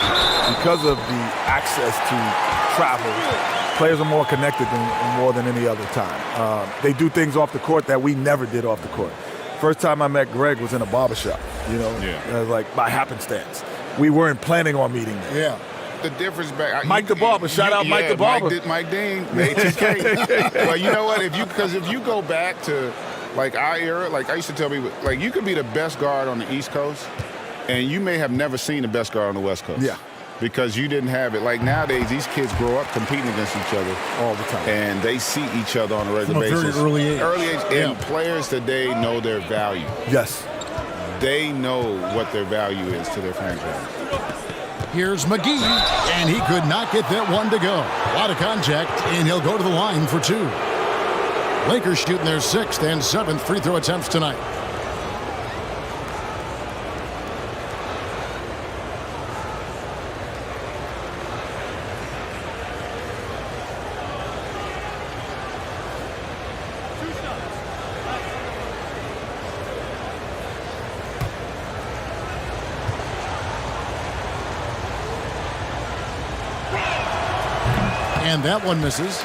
because of the access to travel, players are more connected more than any other time. They do things off the court that we never did off the court. First time I met Greg was in a barbershop, like by happenstance. We weren't planning on meeting there. Yeah. The difference back. Mike the Barber. Shout out Mike the Barber. Mike Dean, ATK. Well, you know what? Because if you go back to like our era, like I used to tell people, like you could be the best guard on the East Coast, and you may have never seen the best guard on the West Coast. Yeah. Because you didn't have it. Like nowadays, these kids grow up competing against each other all the time, and they see each other on a regular basis. basis. From a very early age. And players today know their value. Yes. They know what their value is to their franchise. Here's McGee, and he could not get that one to go. A lot of contact, and he'll go to the line for 2. Lakers shooting their 6th and 7th free throw attempts tonight. And that one misses.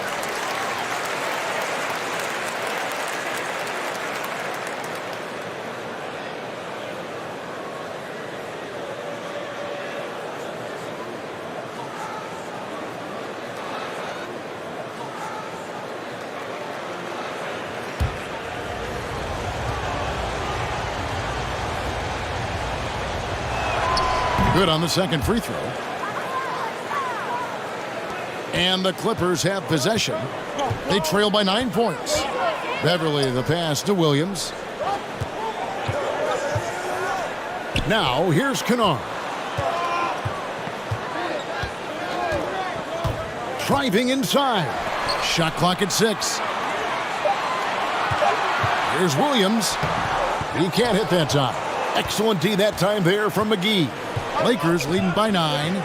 Good on the second free throw. And the Clippers have possession. They trail by 9 points. Beverly the pass to Williams. Now, here's Kennard. Driving inside. Shot clock at 6. Here's Williams. He can't hit that time. Excellent D that time there from McGee. Lakers leading by 9.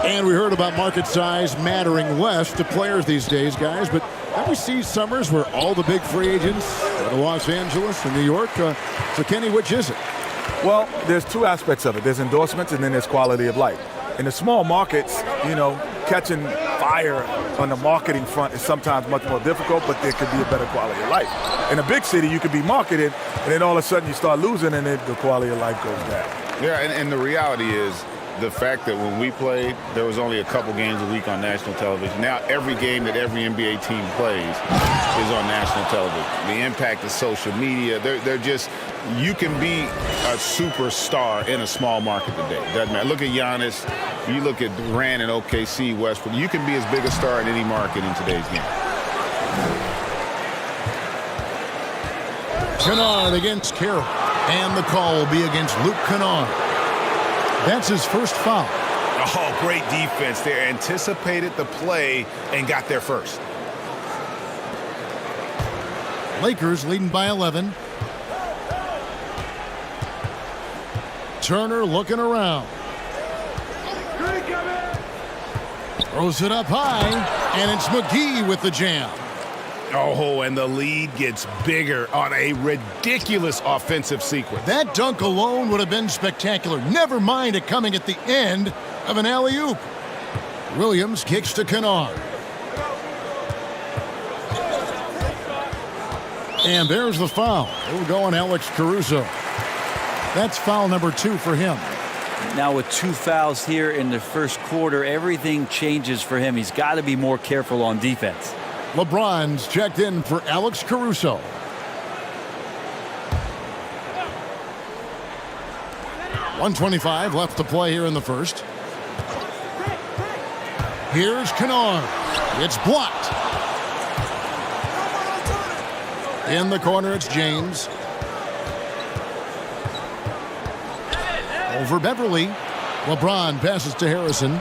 And we heard about market size mattering less to players these days, guys. But then we see summers where all the big free agents go to Los Angeles and New York. So, Kenny, which is it? Well, there's two aspects of it. There's endorsements and then there's quality of life. In the small markets, catching fire on the marketing front is sometimes much more difficult, but there could be a better quality of life. In a big city, you could be marketed, and then all of a sudden you start losing, and then the quality of life goes down. Yeah, and the reality is the fact that when we played, there was only a couple games a week on national television. Now every game that every NBA team plays is on national television. The impact of social media, they're just, you can be a superstar in a small market today. Doesn't matter. Look at Giannis. You look at Durant and OKC, Westbrook. You can be as big a star in any market in today's game. Kennard against Carroll. And the call will be against Luke Kennard. That's his first foul. Oh, great defense there. Anticipated the play and got there first. Lakers leading by 11. Turner looking around. Throws it up high, and it's McGee with the jam. Oh, and the lead gets bigger on a ridiculous offensive sequence. That dunk alone would have been spectacular. Never mind it coming at the end of an alley-oop. Williams kicks to Kennard. And there's the foul. It'll go on Alex Caruso. That's foul number 2 for him. Now with 2 fouls here in the first quarter, everything changes for him. He's got to be more careful on defense. LeBron's checked in for Alex Caruso. .125 left to play here in the first. Here's Kennard. It's blocked. In the corner, it's James. Over Beverly. LeBron passes to Harrison.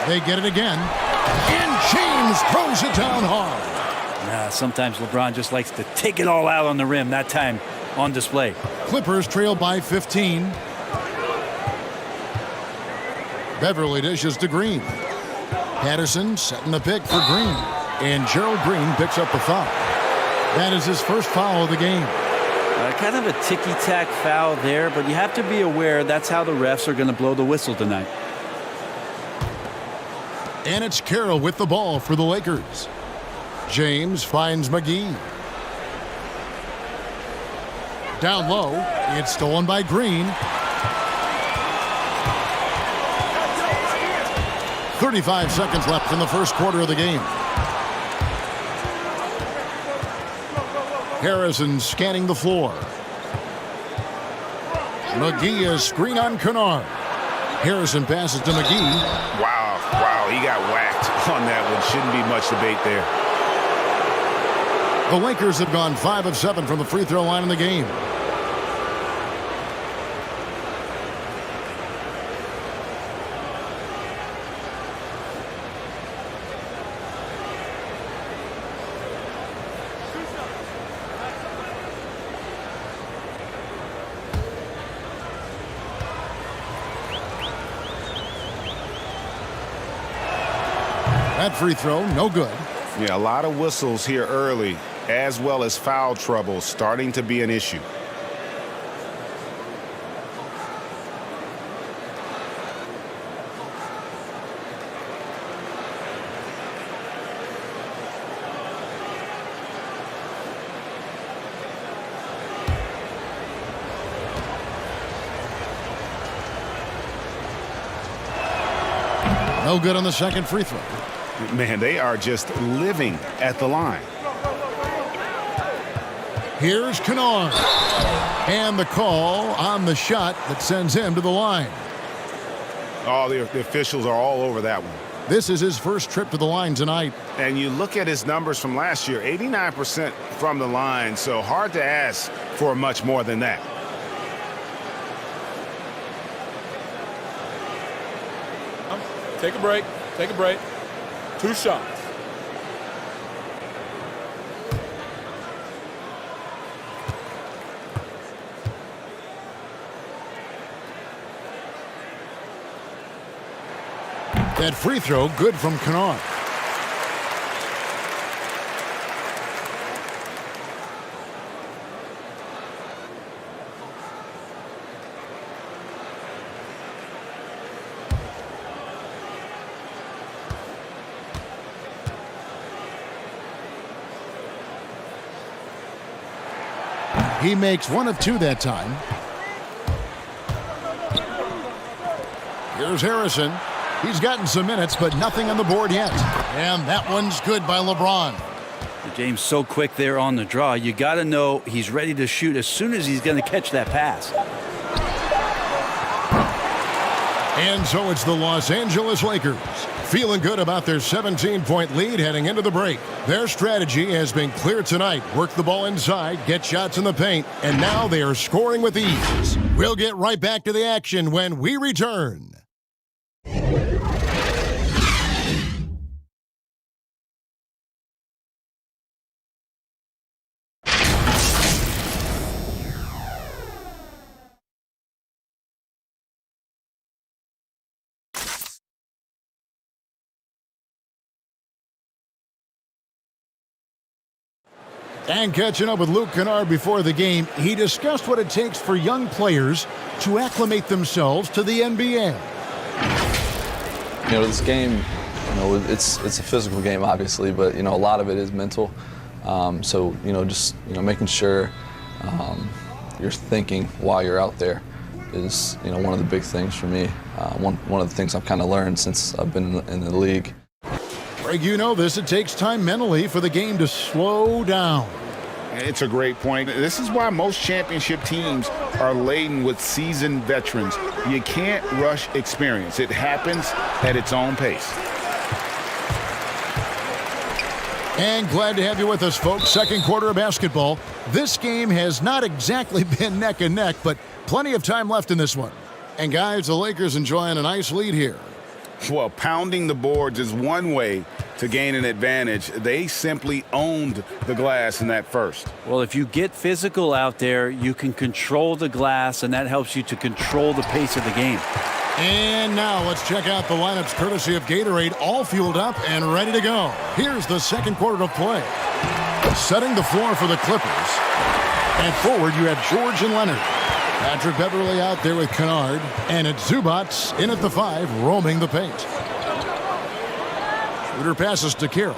They get it again. And James throws it down hard. Sometimes LeBron just likes to take it all out on the rim. That time on display. Clippers trail by 15. Beverly dishes to Green. Patterson setting the pick for Green. And Gerald Green picks up the foul. That is his first foul of the game. Kind of a ticky-tack foul there, but you have to be aware that's how the refs are going to blow the whistle tonight. And it's Carroll with the ball for the Lakers. James finds McGee. Down low, it's stolen by Green. 35 seconds left in the first quarter of the game. Harrison scanning the floor. McGee is screen on Kennard. Harrison passes to McGee. Wow, he got whacked on that one. Shouldn't be much debate there. The Lakers have gone 5 of 7 from the free throw line in the game. That free throw, no good. Yeah, a lot of whistles here early, as well as foul trouble starting to be an issue. No good on the second free throw. Man, they are just living at the line. Here's Kennard. And the call on the shot that sends him to the line. Oh, the officials are all over that one. This is his first trip to the line tonight. And you look at his numbers from last year, 89% from the line, so hard to ask for much more than that. Take a break. Take a break. 2 shots. That free throw good from Kennard. He makes 1 of 2 that time. Here's Harrison. He's gotten some minutes, but nothing on the board yet. And that one's good by LeBron. James so quick there on the draw. You got to know he's ready to shoot as soon as he's going to catch that pass. And so it's the Los Angeles Lakers, feeling good about their 17-point lead heading into the break. Their strategy has been clear tonight. Work the ball inside, get shots in the paint, and now they are scoring with ease. We'll get right back to the action when we return. And catching up with Luke Kennard before the game, he discussed what it takes for young players to acclimate themselves to the NBA. You know, this game, it's a physical game, obviously, but, a lot of it is mental. So, just, making sure you're thinking while you're out there is, one of the big things for me. One of the things I've kind of learned since I've been in the league. Greg, it takes time mentally for the game to slow down. It's a great point. This is why most championship teams are laden with seasoned veterans. You can't rush experience. It happens at its own pace. And glad to have you with us, folks. Second quarter of basketball. This game has not exactly been neck and neck, but plenty of time left in this one. And guys, the Lakers enjoying a nice lead here. Well, pounding the boards is one way to gain an advantage. They simply owned the glass in that first. Well, if you get physical out there, you can control the glass, and that helps you to control the pace of the game. And now let's check out the lineups courtesy of Gatorade, all fueled up and ready to go. Here's the second quarter of play. Setting the floor for the Clippers. And forward, you have George and Leonard. Patrick Beverly out there with Kennard. And it's Zubats in at the 5, roaming the paint. Schroeder passes to Carroll.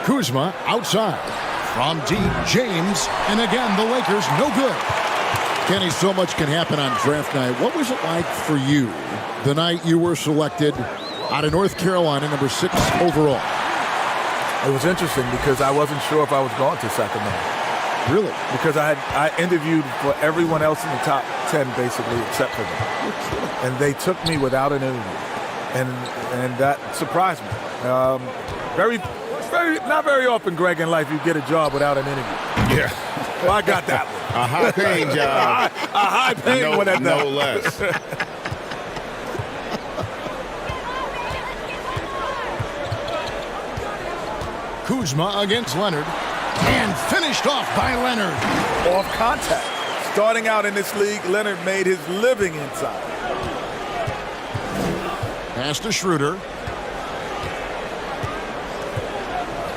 Kuzma outside. From deep, James. And again, the Lakers no good. Kenny, so much can happen on draft night. What was it like for you the night you were selected out of North Carolina, number 6 overall? It was interesting because I wasn't sure if I was going to Sacramento. Really? Because I interviewed for everyone else in the top 10, basically, except for them. And they took me without an interview. And that surprised me. Not very often, Greg, in life you get a job without an interview. Yeah. Well, I got that one. A high-paying job. A high-paying one at that. No less. Kuzma against Leonard. And finished off by Leonard. Off contact. Starting out in this league, Leonard made his living inside. Pass to Schroeder.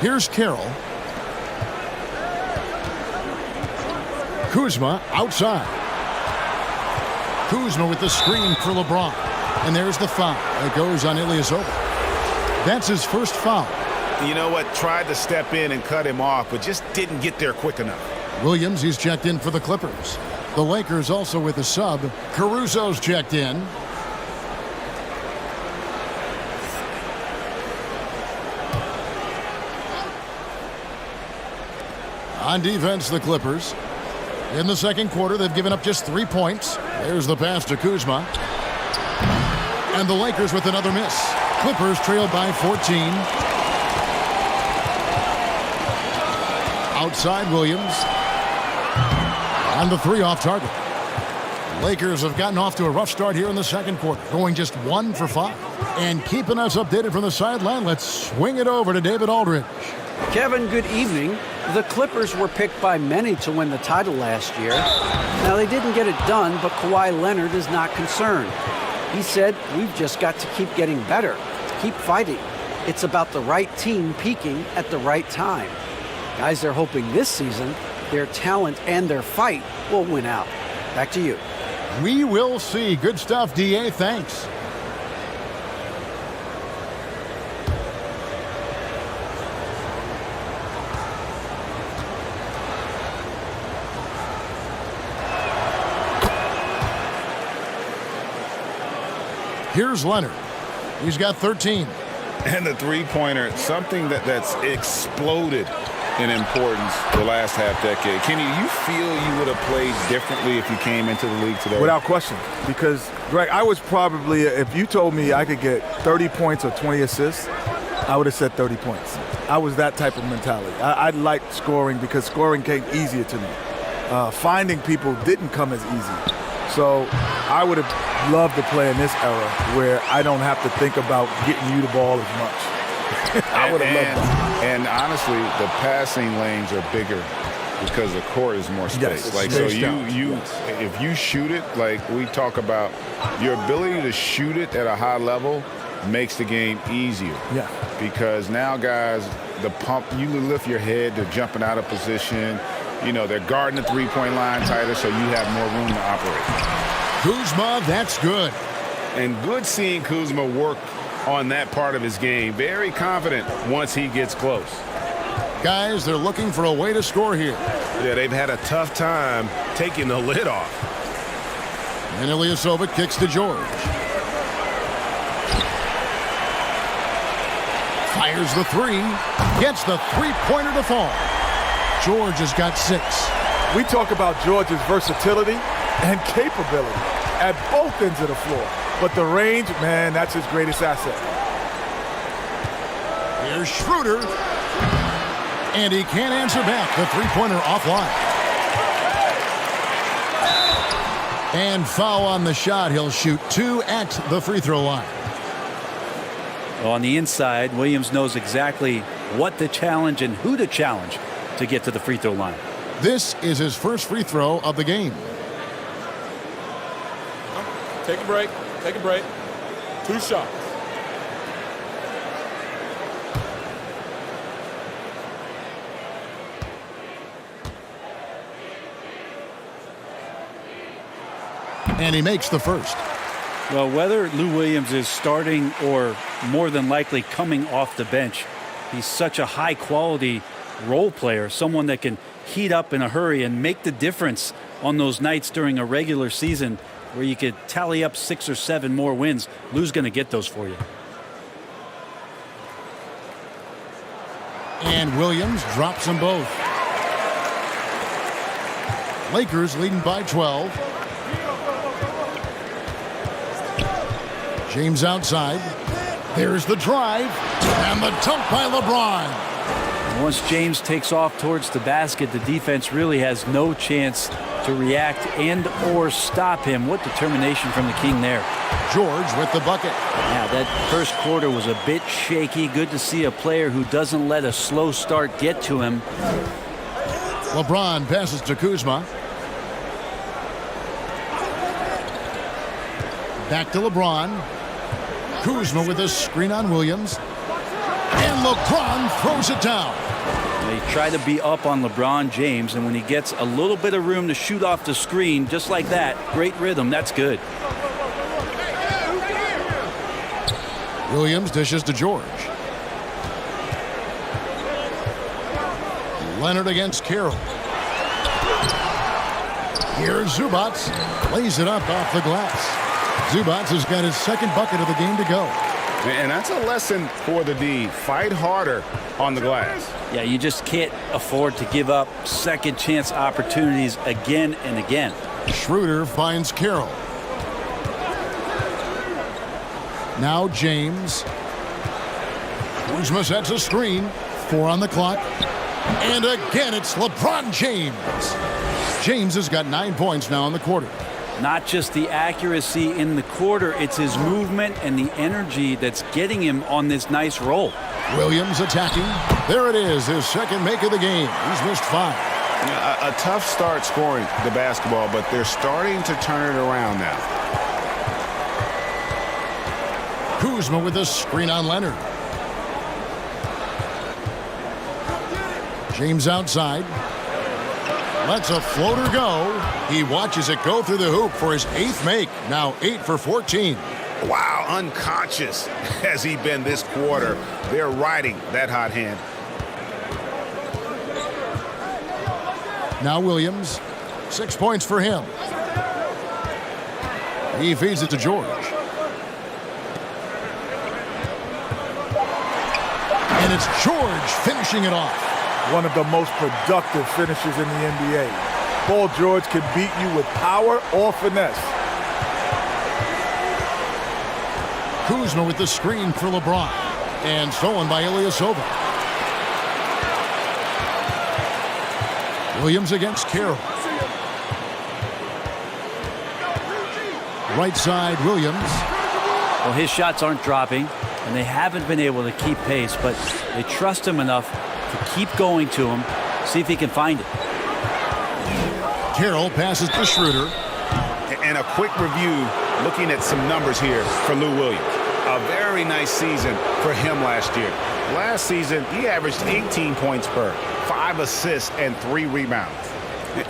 Here's Carroll. Kuzma outside. Kuzma with the screen for LeBron. And there's the foul. It goes on Ilyasova. That's his first foul. You know what? Tried to step in and cut him off, but just didn't get there quick enough. Williams, he's checked in for the Clippers. The Lakers also with a sub. Caruso's checked in. On defense, the Clippers. In the second quarter, they've given up just 3 points. There's the pass to Kuzma. And the Lakers with another miss. Clippers trailed by 14. Outside Williams. And the 3 off target. Lakers have gotten off to a rough start here in the second quarter, going just 1 for 5. And keeping us updated from the sideline, let's swing it over to David Aldridge. Kevin, good evening. The Clippers were picked by many to win the title last year. Now, they didn't get it done, but Kawhi Leonard is not concerned. He said, we've just got to keep getting better, to keep fighting. It's about the right team peaking at the right time. Guys are hoping this season their talent and their fight will win out. Back to you. We will see. Good stuff, D.A. Thanks. Here's Leonard. He's got 13. And the three-pointer, something that's exploded in importance the last half-decade. Kenny, you feel you would have played differently if you came into the league today? Without question. Because, Greg, I was probably, if you told me I could get 30 points or 20 assists, I would have said 30 points. I was that type of mentality. I liked scoring because scoring came easier to me. Finding people didn't come as easy. So I would have loved to play in this era where I don't have to think about getting you the ball as much. I would have loved that. And honestly, the passing lanes are bigger because the court is more space. Yes, if you shoot it, like we talk about, your ability to shoot it at a high level makes the game easier. Yeah. Because now guys, the pump, you lift your head, they're jumping out of position. You know, they're guarding the three-point line tighter, so you have more room to operate. Kuzma, that's good. And good seeing Kuzma work on that part of his game. Very confident once he gets close. Guys, they're looking for a way to score here. Yeah, they've had a tough time taking the lid off. And Ilyasova kicks to George. Fires the three. Gets the three-pointer to fall. George has got 6. We talk about George's versatility and capability at both ends of the floor. But the range, man, that's his greatest asset. Here's Schroeder. And he can't answer back. The three-pointer offline. And foul on the shot. He'll shoot 2 at the free throw line. On the inside, Williams knows exactly what to challenge and who to challenge to get to the free throw line. This is his first free throw of the game. Take a break. Take a break. 2 shots. And he makes the first. Well, whether Lou Williams is starting or more than likely coming off the bench, he's such a high-quality role player, someone that can heat up in a hurry and make the difference on those nights during a regular season where you could tally up 6 or 7 more wins. Lou's going to get those for you. And Williams drops them both. Lakers leading by 12. James outside. There's the drive. And the dunk by LeBron. Once James takes off towards the basket, the defense really has no chance to react and or stop him. What determination from the King there. George with the bucket. Yeah, that first quarter was a bit shaky. Good to see a player who doesn't let a slow start get to him. LeBron passes to Kuzma. Back to LeBron. Kuzma with a screen on Williams. And LeBron throws it down. They try to be up on LeBron James, and when he gets a little bit of room to shoot off the screen, just like that, great rhythm, that's good. Williams dishes to George. Leonard against Carroll. Here's Zubac. Lays it up off the glass. Zubac has got his second bucket of the game to go. And that's a lesson for the D. Fight harder on the glass. Yeah, you just can't afford to give up second chance opportunities again and again. Schroeder finds Carroll. Now James. Kuzma sets a screen. 4 on the clock. And again, it's LeBron James. James has got 9 points now in the quarter. Not just the accuracy in the quarter, it's his movement and the energy that's getting him on this nice roll. Williams attacking. There it is, his second make of the game. He's missed 5. A tough start scoring the basketball, but they're starting to turn it around now. Kuzma with a screen on Leonard. James outside. Lets a floater go. He watches it go through the hoop for his 8th make. Now 8 for 14. Wow, unconscious has he been this quarter. They're riding that hot hand. Now Williams. 6 points for him. He feeds it to George. And it's George finishing it off. One of the most productive finishes in the NBA. Paul George can beat you with power or finesse. Kuzma with the screen for LeBron. And stolen by Ilyasova. Williams against Carroll. Right side, Williams. Well, his shots aren't dropping, and they haven't been able to keep pace, but they trust him enough to keep going to him, see if he can find it. Carroll passes to Schroeder. And a quick review, looking at some numbers here for Lou Williams. A very nice season for him last year. Last season, he averaged 18 points per, 5 assists, and 3 rebounds.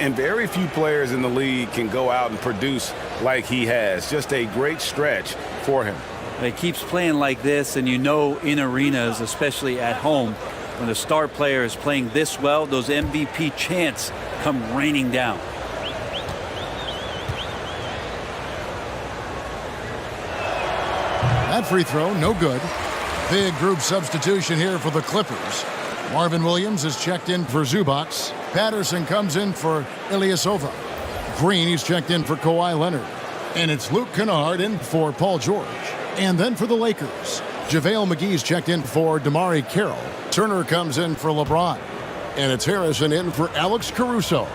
And very few players in the league can go out and produce like he has. Just a great stretch for him. He keeps playing like this, and you know in arenas, especially at home, when a star player is playing this well, those MVP chants come raining down. That free throw, no good. Big group substitution here for the Clippers. Marvin Williams is checked in for Zubac. Patterson comes in for Ilyasova. Green, he's checked in for Kawhi Leonard. And it's Luke Kennard in for Paul George. And then for the Lakers, JaVale McGee's checked in for DeMarre Carroll. Turner comes in for LeBron. And it's Harrison in for Alex Caruso.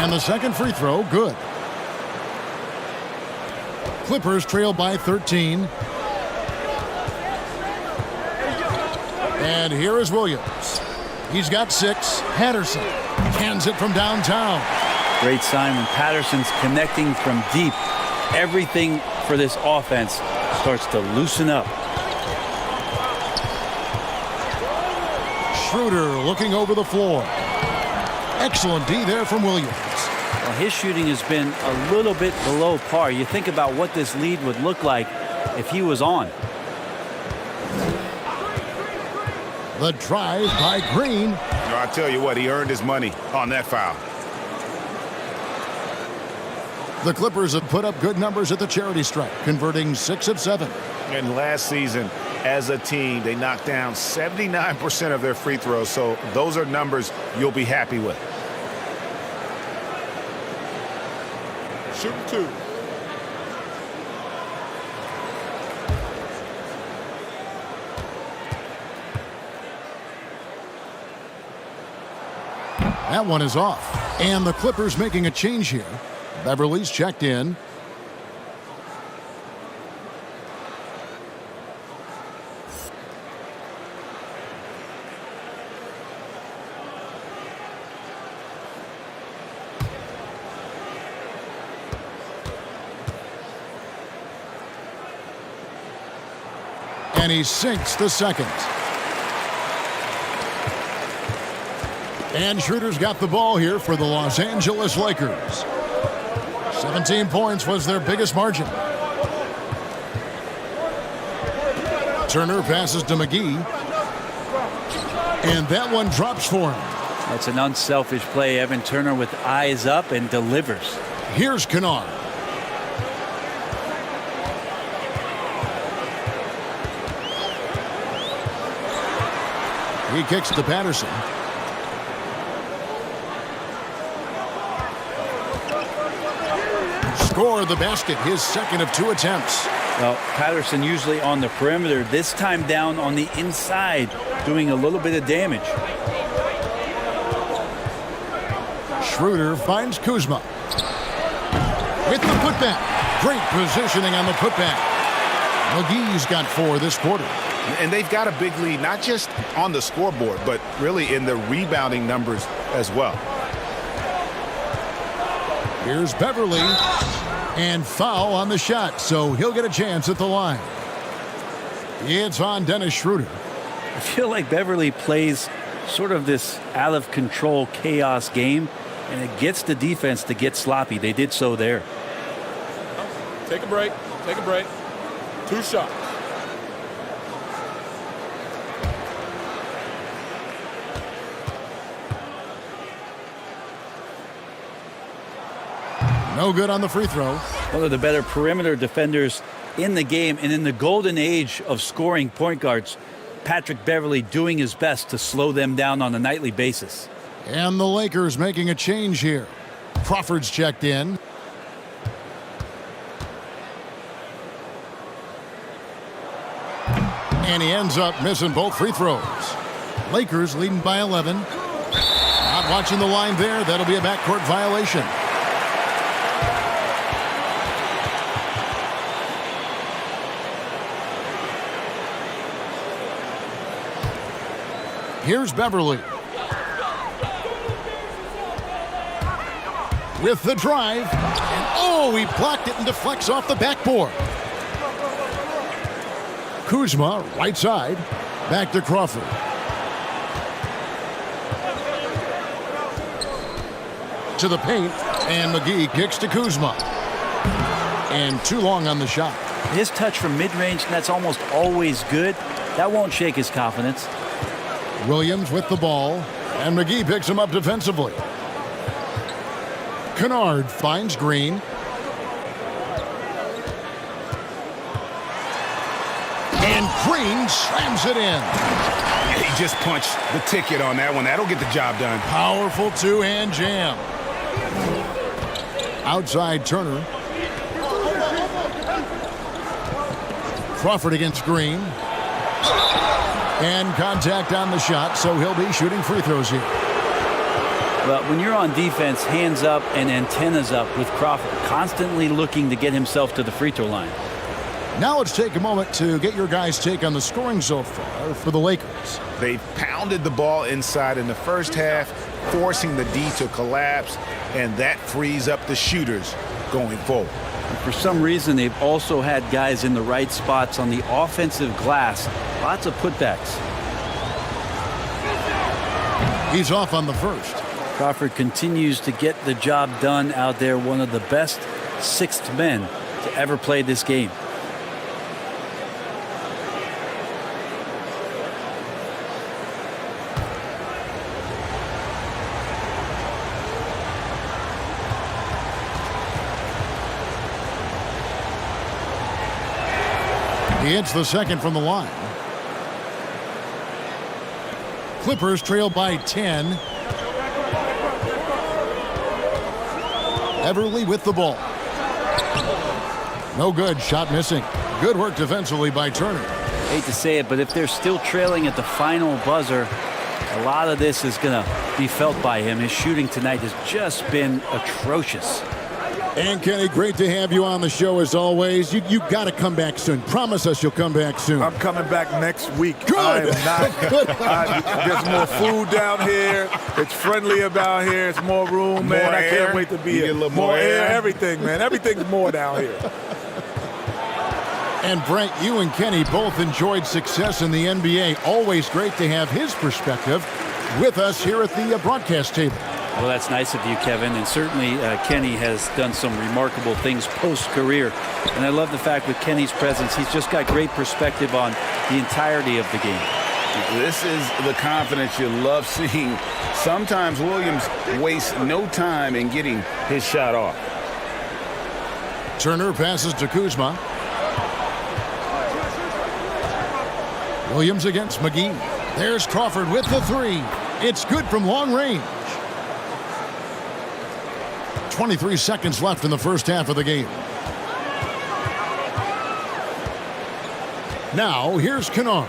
And the second free throw, good. Clippers trail by 13. And here is Williams. He's got 6. Patterson hands it from downtown. Great sign when Patterson's connecting from deep. Everything for this offense starts to loosen up. Schroeder looking over the floor. Excellent D there from Williams. Well, his shooting has been a little bit below par. You think about what this lead would look like if he was on. The drive by Green. I tell you what, he earned his money on that foul. The Clippers have put up good numbers at the charity stripe, converting 6 of 7. And last season, as a team, they knocked down 79% of their free throws, so those are numbers you'll be happy with. Shooting 2. That one is off. And the Clippers making a change here. Beverly's checked in. And he sinks the second. And Schroeder's got the ball here for the Los Angeles Lakers. 17 points was their biggest margin. Turner passes to McGee. And that one drops for him. That's an unselfish play. Evan Turner with eyes up and delivers. Here's Kennard. He kicks to Patterson. Score the basket, his second of 2 attempts. Well, Patterson usually on the perimeter, this time down on the inside, doing a little bit of damage. Schroeder finds Kuzma. With the putback. Great positioning on the putback. McGee's got 4 this quarter. And they've got a big lead, not just on the scoreboard, but really in the rebounding numbers as well. Here's Beverly. And foul on the shot, so he'll get a chance at the line. It's on Dennis Schroeder. I feel like Beverly plays sort of this out-of-control chaos game, and it gets the defense to get sloppy. They did so there. Take a break. Take a break. 2 shots. No good on the free throw. One of the better perimeter defenders in the game, and in the golden age of scoring point guards, Patrick Beverly doing his best to slow them down on a nightly basis. And the Lakers making a change here. Crawford's checked in. And he ends up missing both free throws. Lakers leading by 11. Not watching the line there. That'll be a backcourt violation. Here's Beverly. With the drive. And oh, he blocked it and deflects off the backboard. Kuzma, right side. Back to Crawford. To the paint. And McGee kicks to Kuzma. And too long on the shot. His touch from mid-range, that's almost always good. That won't shake his confidence. Williams with the ball, and McGee picks him up defensively. Kennard finds Green. And Green slams it in. Yeah, he just punched the ticket on that one. That'll get the job done. Powerful two-hand jam. Outside Turner. Crawford against Green. And contact on the shot, so he'll be shooting free throws here. Well, when you're on defense, hands up and antennas up with Crawford, constantly looking to get himself to the free throw line. Now let's take a moment to get your guys' take on the scoring so far for the Lakers. They've pounded the ball inside in the first half, forcing the D to collapse, and that frees up the shooters going forward. For some reason, they've also had guys in the right spots on the offensive glass. Lots of putbacks. He's off on the first. Crawford continues to get the job done out there. One of the best sixth men to ever play this game. He hits the second from the line. Clippers trail by 10. Everly with the ball. No good. Shot missing. Good work defensively by Turner. Hate to say it, but if they're still trailing at the final buzzer, a lot of this is going to be felt by him. His shooting tonight has just been atrocious. And Kenny, great to have you on the show as always. You got to come back soon. Promise us you'll come back soon. I'm coming back next week. Good. I am not. Good. There's more food down here. It's friendly about here. It's more room, man. I can't wait to be here. More air, everything, man. Everything's more down here. And Brent, you and Kenny both enjoyed success in the NBA. Always great to have his perspective with us here at the broadcast table. Well, that's nice of you, Kevin, and certainly Kenny has done some remarkable things post-career. And I love the fact with Kenny's presence, he's just got great perspective on the entirety of the game. This is the confidence you love seeing. Sometimes Williams wastes no time in getting his shot off. Turner passes to Kuzma. Williams against McGee. There's Crawford with the three. It's good from long range. 23 seconds left in the first half of the game. Now, here's Kennard.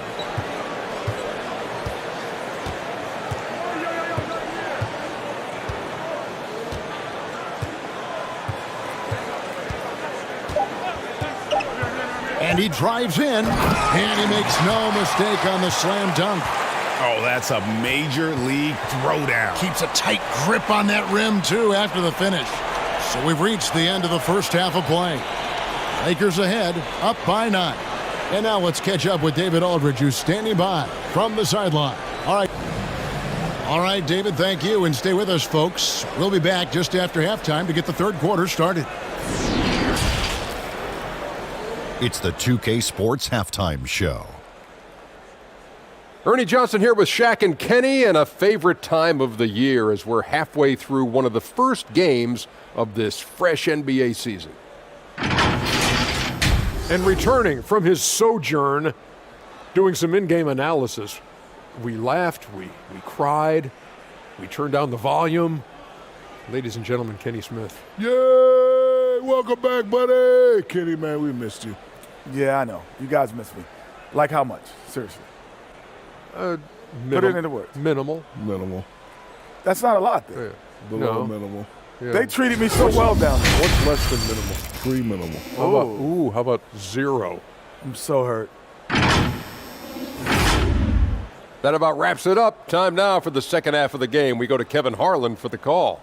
And he drives in, and he makes no mistake on the slam dunk. Oh, that's a major league throwdown. Keeps a tight grip on that rim, too, after the finish. So we've reached the end of the first half of play. Lakers ahead, up by 9. And now let's catch up with David Aldridge, who's standing by from the sideline. All right, David, thank you, and stay with us, folks. We'll be back just after halftime to get the third quarter started. It's the 2K Sports Halftime Show. Ernie Johnson here with Shaq and Kenny, and a favorite time of the year as we're halfway through one of the first games of this fresh NBA season. And returning from his sojourn, doing some in-game analysis, we laughed, we cried, we turned down the volume. Ladies and gentlemen, Kenny Smith. Yay! Welcome back, buddy. Kenny, man, we missed you. Yeah, I know. You guys missed me. Like how much? Seriously. Put it into words. Minimal. That's not a lot, then. Yeah. Below minimal. Yeah. They treated me so well down there. What's less than minimal? 3 minimal. How about 0? I'm so hurt. That about wraps it up. Time now for the second half of the game. We go to Kevin Harlan for the call.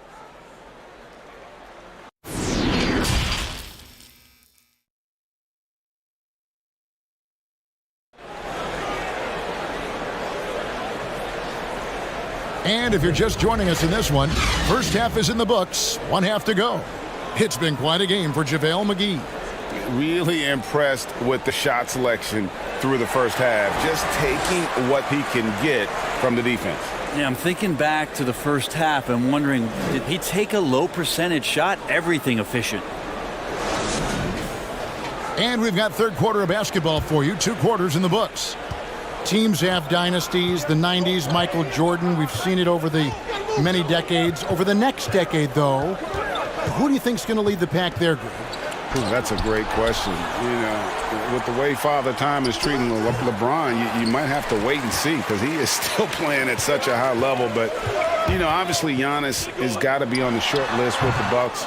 And if you're just joining us in this one, first half is in the books, 1 half to go. It's been quite a game for JaVale McGee. Really impressed with the shot selection through the first half, just taking what he can get from the defense. Yeah, I'm thinking back to the first half and wondering, did he take a low percentage shot? Everything efficient. And we've got third quarter of basketball for you, 2 quarters in the books. Teams have dynasties, the 90s, Michael Jordan. We've seen it over the many decades. Over the next decade, though, who do you think is going to lead the pack there, Greg? Ooh, that's a great question. You know, with the way Father Time is treating LeBron, you might have to wait and see because he is still playing at such a high level. But, you know, obviously Giannis has got to be on the short list with the Bucks.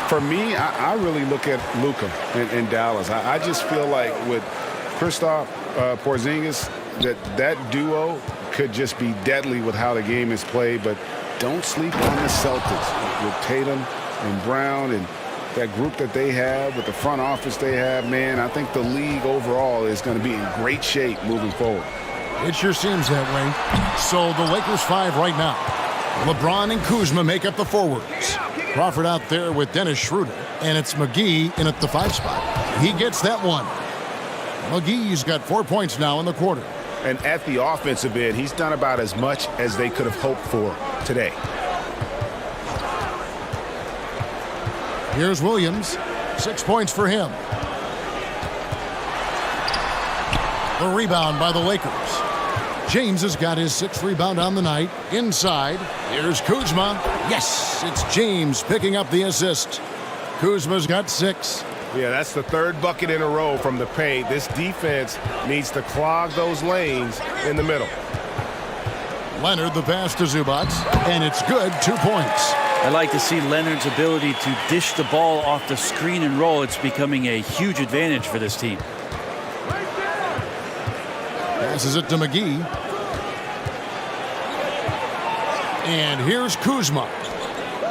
For me, I really look at Luka in Dallas. I just feel like with Kristaps Porzingis, that duo could just be deadly with how the game is played. But don't sleep on the Celtics with Tatum and Brown and that group that they have, with the front office they have. Man, I think the league overall is going to be in great shape moving forward. It sure seems that way. So the Lakers 5 right now. LeBron and Kuzma make up the forwards. Crawford out there with Dennis Schroeder, and it's McGee in at the 5 spot. He gets that one. McGee's got 4 points now in the quarter. And at the offensive end, he's done about as much as they could have hoped for today. Here's Williams. 6 points for him. The rebound by the Lakers. James has got his 6th rebound on the night. Inside, here's Kuzma. Yes, it's James picking up the assist. Kuzma's got 6. Yeah, that's the 3rd bucket in a row from the paint. This defense needs to clog those lanes in the middle. Leonard the pass to Zubac, and it's good. 2 points. I like to see Leonard's ability to dish the ball off the screen and roll. It's becoming a huge advantage for this team. Passes it to McGee. And here's Kuzma.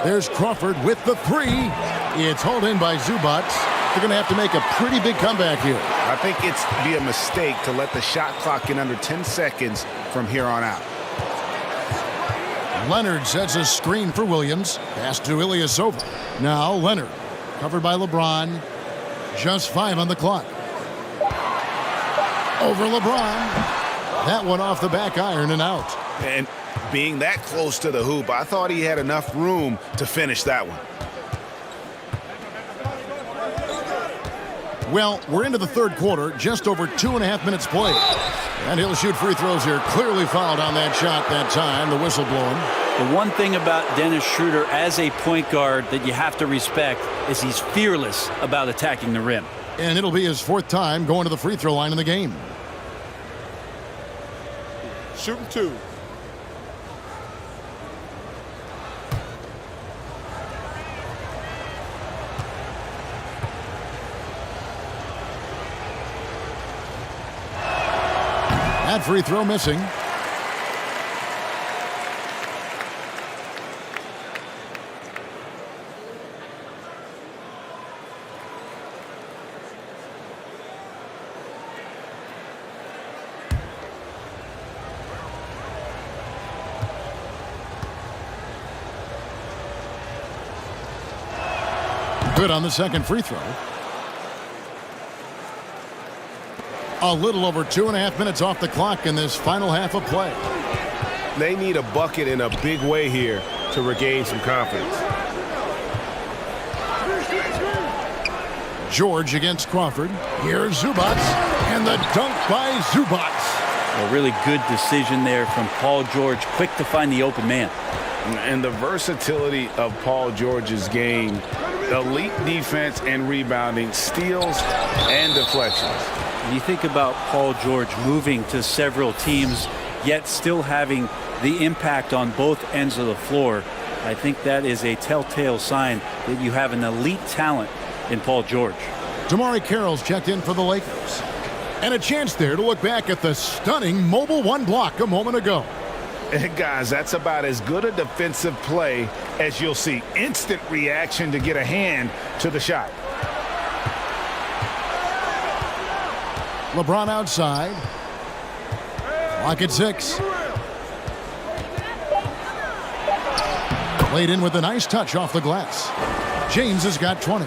There's Crawford with the 3. It's hauled in by Zubac. They're going to have to make a pretty big comeback here. I think it's be a mistake to let the shot clock in under 10 seconds from here on out. Leonard sets a screen for Williams. Pass to Ilyasova. Now Leonard, covered by LeBron. Just 5 on the clock. Over LeBron. That one off the back iron and out. And being that close to the hoop, I thought he had enough room to finish that one. Well, we're into the third quarter, just over 2.5 minutes played. And he'll shoot free throws here. Clearly fouled on that shot that time, the whistle blowing. The one thing about Dennis Schroeder as a point guard that you have to respect is he's fearless about attacking the rim. And it'll be his 4th time going to the free throw line in the game. Shooting 2. That free throw missing. Good on the second free throw. A little over 2.5 minutes off the clock in this final half of play. They need a bucket in a big way here to regain some confidence. George against Crawford. Here's Zubac, and the dunk by Zubac. A really good decision there from Paul George. Quick to find the open man. And the versatility of Paul George's game, elite defense and rebounding, steals and deflections. You think about Paul George moving to several teams, yet still having the impact on both ends of the floor. I think that is a telltale sign that you have an elite talent in Paul George. Damari Carroll's checked in for the Lakers. And a chance there to look back at the stunning Mobile One block a moment ago. Guys, that's about as good a defensive play as you'll see. Instant reaction to get a hand to the shot. LeBron outside. Clock at 6. Played in with a nice touch off the glass. James has got 20.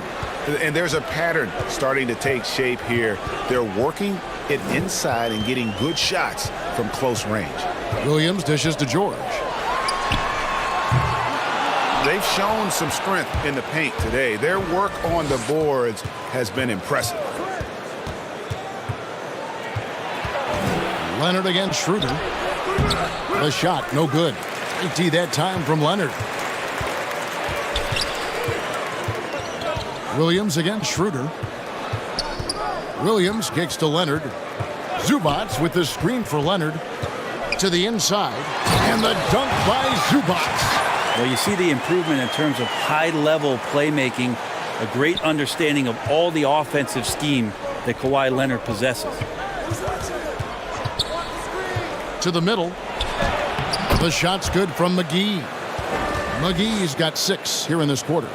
And there's a pattern starting to take shape here. They're working it inside and getting good shots from close range. Williams dishes to George. They've shown some strength in the paint today. Their work on the boards has been impressive. Leonard against Schroeder. The shot, no good. 80 that time from Leonard. Williams against Schroeder. Williams kicks to Leonard. Zubac with the screen for Leonard. To the inside. And the dunk by Zubac. Well, you see the improvement in terms of high-level playmaking, a great understanding of all the offensive scheme that Kawhi Leonard possesses. To the middle. The shot's good from McGee. McGee's got 6 here in this quarter.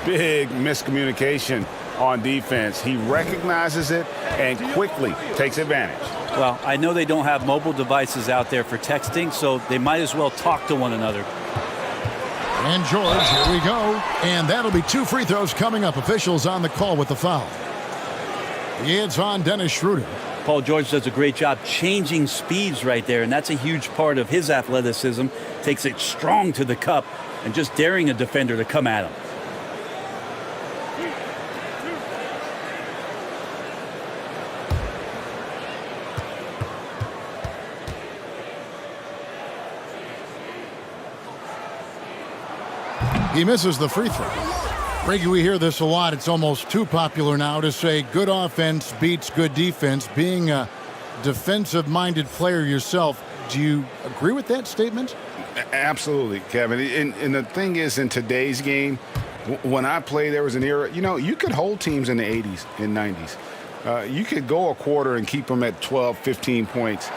Big miscommunication on defense. He recognizes it and quickly takes advantage. Well, I know they don't have mobile devices out there for texting, so they might as well talk to one another. And George, here we go. And that'll be 2 free throws coming up. Officials on the call with the foul. It's on Dennis Schroeder. Paul George does a great job changing speeds right there, and that's a huge part of his athleticism. Takes it strong to the cup and just daring a defender to come at him. He misses the free throw. Reggie, we hear this a lot. It's almost too popular now to say good offense beats good defense. Being a defensive-minded player yourself, do you agree with that statement? Absolutely, Kevin. And the thing is, in today's game, when I played, there was an era, you could hold teams in the 80s and 90s. You could go a quarter and keep them at 12, 15 points.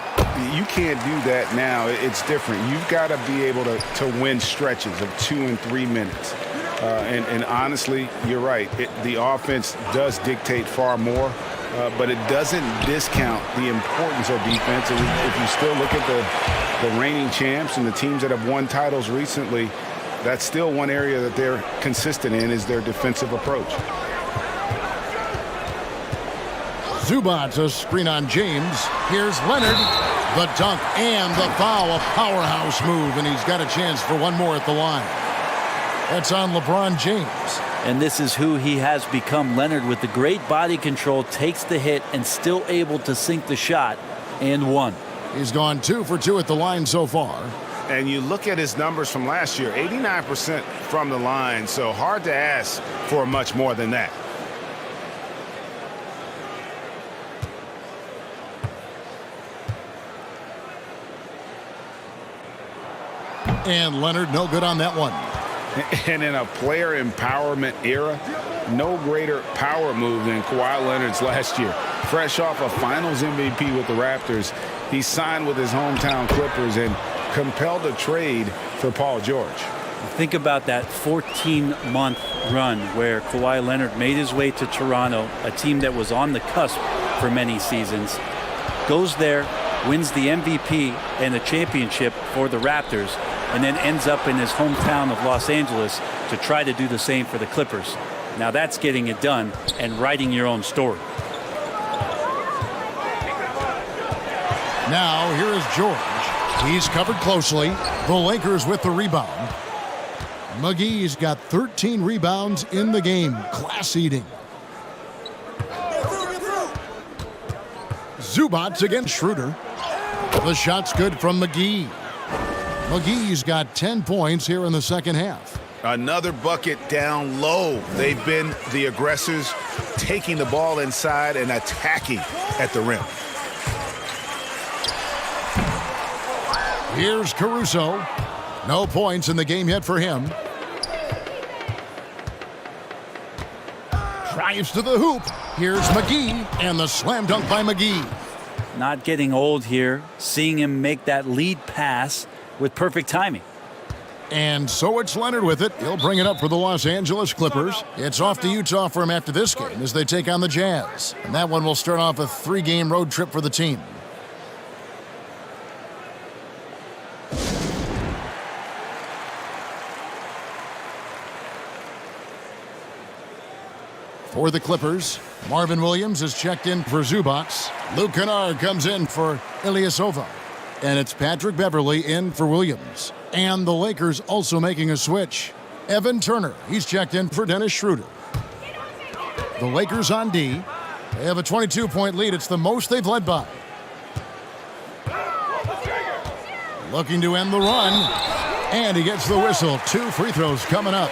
You can't do that now. It's different. You've got to be able to win stretches of 2 and 3 minutes. And honestly, you're right. The offense does dictate far more, but it doesn't discount the importance of defense. And if you still look at the reigning champs and the teams that have won titles recently, that's still one area that they're consistent in is their defensive approach. Zubac, a screen on James. Here's Leonard. The dunk and the foul, a powerhouse move, and he's got a chance for one more at the line. That's on LeBron James. And this is who he has become. Leonard, with the great body control, takes the hit and still able to sink the shot and one. He's gone 2 for 2 at the line so far. And you look at his numbers from last year, 89% from the line, so hard to ask for much more than that. And Leonard, no good on that one. And in a player empowerment era, no greater power move than Kawhi Leonard's last year. Fresh off a Finals MVP with the Raptors, he signed with his hometown Clippers and compelled a trade for Paul George. Think about that 14-month run where Kawhi Leonard made his way to Toronto, a team that was on the cusp for many seasons, goes there, wins the MVP and the championship for the Raptors, and then ends up in his hometown of Los Angeles to try to do the same for the Clippers. Now that's getting it done and writing your own story. Now here is George. He's covered closely. The Lakers with the rebound. McGee's got 13 rebounds in the game. Class eating. Zubac against Schroeder. The shot's good from McGee. McGee's got 10 points here in the second half. Another bucket down low. They've been the aggressors, taking the ball inside and attacking at the rim. Here's Caruso. No points in the game yet for him. Drives to the hoop. Here's McGee, and the slam dunk by McGee. Not getting old here, seeing him make that lead pass with perfect timing. And so it's Leonard with it. He'll bring it up for the Los Angeles Clippers. It's off to Utah for him after this game as they take on the Jazz. And that one will start off a 3-game road trip for the team. For the Clippers, Marvin Williams is checked in for Zubac. Luke Kennard comes in for Ilyasova. And it's Patrick Beverley in for Williams. And the Lakers also making a switch. Evan Turner, he's checked in for Dennis Schroeder. The Lakers on D. They have a 22-point lead. It's the most they've led by. Looking to end the run. And he gets the whistle. 2 free throws coming up.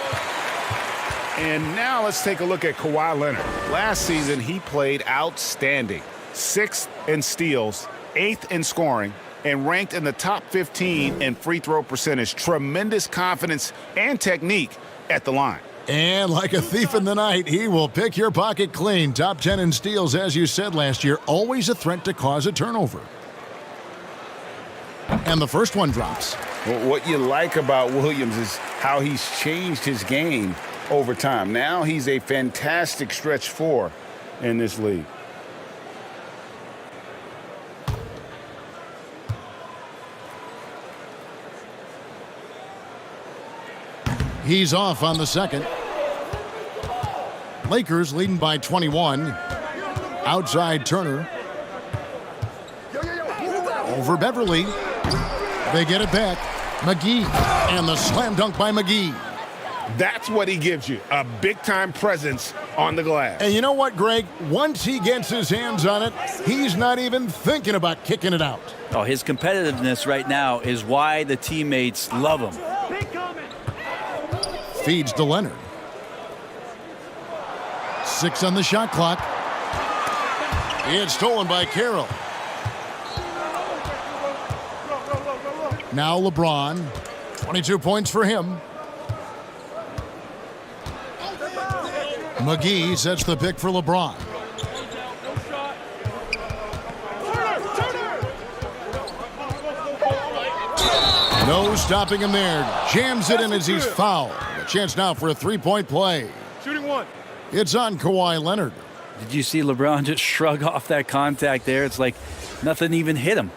And now let's take a look at Kawhi Leonard. Last season, he played outstanding. 6th in steals, 8th in scoring, and ranked in the top 15 in free throw percentage. Tremendous confidence and technique at the line. And like a thief in the night, he will pick your pocket clean. Top 10 in steals, as you said last year. Always a threat to cause a turnover. And the first one drops. Well, what you like about Williams is how he's changed his game over time. Now he's a fantastic stretch 4 in this league. He's off on the second. Lakers leading by 21. Outside Turner. Over Beverly. They get it back. McGee. And the slam dunk by McGee. That's what he gives you, a big-time presence on the glass. And you know what, Greg? Once he gets his hands on it, he's not even thinking about kicking it out. Oh, his competitiveness right now is why the teammates love him. Feeds to Leonard. 6 on the shot clock. It's stolen by Carroll. Now LeBron. 22 points for him. McGee sets the pick for LeBron. No stopping him there. Jams it in as he's fouled. A chance now for a 3-point play. Shooting one. It's on Kawhi Leonard. Did you see LeBron just shrug off that contact there? It's like nothing even hit him.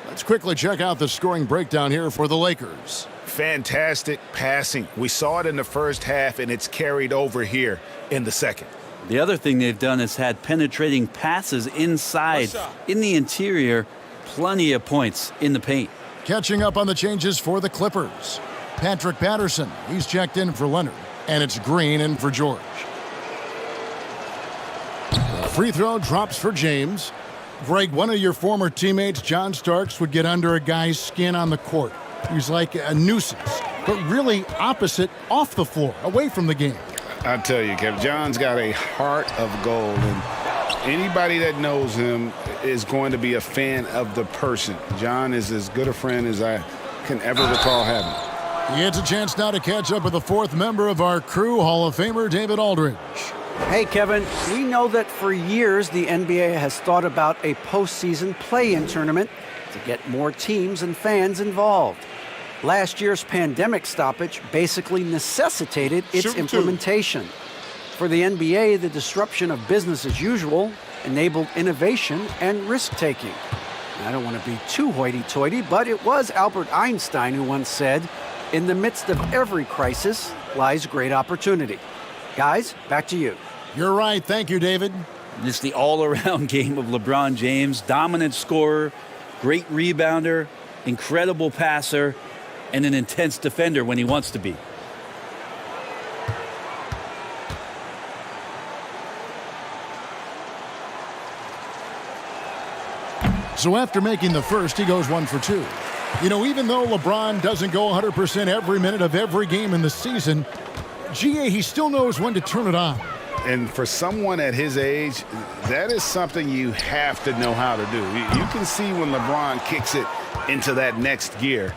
Let's quickly check out the scoring breakdown here for the Lakers. Fantastic passing. We saw it in the first half, and it's carried over here in the second. The other thing they've done is had penetrating passes inside, in the interior, plenty of points in the paint. Catching up on the changes for the Clippers. Patrick Patterson, he's checked in for Leonard, and it's Green in for George. The free throw drops for James. Greg, one of your former teammates, John Starks, would get under a guy's skin on the court. He's like a nuisance, but really opposite off the floor, away from the game. I tell you, Kev, John's got a heart of gold, and anybody that knows him is going to be a fan of the person. John is as good a friend as I can ever recall having. He gets a chance now to catch up with the 4th member of our crew, Hall of Famer David Aldridge. Hey, Kevin, we know that for years the NBA has thought about a postseason play-in tournament to get more teams and fans involved. Last year's pandemic stoppage basically necessitated its implementation. For the NBA, the disruption of business as usual enabled innovation and risk-taking. I don't want to be too hoity-toity, but it was Albert Einstein who once said, "In the midst of every crisis lies great opportunity." Guys, back to you. You're right. Thank you, David. It's the all-around game of LeBron James. Dominant scorer, great rebounder, incredible passer, and an intense defender when he wants to be. So after making the first, he goes 1 for 2. You know, even though LeBron doesn't go 100% every minute of every game in the season, GA, he still knows when to turn it on. And for someone at his age, that is something you have to know how to do. You can see when LeBron kicks it into that next gear.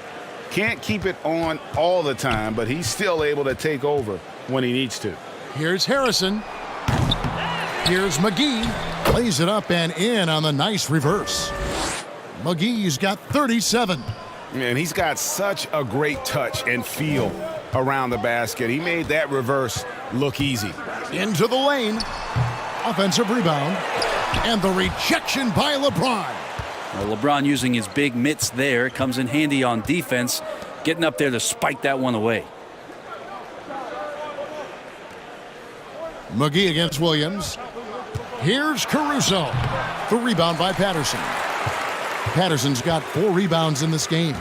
Can't keep it on all the time, but he's still able to take over when he needs to. Here's Harrison. Here's McGee. Plays it up and in on the nice reverse. McGee's got 37. And he's got such a great touch and feel around the basket. He made that reverse look easy. Into the lane. Offensive rebound. And the rejection by LeBron. Well, LeBron using his big mitts there comes in handy on defense, getting up there to spike that one away. McGee against Williams. Here's Caruso. The rebound by Patterson. Patterson's got 4 rebounds in this game.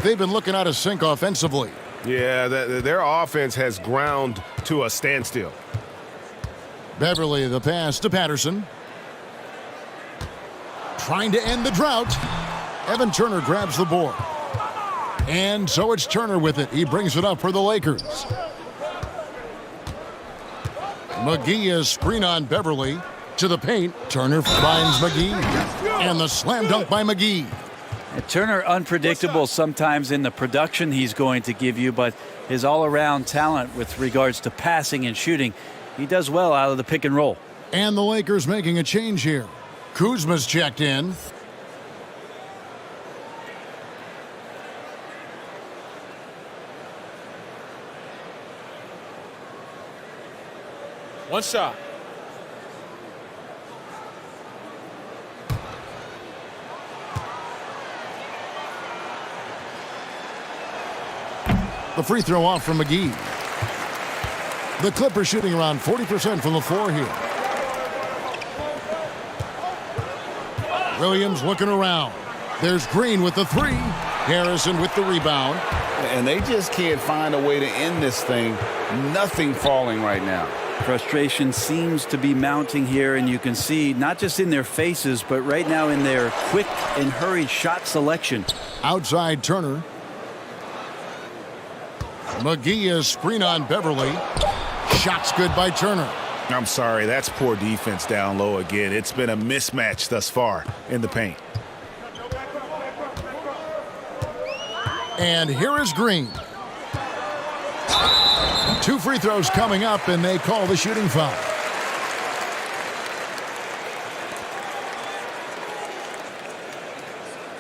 They've been looking out of sync offensively. Yeah, their offense has ground to a standstill. Beverly the pass to Patterson. Trying to end the drought. Evan Turner grabs the board. And so it's Turner with it. He brings it up for the Lakers. McGee is screen on Beverly. To the paint. Turner finds McGee. And the slam dunk by McGee. Turner unpredictable sometimes in the production he's going to give you, but his all-around talent with regards to passing and shooting, he does well out of the pick and roll. And the Lakers making a change here. Kuzma's checked in. One shot. The free throw off from McGee. The Clippers shooting around 40% from the floor here. Williams looking around. There's Green with the 3. Harrison with the rebound. And they just can't find a way to end this thing. Nothing falling right now. Frustration seems to be mounting here, and you can see not just in their faces, but right now in their quick and hurried shot selection. Outside Turner. McGee is screen on Beverly. Shots good by Turner. I'm sorry, that's poor defense down low again. It's been a mismatch thus far in the paint. And here is Green. 2 free throws coming up, and they call the shooting foul.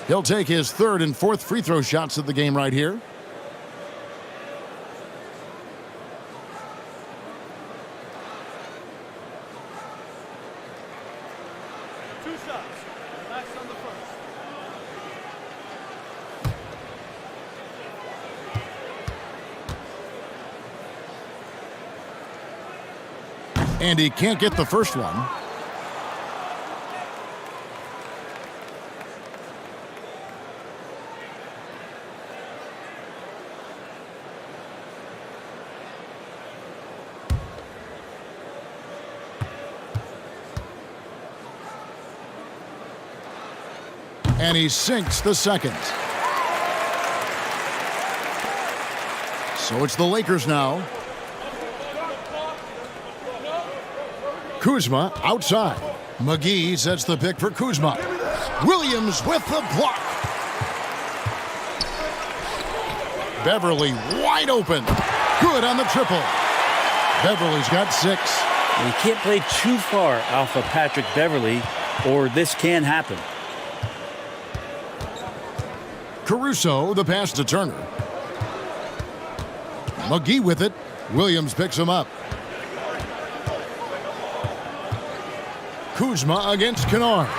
He'll take his 3rd and 4th free throw shots of the game right here. And he can't get the first one. And he sinks the second. So it's the Lakers now. Kuzma outside. McGee sets the pick for Kuzma. Williams with the block. Beverly wide open. Good on the triple. Beverly's got 6. You can't play too far off of Patrick Beverley, or this can happen. Caruso, the pass to Turner. McGee with it. Williams picks him up. Kuzma against Kennard.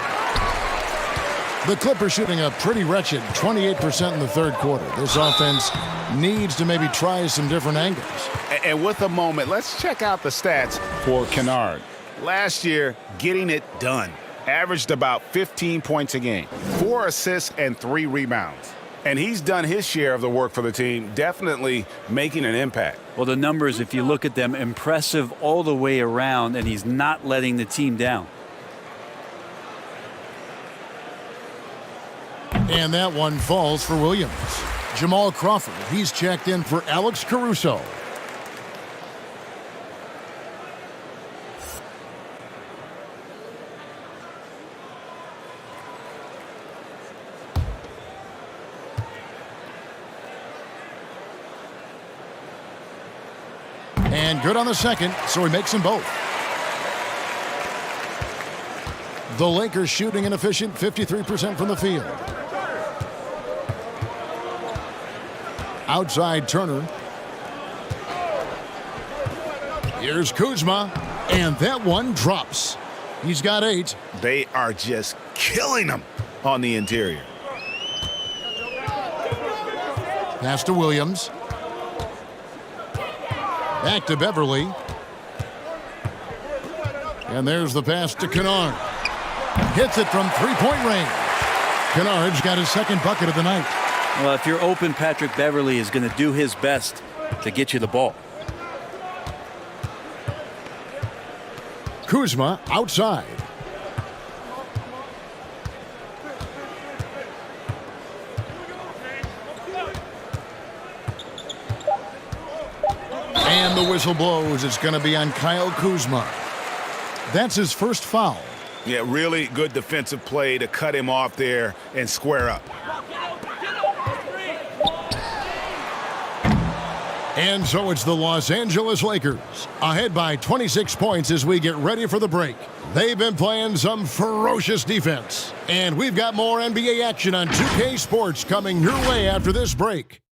The Clippers shooting a pretty wretched 28% in the third quarter. This offense needs to maybe try some different angles. And with a moment, let's check out the stats for Kennard. Last year, getting it done. Averaged about 15 points a game, 4 assists and 3 rebounds. And he's done his share of the work for the team, definitely making an impact. Well, the numbers, if you look at them, impressive all the way around, and he's not letting the team down. And that one falls for Williams. Jamal Crawford, he's checked in for Alex Caruso. And good on the second, so he makes them both. The Lakers shooting an efficient 53% from the field. Outside Turner. Here's Kuzma, and that one drops. He's got 8. They are just killing them on the interior. Pass to Williams. Back to Beverley. And there's the pass to Kennard. Hits it from three-point range. Kennard's got his second bucket of the night. Well, if you're open, Patrick Beverley is going to do his best to get you the ball. Kuzma outside. And the whistle blows. It's going to be on Kyle Kuzma. That's his first foul. Yeah, really good defensive play to cut him off there and square up. And so it's the Los Angeles Lakers, ahead by 26 points as we get ready for the break. They've been playing some ferocious defense. And we've got more NBA action on 2K Sports coming your way after this break.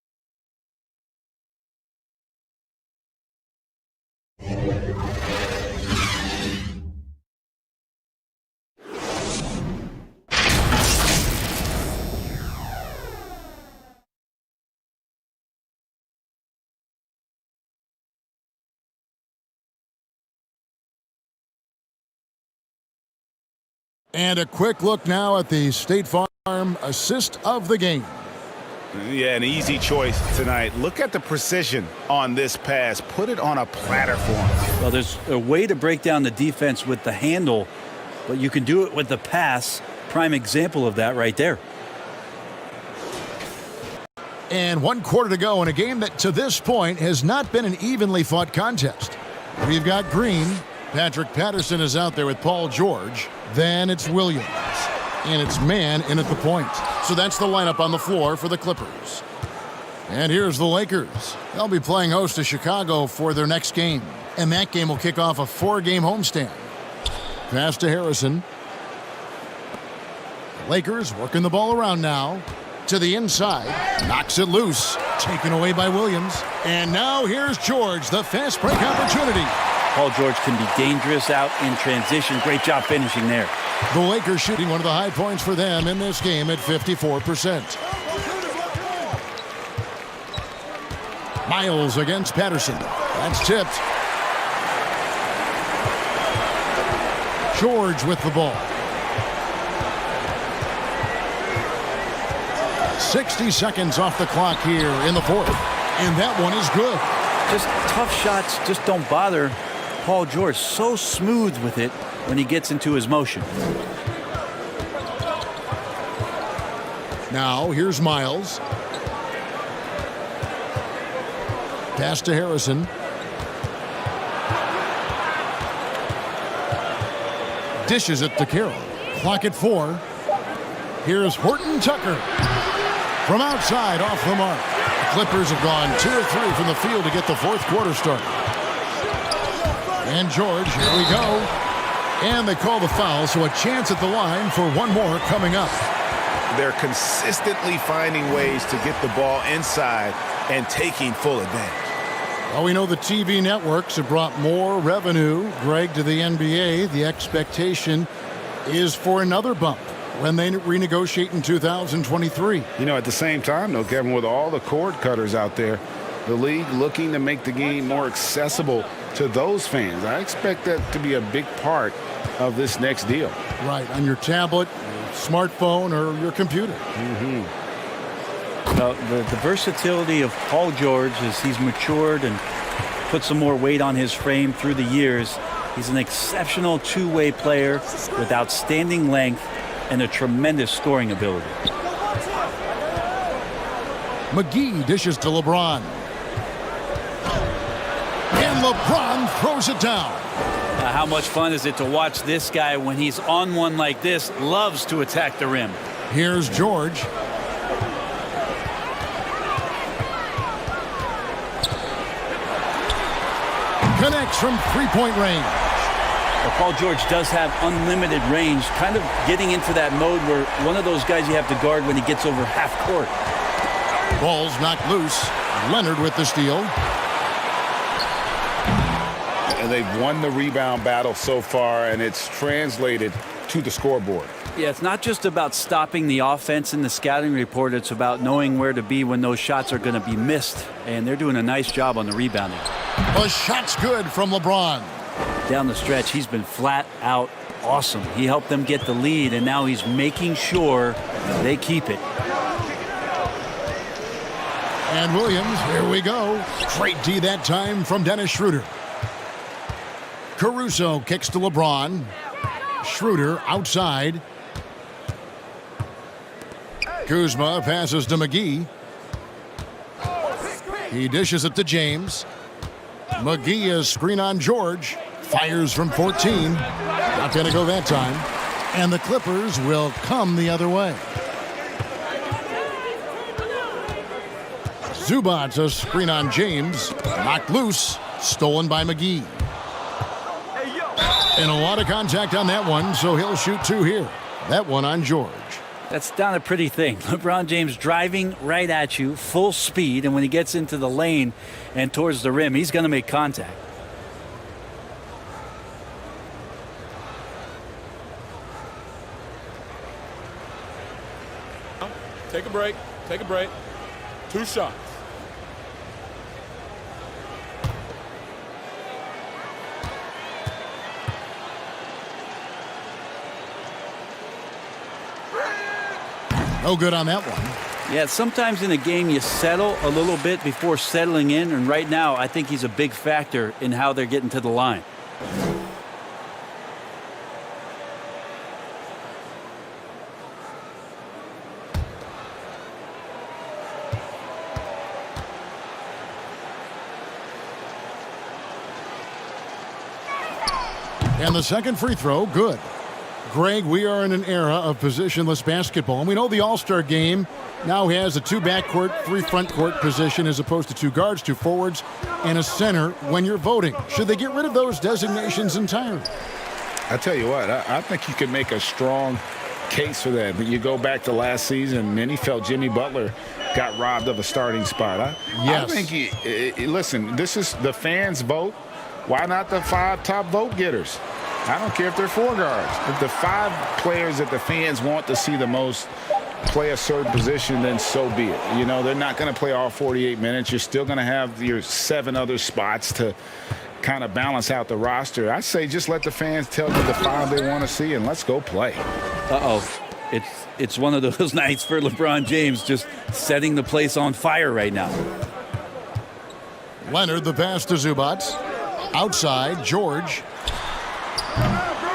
And a quick look now at the State Farm assist of the game. Yeah, an easy choice tonight. Look at the precision on this pass. Put it on a platter for him. Well, there's a way to break down the defense with the handle, but you can do it with the pass. Prime example of that right there. And 1 quarter to go in a game that to this point has not been an evenly fought contest. We've got Green. Patrick Patterson is out there with Paul George. Then it's Williams. And it's Mann in at the point. So that's the lineup on the floor for the Clippers. And here's the Lakers. They'll be playing host to Chicago for their next game. And that game will kick off a 4-game homestand. Pass to Harrison. The Lakers working the ball around now. To the inside. Knocks it loose. Taken away by Williams. And now here's George, the fast break opportunity. Paul George can be dangerous out in transition. Great job finishing there. The Lakers shooting one of the high points for them in this game at 54%. Miles against Patterson. That's tipped. George with the ball. 60 seconds off the clock here in the fourth. And that one is good. Just tough shots, just don't bother Paul George. So smooth with it when he gets into his motion. Now here's Miles. Pass to Harrison. Dishes it to Carroll. Clock at 4. Here's Horton Tucker. From outside, off the mark. The Clippers have gone 2 of 3 from the field to get the fourth quarter started. And George, here we go. And they call the foul, so a chance at the line for one more coming up. They're consistently finding ways to get the ball inside and taking full advantage. Well, we know the TV networks have brought more revenue, Greg, to the NBA. The expectation is for another bump when they renegotiate in 2023. You know, at the same time, though, Kevin, with all the cord cutters out there, the league looking to make the game more accessible to those fans. I expect that to be a big part of this next deal. Right, on your tablet, your smartphone, or your computer. Well, the versatility of Paul George as he's matured and put some more weight on his frame through the years. He's an exceptional two-way player with outstanding length and a tremendous scoring ability. McGee dishes to LeBron. And LeBron throws it down. How much fun is it to watch this guy when he's on one like this? Loves to attack the rim. Here's George. Connects from three-point range. Well, Paul George does have unlimited range, kind of getting into that mode where one of those guys you have to guard when he gets over half court. Ball's knocked loose. Leonard with the steal. And they've won the rebound battle so far, and it's translated to the scoreboard. Yeah, it's not just about stopping the offense in the scouting report. It's about knowing where to be when those shots are going to be missed. And they're doing a nice job on the rebounding. The shot's good from LeBron. Down the stretch, he's been flat out awesome. He helped them get the lead, and now he's making sure they keep it. And Williams, here we go. Straight D that time from Dennis Schroeder. Caruso kicks to LeBron. Schroeder outside. Kuzma passes to McGee. He dishes it to James. McGee is screen on George. Fires from 14. Not going to go that time. And the Clippers will come the other way. Zubac a screen on James. Knocked loose. Stolen by McGee. And a lot of contact on that one, so he'll shoot two here. That one on George. That's not a pretty thing. LeBron James driving right at you, full speed, and when he gets into the lane and towards the rim, he's going to make contact. Take a break. Take a break. 2 shots. No good on that one. Yeah, sometimes in a game you settle a little bit before settling in, and right now I think he's a big factor in how they're getting to the line. And the second free throw, good. Greg, we are in an era of positionless basketball, and we know the All-Star game now has a 2 backcourt, 3 front court position as opposed to 2 guards, 2 forwards, and a center when you're voting. Should they get rid of those designations entirely? I tell you what, I think you could make a strong case for that. But you go back to last season, many felt Jimmy Butler got robbed of a starting spot. Yes. I think, listen, this is the fans' vote. Why not the 5 top vote getters? I don't care if they're 4 guards. If the 5 players that the fans want to see the most play a certain position, then so be it. You know, they're not going to play all 48 minutes. You're still going to have your 7 other spots to kind of balance out the roster. I say just let the fans tell you the 5 they want to see, and let's go play. It's one of those nights for LeBron James, just setting the place on fire right now. Leonard, the pass to Zubac. Outside, George.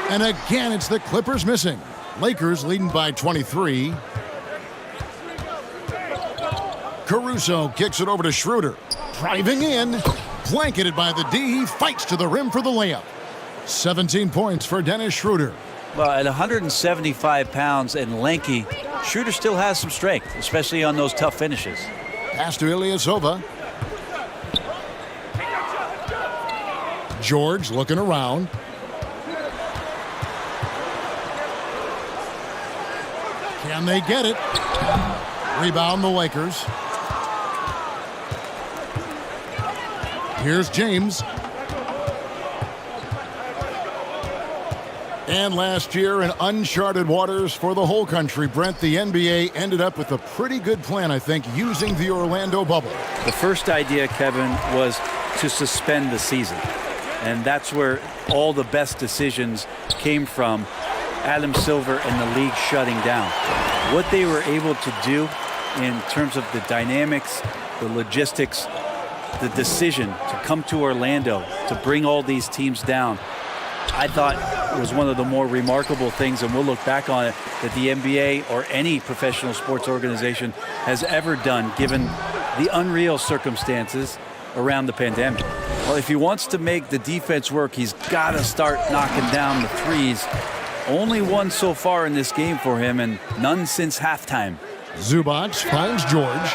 And again, it's the Clippers missing. Lakers leading by 23. Caruso kicks it over to Schroeder. Driving in. Blanketed by the D. Fights to the rim for the layup. 17 points for Dennis Schroeder. Well, at 175 pounds and lanky, Schroeder still has some strength, especially on those tough finishes. Pass to Ilyasova. George looking around. Can they get it? Rebound the Lakers. Here's James. And last year in uncharted waters for the whole country, Brent, the NBA ended up with a pretty good plan, I think, using the Orlando bubble. The first idea, Kevin, was to suspend the season. And that's where all the best decisions came from. Adam Silver and the league shutting down. What they were able to do in terms of the dynamics, the logistics, the decision to come to Orlando, to bring all these teams down, I thought was one of the more remarkable things, and we'll look back on it, that the NBA or any professional sports organization has ever done, given the unreal circumstances around the pandemic. Well, if he wants to make the defense work, he's got to start knocking down the threes. Only one so far in this game for him, and none since halftime. Zubac finds George.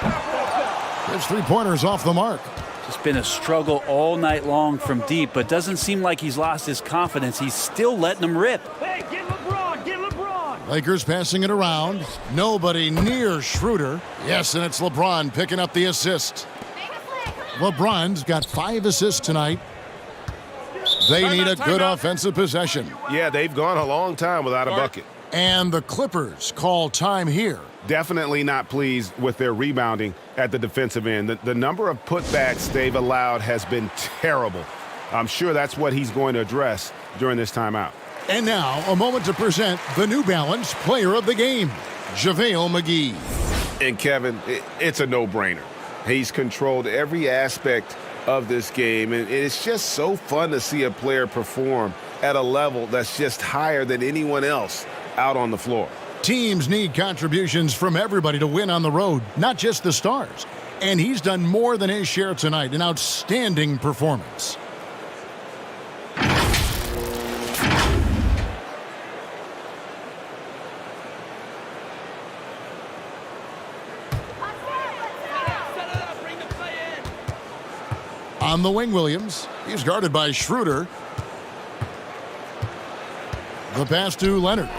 His three-pointers off the mark. It's been a struggle all night long from deep, but doesn't seem like he's lost his confidence. He's still letting them rip. Hey, get LeBron, get LeBron. Lakers passing it around. Nobody near Schroeder. Yes, and it's LeBron picking up the assist. LeBron's got 5 assists tonight. They need a good offensive possession. Yeah, they've gone a long time without a bucket. And the Clippers call time here. Definitely not pleased with their rebounding at the defensive end. The number of putbacks they've allowed has been terrible. I'm sure that's what he's going to address during this timeout. And now, a moment to present the New Balance Player of the Game, JaVale McGee. And Kevin, it's a no-brainer. He's controlled every aspect of this game, and it's just so fun to see a player perform at a level that's just higher than anyone else out on the floor. Teams need contributions from everybody to win on the road, not just the stars. And he's done more than his share tonight, an outstanding performance. On the wing, Williams. He's guarded by Schroeder. The pass to Leonard.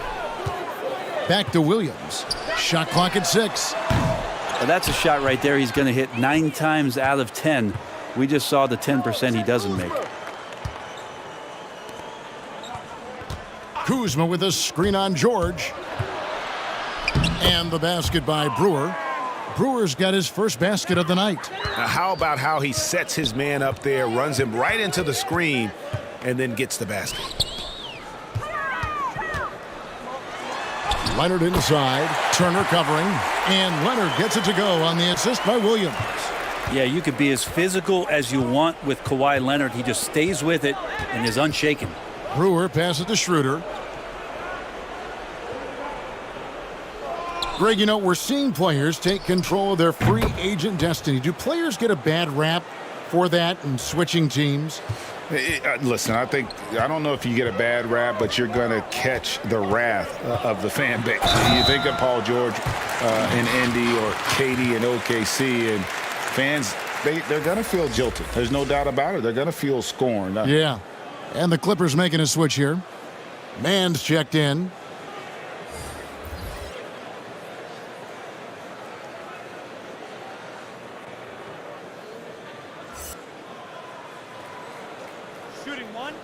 Back to Williams. Shot clock at 6. Well, that's a shot right there he's going to hit 9 times out of 10. We just saw the 10% he doesn't make. Kuzma with a screen on George. And the basket by Brewer. Brewer's got his first basket of the night. Now, how about how he sets his man up there, runs him right into the screen, and then gets the basket. Leonard inside, Turner covering, and Leonard gets it to go on the assist by Williams. Yeah, you could be as physical as you want with Kawhi Leonard. He just stays with it and is unshaken. Brewer passes to Schroeder. Greg, you know, we're seeing players take control of their free agent destiny. Do players get a bad rap for that and switching teams? Listen, I don't know if you get a bad rap, but you're going to catch the wrath of the fan base. You think of Paul George in Indy or KD in OKC, and fans, they're going to feel jilted. There's no doubt about it. They're going to feel scorned. Yeah, and the Clippers making a switch here. Mann's checked in. Shooting one.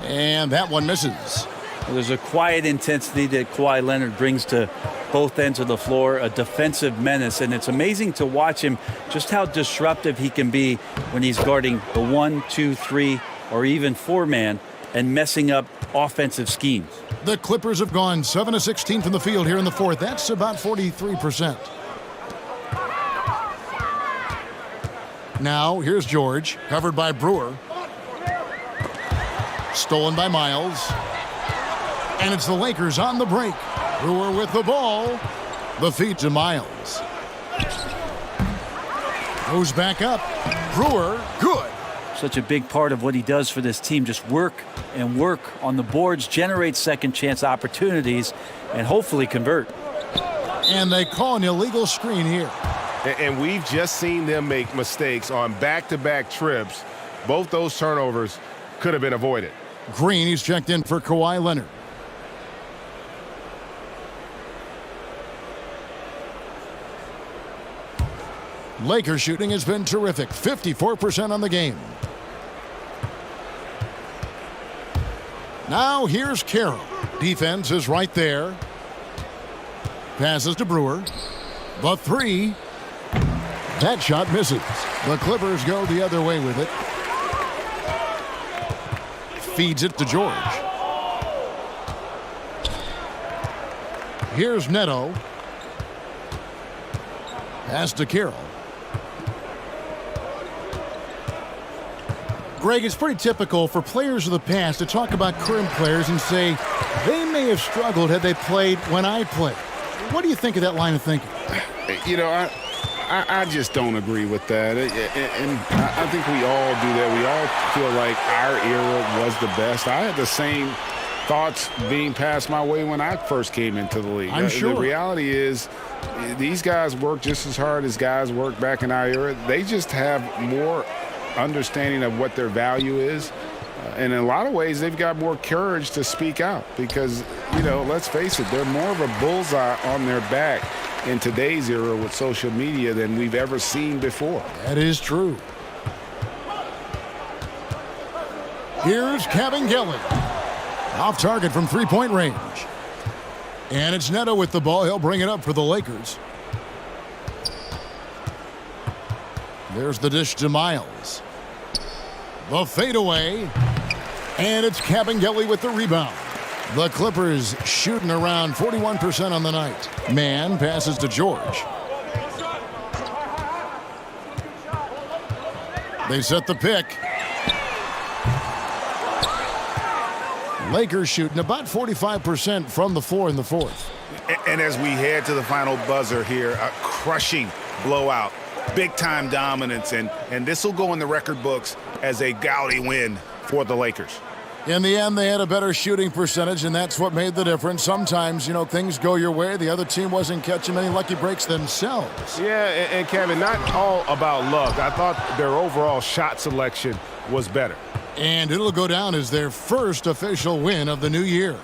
And that one misses. Well, there's a quiet intensity that Kawhi Leonard brings to both ends of the floor, a defensive menace, and it's amazing to watch him, just how disruptive he can be when he's guarding the 1, 2, 3, or even 4-man and messing up offensive schemes. The Clippers have gone 7 of 16 from the field here in the fourth. That's about 43%. Now, here's George, covered by Brewer. Stolen by Miles. And it's the Lakers on the break. Brewer with the ball. The feed to Miles. Goes back up. Brewer, good. such a big part of what he does for this team. Just work and work on the boards, generate second chance opportunities, and hopefully convert. And they call an illegal screen here. And we've just seen them make mistakes on back-to-back trips. Both those turnovers could have been avoided. Green, he's checked in for Kawhi Leonard. Lakers shooting has been terrific, 54% on the game. Now here's Carroll. Defense is right there. Passes to Brewer. The three. That shot misses. The Clippers go the other way with it. Feeds it to George. Here's Neto. Pass to Carroll. Greg, it's pretty typical for players of the past to talk about current players and say they may have struggled had they played when I played. What do you think of that line of thinking? You know, I just don't agree with that. And I think we all do that. We all feel like our era was the best. I had the same thoughts being passed my way when I first came into the league. I'm sure. The reality is these guys work just as hard as guys worked back in our era. They just have more understanding of what their value is. And in a lot of ways, they've got more courage to speak out because, you know, let's face it, they're more of a bullseye on their back in today's era with social media than we've ever seen before. That is true. Here's Kevin Gillen. Off target from three-point range. And it's Neto with the ball. He'll bring it up for the Lakers. There's the dish to Miles. The fadeaway. And it's Kabengele with the rebound. The Clippers shooting around 41% on the night. Man passes to George. They set the pick. Lakers shooting about 45% from the floor in the fourth. And as we head to the final buzzer here, a crushing blowout. Big-time dominance, and this will go in the record books as a gaudy win for the Lakers. In the end, they had a better shooting percentage, and that's what made the difference. Sometimes, you know, things go your way. The other team wasn't catching many lucky breaks themselves. Yeah, and Kevin, not all about luck. I thought their overall shot selection was better. And it'll go down as their first official win of the new year.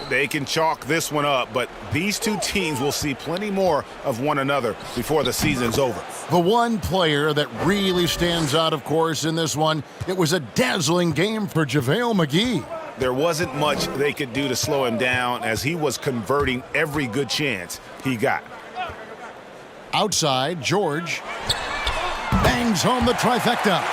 They can chalk this one up, but these two teams will see plenty more of one another before the season's over. The one player that really stands out, of course, in this one, it was a dazzling game for JaVale McGee. There wasn't much they could do to slow him down as he was converting every good chance he got. Outside, George bangs home the trifecta.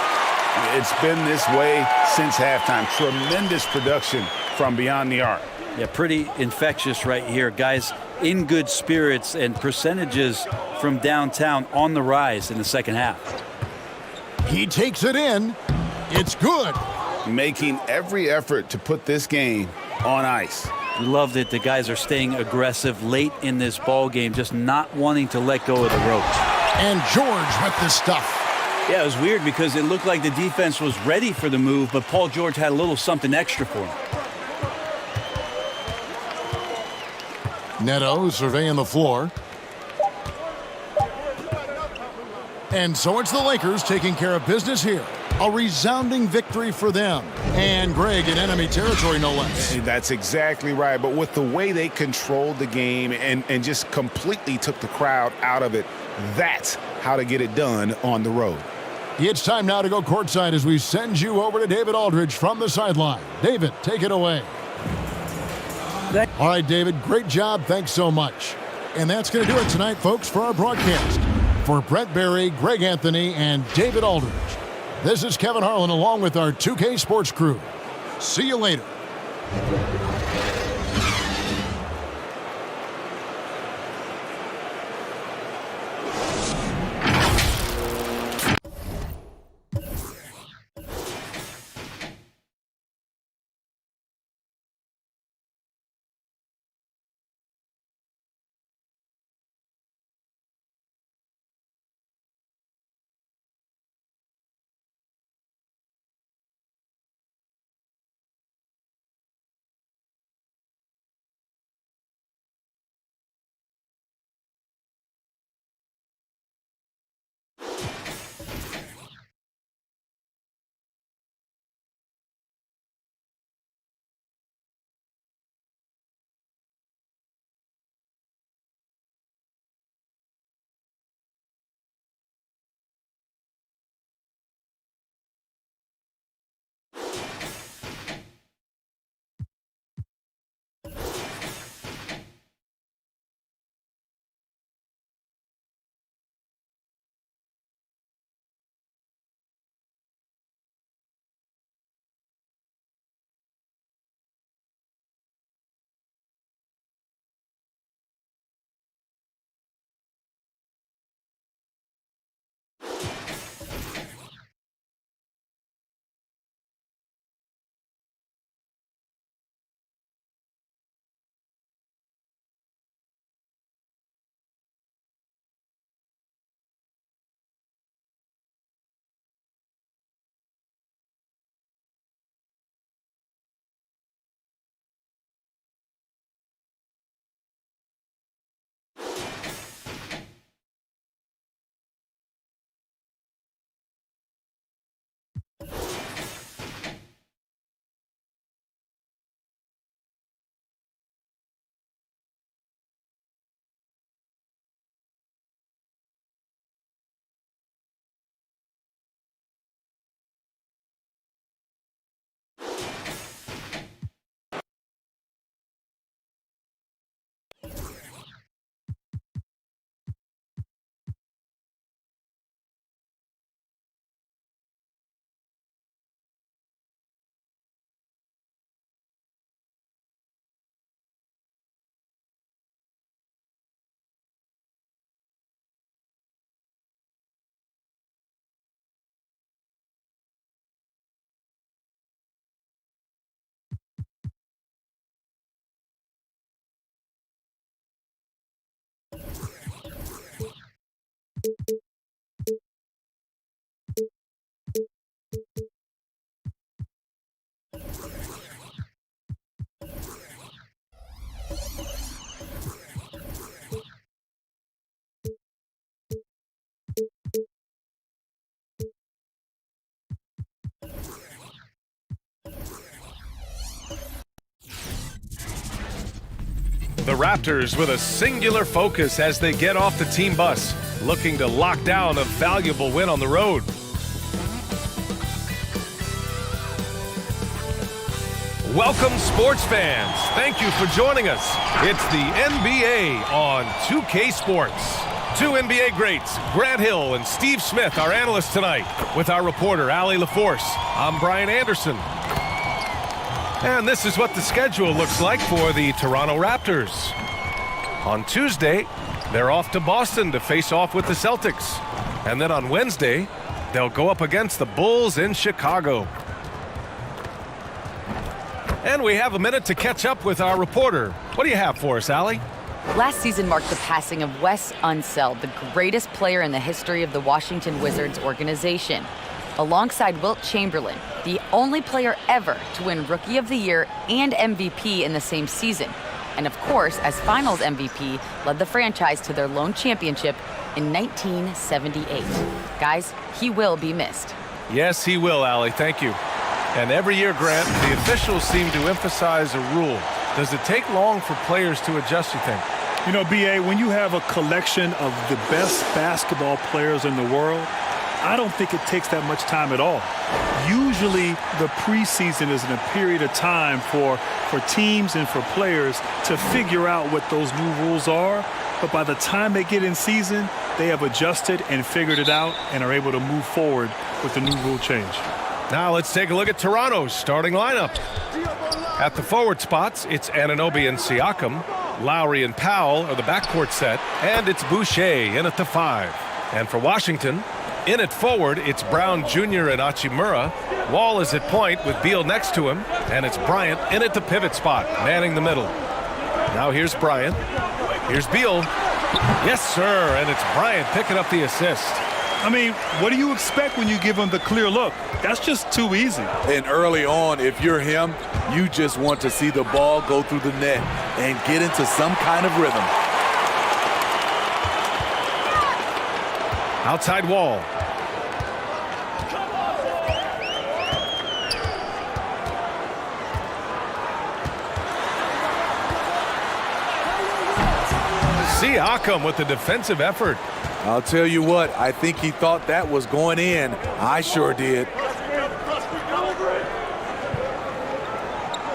It's been this way since halftime. Tremendous production from beyond the arc. Yeah, pretty infectious right here. Guys in good spirits and percentages from downtown on the rise in the second half. He takes it in. It's good. Making every effort to put this game on ice. Love that the guys are staying aggressive late in this ball game, just not wanting to let go of the ropes. And George with the stuff. Yeah, it was weird because it looked like the defense was ready for the move, but Paul George had a little something extra for him. Neto surveying the floor. And so it's the Lakers taking care of business here. A resounding victory for them. And Greg in enemy territory, no less. That's exactly right. But with the way they controlled the game and just completely took the crowd out of it, that's how to get it done on the road. It's time now to go courtside as we send you over to David Aldridge from the sideline. David, take it away. All right, David, great job. Thanks so much. And that's going to do it tonight, folks, for our broadcast. For Brett Berry, Greg Anthony, and David Aldridge, this is Kevin Harlan along with our 2K Sports crew. See you later. The Raptors with a singular focus as they get off the team bus, looking to lock down a valuable win on the road. Welcome, sports fans. Thank you for joining us. It's the NBA on 2K Sports. Two NBA greats, Grant Hill and Steve Smith, our analysts tonight, with our reporter, Allie LaForce. I'm Brian Anderson. And this is what the schedule looks like for the Toronto Raptors. On Tuesday, they're off to Boston to face off with the Celtics. And then on Wednesday, they'll go up against the Bulls in Chicago. And we have a minute to catch up with our reporter. What do you have for us, Allie? Last season marked the passing of Wes Unseld, the greatest player in the history of the Washington Wizards organization. Alongside Wilt Chamberlain, the only player ever to win Rookie of the Year and MVP in the same season. And of course, as Finals MVP, led the franchise to their lone championship in 1978. Guys, he will be missed. Yes, he will, Allie. Thank you. And every year, Grant, the officials seem to emphasize a rule. Does it take long for players to adjust, you think? You know, B.A., when you have a collection of the best basketball players in the world, I don't think it takes that much time at all. Usually the preseason is in a period of time for teams and for players to figure out what those new rules are. But by the time they get in season, they have adjusted and figured it out and are able to move forward with the new rule change. Now let's take a look at Toronto's starting lineup. At the forward spots, it's Anunoby and Siakam. Lowry and Powell are the backcourt set, and it's Boucher in at the 5. And for Washington, in at forward, it's Brown Jr. and Hachimura. Wall is at point with Beal next to him, and it's Bryant in at the pivot spot, manning the middle. Now here's Bryant. Here's Beal. Yes, sir, and it's Bryant picking up the assist. I mean, what do you expect when you give him the clear look? That's just too easy. And early on, if you're him, you just want to see the ball go through the net and get into some kind of rhythm. Outside Wall. Siakam with the defensive effort. I'll tell you what, I think he thought that was going in. I sure did.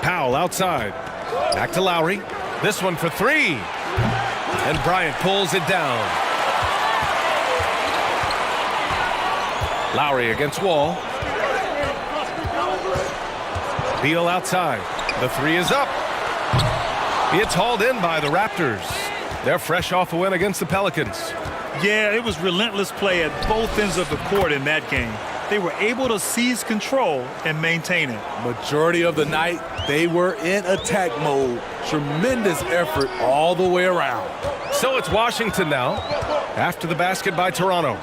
Powell outside. Back to Lowry. This one for 3. And Bryant pulls it down. Lowry against Wall. Beal outside. The 3 is up. It's hauled in by the Raptors. They're fresh off a win against the Pelicans. Yeah, it was relentless play at both ends of the court in that game. They were able to seize control and maintain it. Majority of the night, they were in attack mode. Tremendous effort all the way around. So it's Washington now, after the basket by Toronto.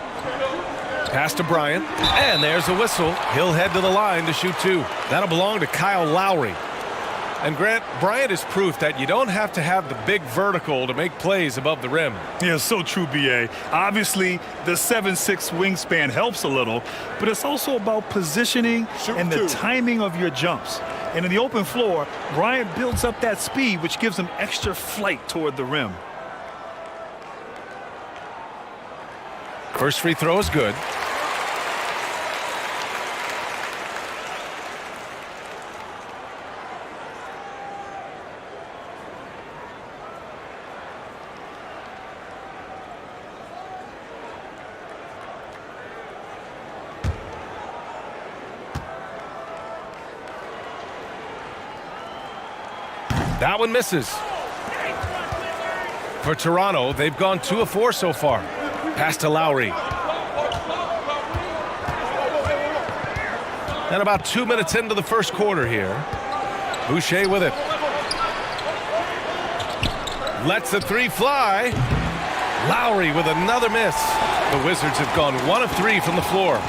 Pass to Bryant, and there's a whistle. He'll head to the line to shoot 2. That'll belong to Kyle Lowry. And Grant, Bryant is proof that you don't have to have the big vertical to make plays above the rim. Yeah, so true, B.A. Obviously, the 7'6" wingspan helps a little, but it's also about positioning and the timing of your jumps. And in the open floor, Bryant builds up that speed, which gives him extra flight toward the rim. First free throw is good. That one misses. For Toronto, they've gone 2 of 4 so far. Pass to Lowry. And about 2 minutes into the first quarter here. Boucher with it. Lets the 3 fly. Lowry with another miss. The Wizards have gone 1 of 3 from the floor.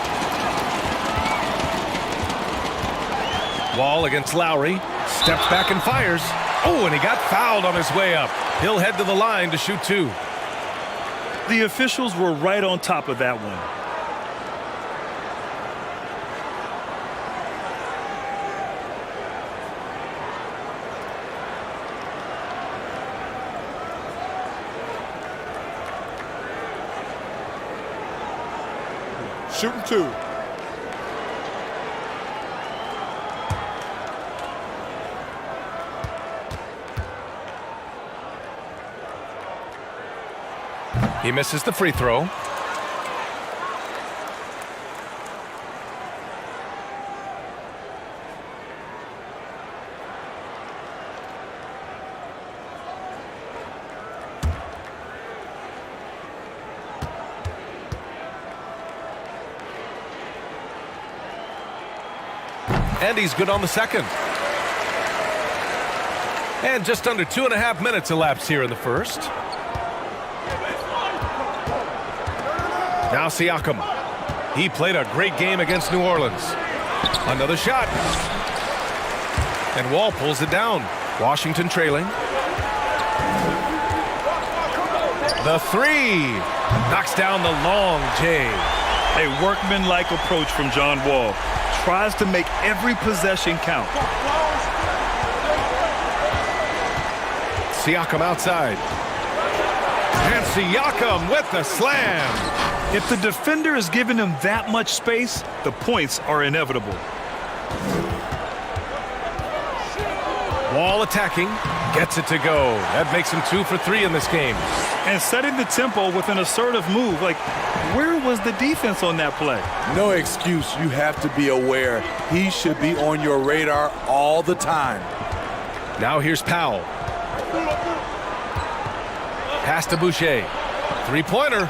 Wall against Lowry. Steps back and fires. Oh, and he got fouled on his way up. He'll head to the line to shoot 2. The officials were right on top of that one. Shooting 2. He misses the free throw. And he's good on the second. And just under 2.5 minutes elapsed here in the first. Now Siakam. He played a great game against New Orleans. Another shot. And Wall pulls it down. Washington trailing. The 3. Knocks down the long J. A workmanlike approach from John Wall. Tries to make every possession count. Siakam outside. And Siakam with the slam. If the defender is giving him that much space, the points are inevitable. Wall attacking. Gets it to go. That makes him 2 for 3 in this game. And setting the tempo with an assertive move. Like, where was the defense on that play? No excuse. You have to be aware. He should be on your radar all the time. Now here's Powell. Pass to Boucher. 3-pointer.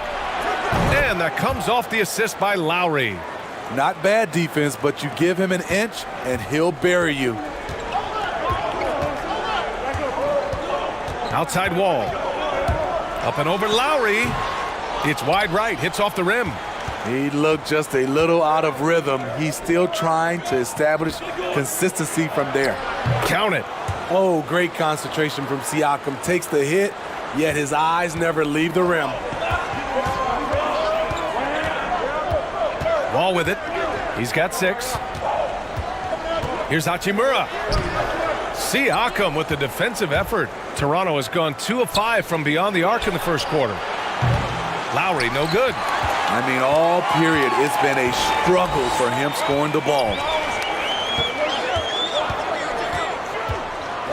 And that comes off the assist by Lowry. Not bad defense, but you give him an inch and he'll bury you. Outside Wall. Up and over Lowry. It's wide right. Hits off the rim. He looked just a little out of rhythm. He's still trying to establish consistency from there. Count it. Oh, great concentration from Siakam. Takes the hit, yet his eyes never leave the rim. Wall with it. He's got 6. Here's Hachimura. Siakam with the defensive effort. Toronto has gone 2 of 5 from beyond the arc in the first quarter. Lowry, no good. I mean, all period, it's been a struggle for him scoring the ball.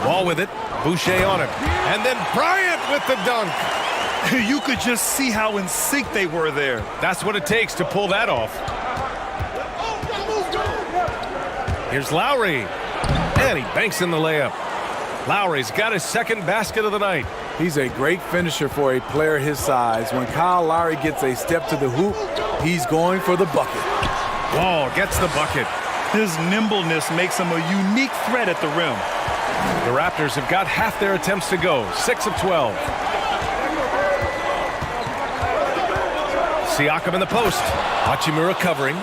Wall with it. Boucher on him. And then Bryant with the dunk. You could just see how in sync they were there. That's what it takes to pull that off. Here's Lowry. And he banks in the layup. Lowry's got his second basket of the night. He's a great finisher for a player his size. When Kyle Lowry gets a step to the hoop, he's going for the bucket. Wall gets the bucket. His nimbleness makes him a unique threat at the rim. The Raptors have got half their attempts to go. 6 of 12. Siakam in the post. Hachimura covering.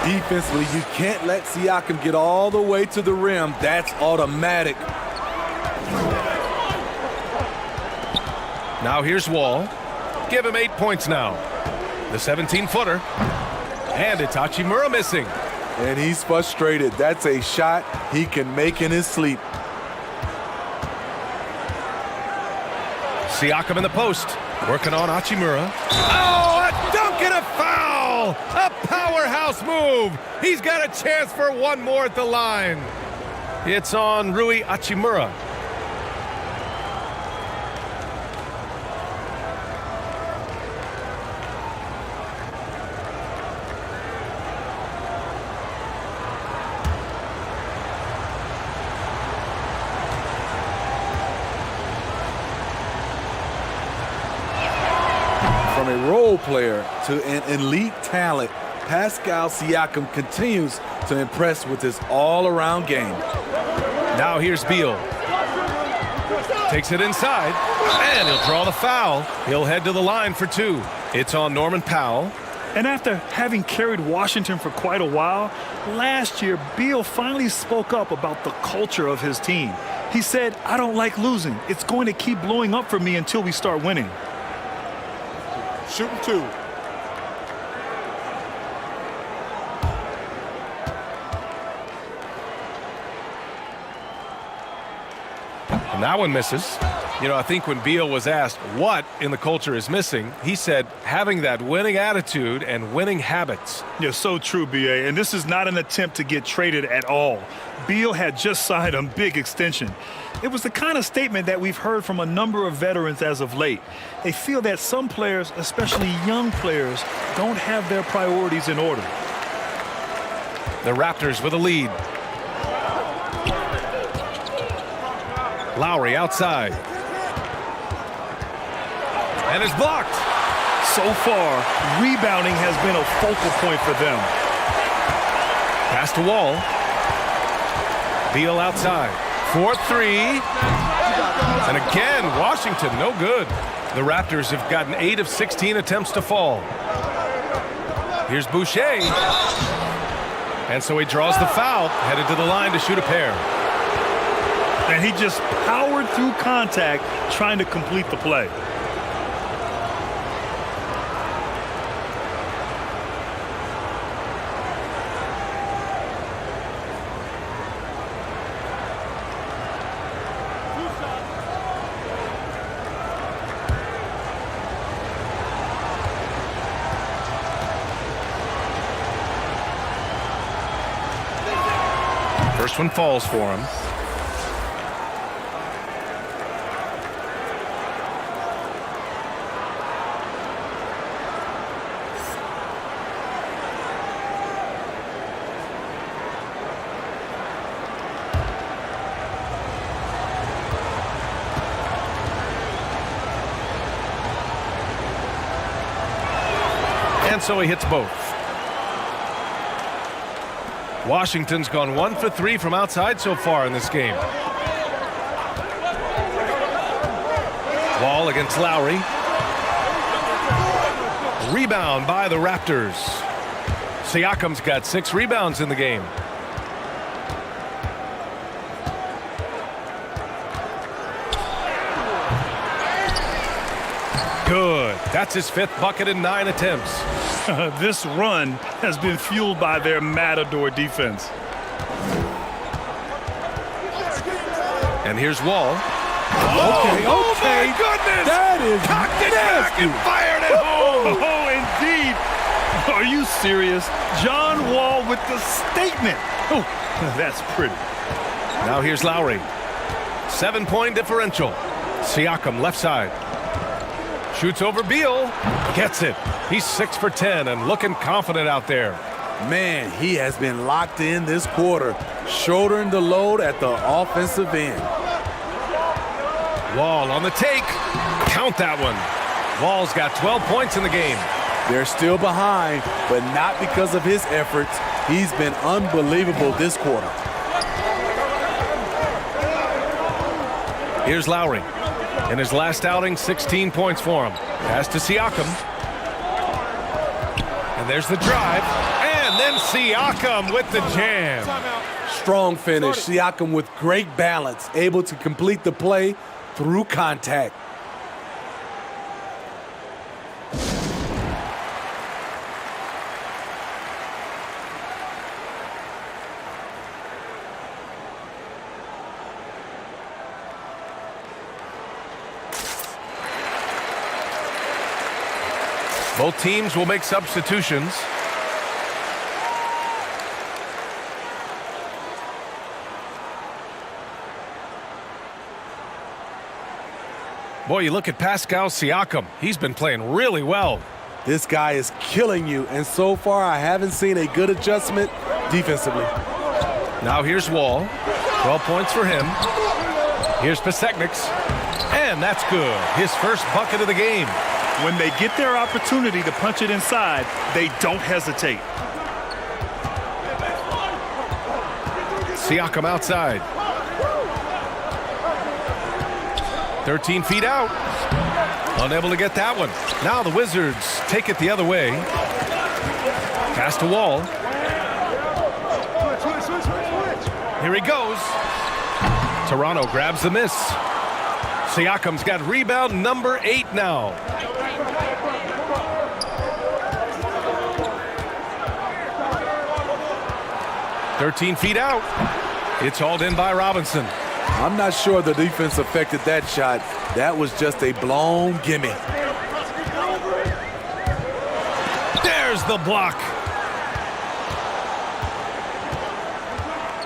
Defensively, you can't let Siakam get all the way to the rim. That's automatic. Now here's Wall. Give him 8 points now. The 17-footer. And it's Hachimura missing. And he's frustrated. That's a shot he can make in his sleep. Siakam in the post. Working on Hachimura. Oh, a dunk and a foul! A powerhouse move. He's got a chance for one more at the line. It's on Rui Hachimura. From a role player to an elite talent, Pascal Siakam continues to impress with his all-around game. Now here's Beal. Takes it inside, and he'll draw the foul. He'll head to the line for 2. It's on Norman Powell. And after having carried Washington for quite a while, last year, Beal finally spoke up about the culture of his team. He said, "I don't like losing. It's going to keep blowing up for me until we start winning." Shooting 2. And that one misses. You know, I think when Beal was asked what in the culture is missing, he said having that winning attitude and winning habits. Yeah, so true, B.A. And this is not an attempt to get traded at all. Beal had just signed a big extension. It was the kind of statement that we've heard from a number of veterans as of late. They feel that some players, especially young players, don't have their priorities in order. The Raptors with a lead. Lowry outside. And it's blocked. So far, rebounding has been a focal point for them. Pass to Wall. Beal outside. 4-3. And again, Washington, no good. The Raptors have gotten 8 of 16 attempts to fall. Here's Boucher. And so he draws the foul, headed to the line to shoot a pair. And he just powered through contact, trying to complete the play. First one falls for him. And so he hits both. Washington's gone 1 for 3 from outside so far in this game. Wall against Lowry. Rebound by the Raptors. Siakam's got 6 rebounds in the game. Good. That's his 5th bucket in 9 attempts. This run has been fueled by their Matador defense. And here's Wall. Okay. Oh my goodness! That is cocked it back and fired it home. Oh, indeed. Are you serious? John Wall with the statement. Oh, that's pretty. Now here's Lowry. 7-point differential. Siakam left side. Shoots over Beal. Gets it. He's 6 for 10 and looking confident out there. Man, he has been locked in this quarter, shouldering the load at the offensive end. Wall on the take. Count that one. Wall's got 12 points in the game. They're still behind, but not because of his efforts. He's been unbelievable this quarter. Here's Lowry. In his last outing, 16 points for him. Pass to Siakam. And there's the drive. And then Siakam with the jam. Strong finish. Siakam with great balance, able to complete the play through contact. Both teams will make substitutions. Boy, you look at Pascal Siakam. He's been playing really well. This guy is killing you, and so far I haven't seen a good adjustment defensively. Now here's Wall. 12 points for him. Here's Pasechniks. And that's good. His first bucket of the game. When they get their opportunity to punch it inside, they don't hesitate. Siakam outside. 13 feet out. Unable to get that one. Now the Wizards take it the other way. Pass to Wall. Here he goes. Toronto grabs the miss. Siakam's got rebound number 8 now. "13 feet out. It's hauled in by Robinson. I'm not sure the defense affected that shot. That was just a blown gimme. There's the block.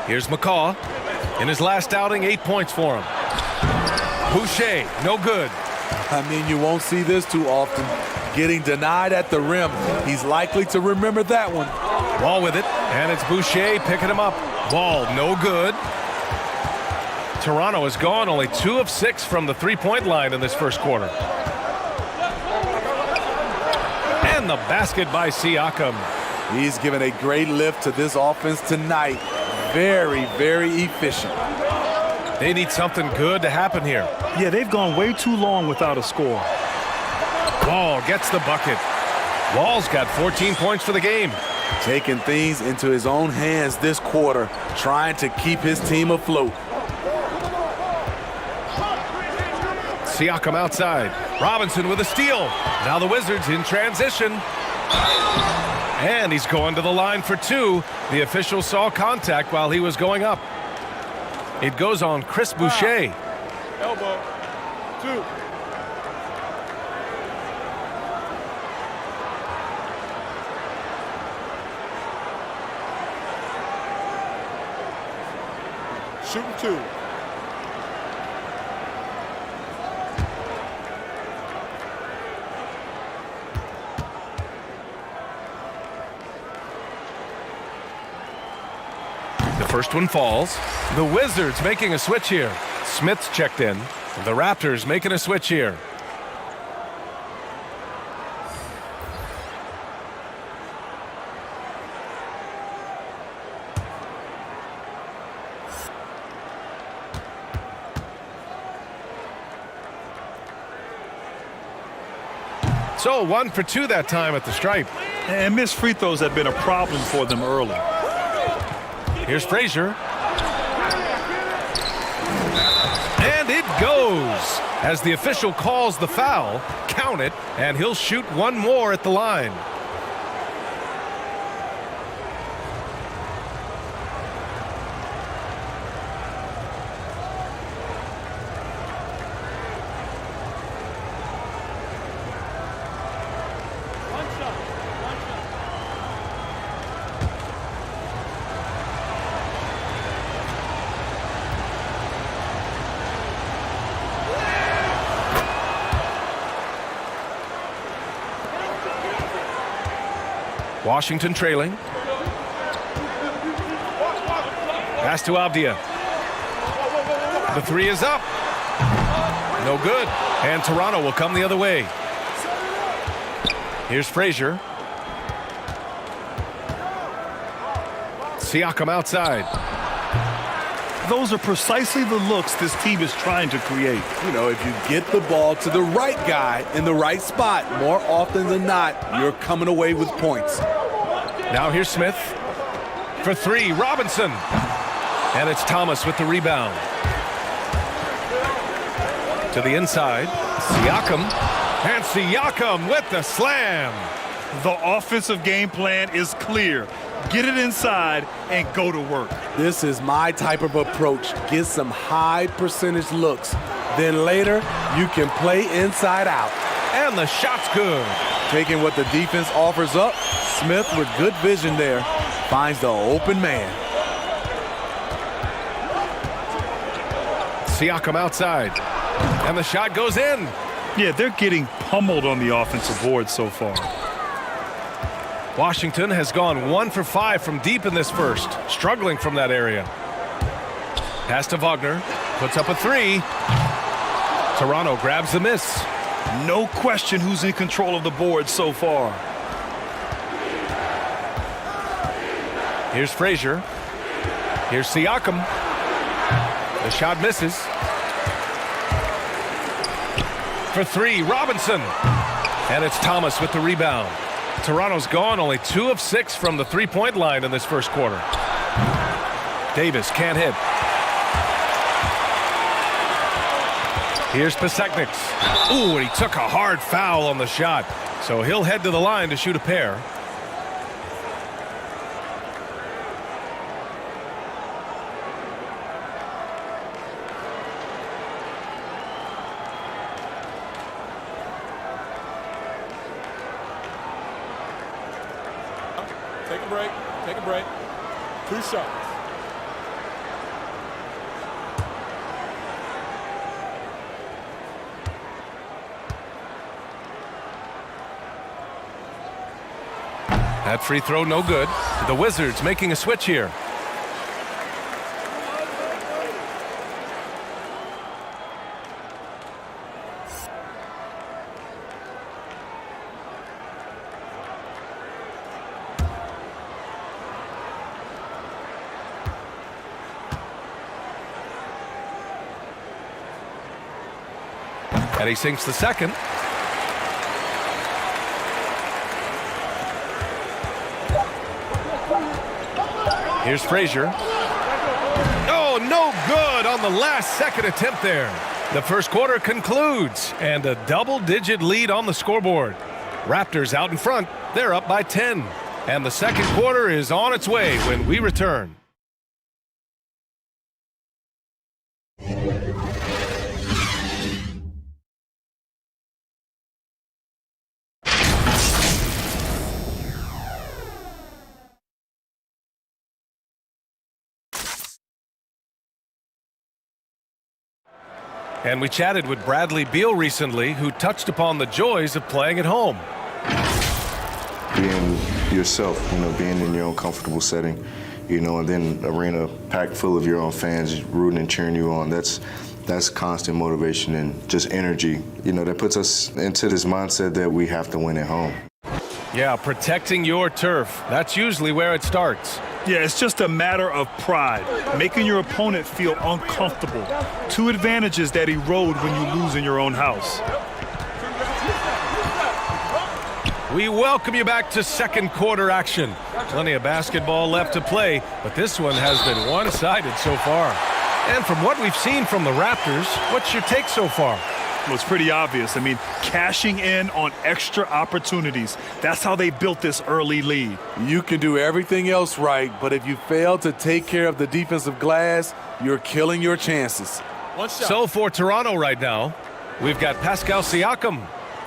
Here's McCaw. In his last outing, 8 points for him. Boucher, no good. I mean, you won't see this too often. Getting denied at the rim. He's likely to remember that one. Wall with it, and it's Boucher picking him up. Wall, no good. Toronto has gone only 2 of 6 from the three-point line in this first quarter. And the basket by Siakam. He's given a great lift to this offense tonight. Very, very efficient. They need something good to happen here. Yeah, they've gone way too long without a score. Wall gets the bucket. Wall's got 14 points for the game. Taking things into his own hands this quarter, trying to keep his team afloat. Siakam outside. Robinson with a steal. Now the Wizards in transition. And he's going to the line for 2. The official saw contact while he was going up. It goes on Chris Boucher. Elbow. 2. Shooting 2. The first one falls. The Wizards making a switch here. Smith's checked in. The Raptors making a switch here. So 1 for 2 that time at the stripe. And missed free throws have been a problem for them early. Here's Frazier. And it goes. As the official calls the foul, count it, and he'll shoot one more at the line. Washington trailing. Pass to Avdia. The 3 is up. No good. And Toronto will come the other way. Here's Frazier. Siakam outside. Those are precisely the looks this team is trying to create. You know, if you get the ball to the right guy in the right spot, more often than not, you're coming away with points. Now here's Smith. For 3, Robinson. And it's Thomas with the rebound. To the inside, Siakam. And Siakam with the slam. The offensive game plan is clear. Get it inside and go to work. This is my type of approach. Get some high percentage looks. Then later, you can play inside out. And the shot's good. Taking what the defense offers up, Smith with good vision there finds the open man. Siakam outside. And the shot goes in. Yeah, they're getting pummeled on the offensive board so far. Washington has gone 1 for 5 from deep in this first, struggling from that area. Pass to Wagner, puts up a 3. Toronto grabs the miss. No question who's in control of the board so far. Here's Frazier. Here's Siakam. The shot misses. for three. Robinson. And it's Thomas with the rebound. Toronto's gone only 2 of 6 from the three-point line in this first quarter. Davis can't hit. Here's Pasechniks. Ooh, and he took a hard foul on the shot. So he'll head to the line to shoot a pair. Take a break. Take a break. 2 shots. That free throw no good. The Wizards making a switch here. And he sinks the second. Here's Frazier. Oh, no good on the last second attempt there. The first quarter concludes, and a double-digit lead on the scoreboard. Raptors out in front. They're up by 10. And the second quarter is on its way when we return. And we chatted with Bradley Beal recently, who touched upon the joys of playing at home. Being yourself, being in your own comfortable setting, and then arena packed full of your own fans rooting and cheering you on. That's constant motivation and just energy, that puts us into this mindset that we have to win at home. Yeah, protecting your turf. That's usually where it starts. Yeah, it's just a matter of pride, making your opponent feel uncomfortable. 2 advantages that erode when you lose in your own house. We welcome you back to second quarter action. Plenty of basketball left to play, but this one has been one-sided so far. And from what we've seen from the Raptors, what's your take so far? Well, it's pretty obvious. Cashing in on extra opportunities. That's how they built this early lead. You can do everything else right, but if you fail to take care of the defensive glass, you're killing your chances. So for Toronto right now, we've got Pascal Siakam,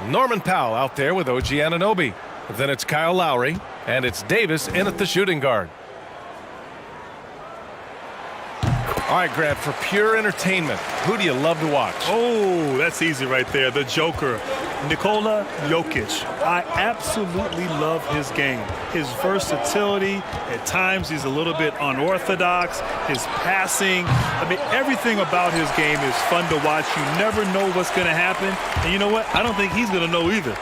Norman Powell out there with OG Anunoby. Then it's Kyle Lowry, and it's Davis in at the shooting guard. All right, Grant, for pure entertainment, who do you love to watch? Oh, that's easy right there. The Joker, Nikola Jokic. I absolutely love his game. His versatility. At times, he's a little bit unorthodox. His passing. Everything about his game is fun to watch. You never know what's going to happen. And you know what? I don't think he's going to know either.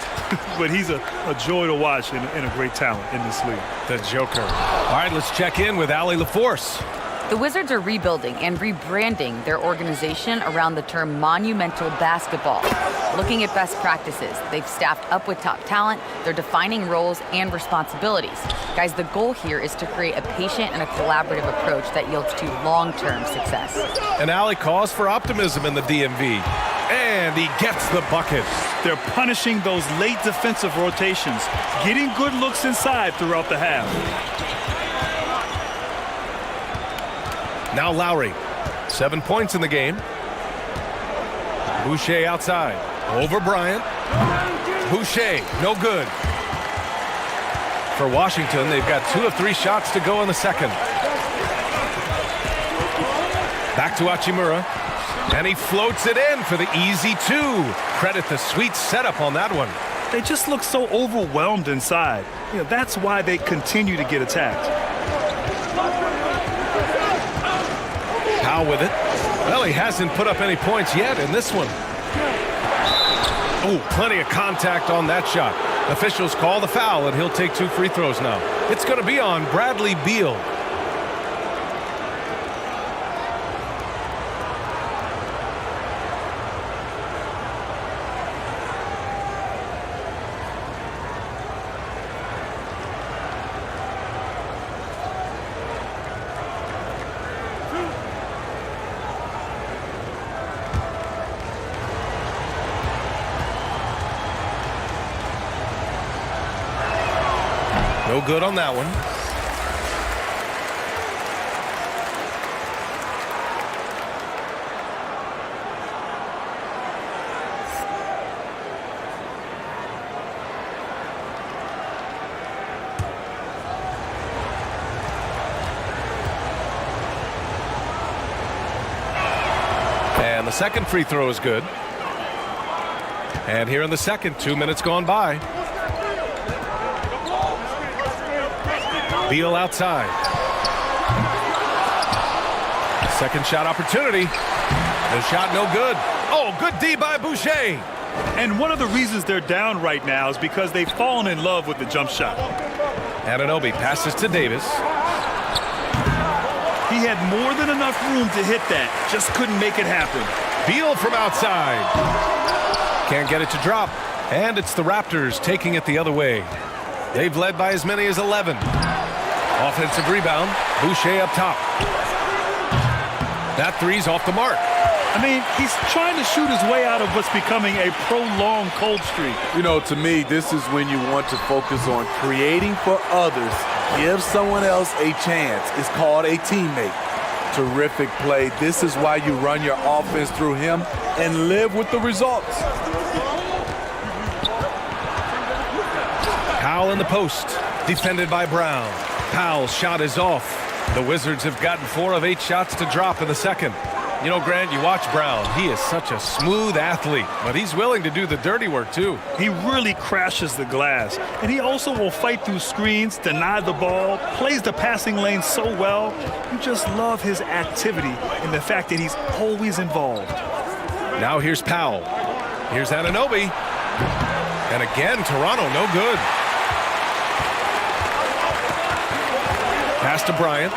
But he's a joy to watch and a great talent in this league. The Joker. All right, let's check in with Allie LaForce. The Wizards are rebuilding and rebranding their organization around the term monumental basketball. Looking at best practices, they've staffed up with top talent, they're defining roles and responsibilities. Guys, the goal here is to create a patient and a collaborative approach that yields to long-term success. And Allie calls for optimism in the DMV. And he gets the bucket. They're punishing those late defensive rotations, getting good looks inside throughout the half. Now Lowry, 7 points in the game. Boucher outside, over Bryant. Boucher, no good. For Washington, they've got 2 of 3 shots to go in the second. Back to Hachimura, and he floats it in for the easy 2. Credit the sweet setup on that one. They just look so overwhelmed inside. That's why they continue to get attacked. Powell with it. Well, he hasn't put up any points yet in this one. Oh, plenty of contact on that shot. Officials call the foul, and he'll take 2 free throws now. It's going to be on Bradley Beal. No good on that one. And the second free throw is good. And here in the second, 2 minutes gone by. Beal outside. Second shot opportunity. The shot no good. Oh, good D by Boucher. And one of the reasons they're down right now is because they've fallen in love with the jump shot. Anunoby passes to Davis. He had more than enough room to hit that. Just couldn't make it happen. Beal from outside. Can't get it to drop. And it's the Raptors taking it the other way. They've led by as many as 11. Offensive rebound. Boucher up top. That three's off the mark. I mean, he's trying to shoot his way out of what's becoming a prolonged cold streak. You know, to me, this is when you want to focus on creating for others. Give someone else a chance. It's called a teammate. Terrific play. This is why you run your offense through him and live with the results. Powell in the post. Defended by Brown. Powell's shot is off. The Wizards have gotten 4 of 8 shots to drop in the second. You know, Grant, you watch Brown. He is such a smooth athlete, but he's willing to do the dirty work, too. He really crashes the glass, and he also will fight through screens, deny the ball, plays the passing lane so well. You just love his activity and the fact that he's always involved. Now here's Powell. Here's Anunoby. And again, Toronto, no good. Pass to Bryant.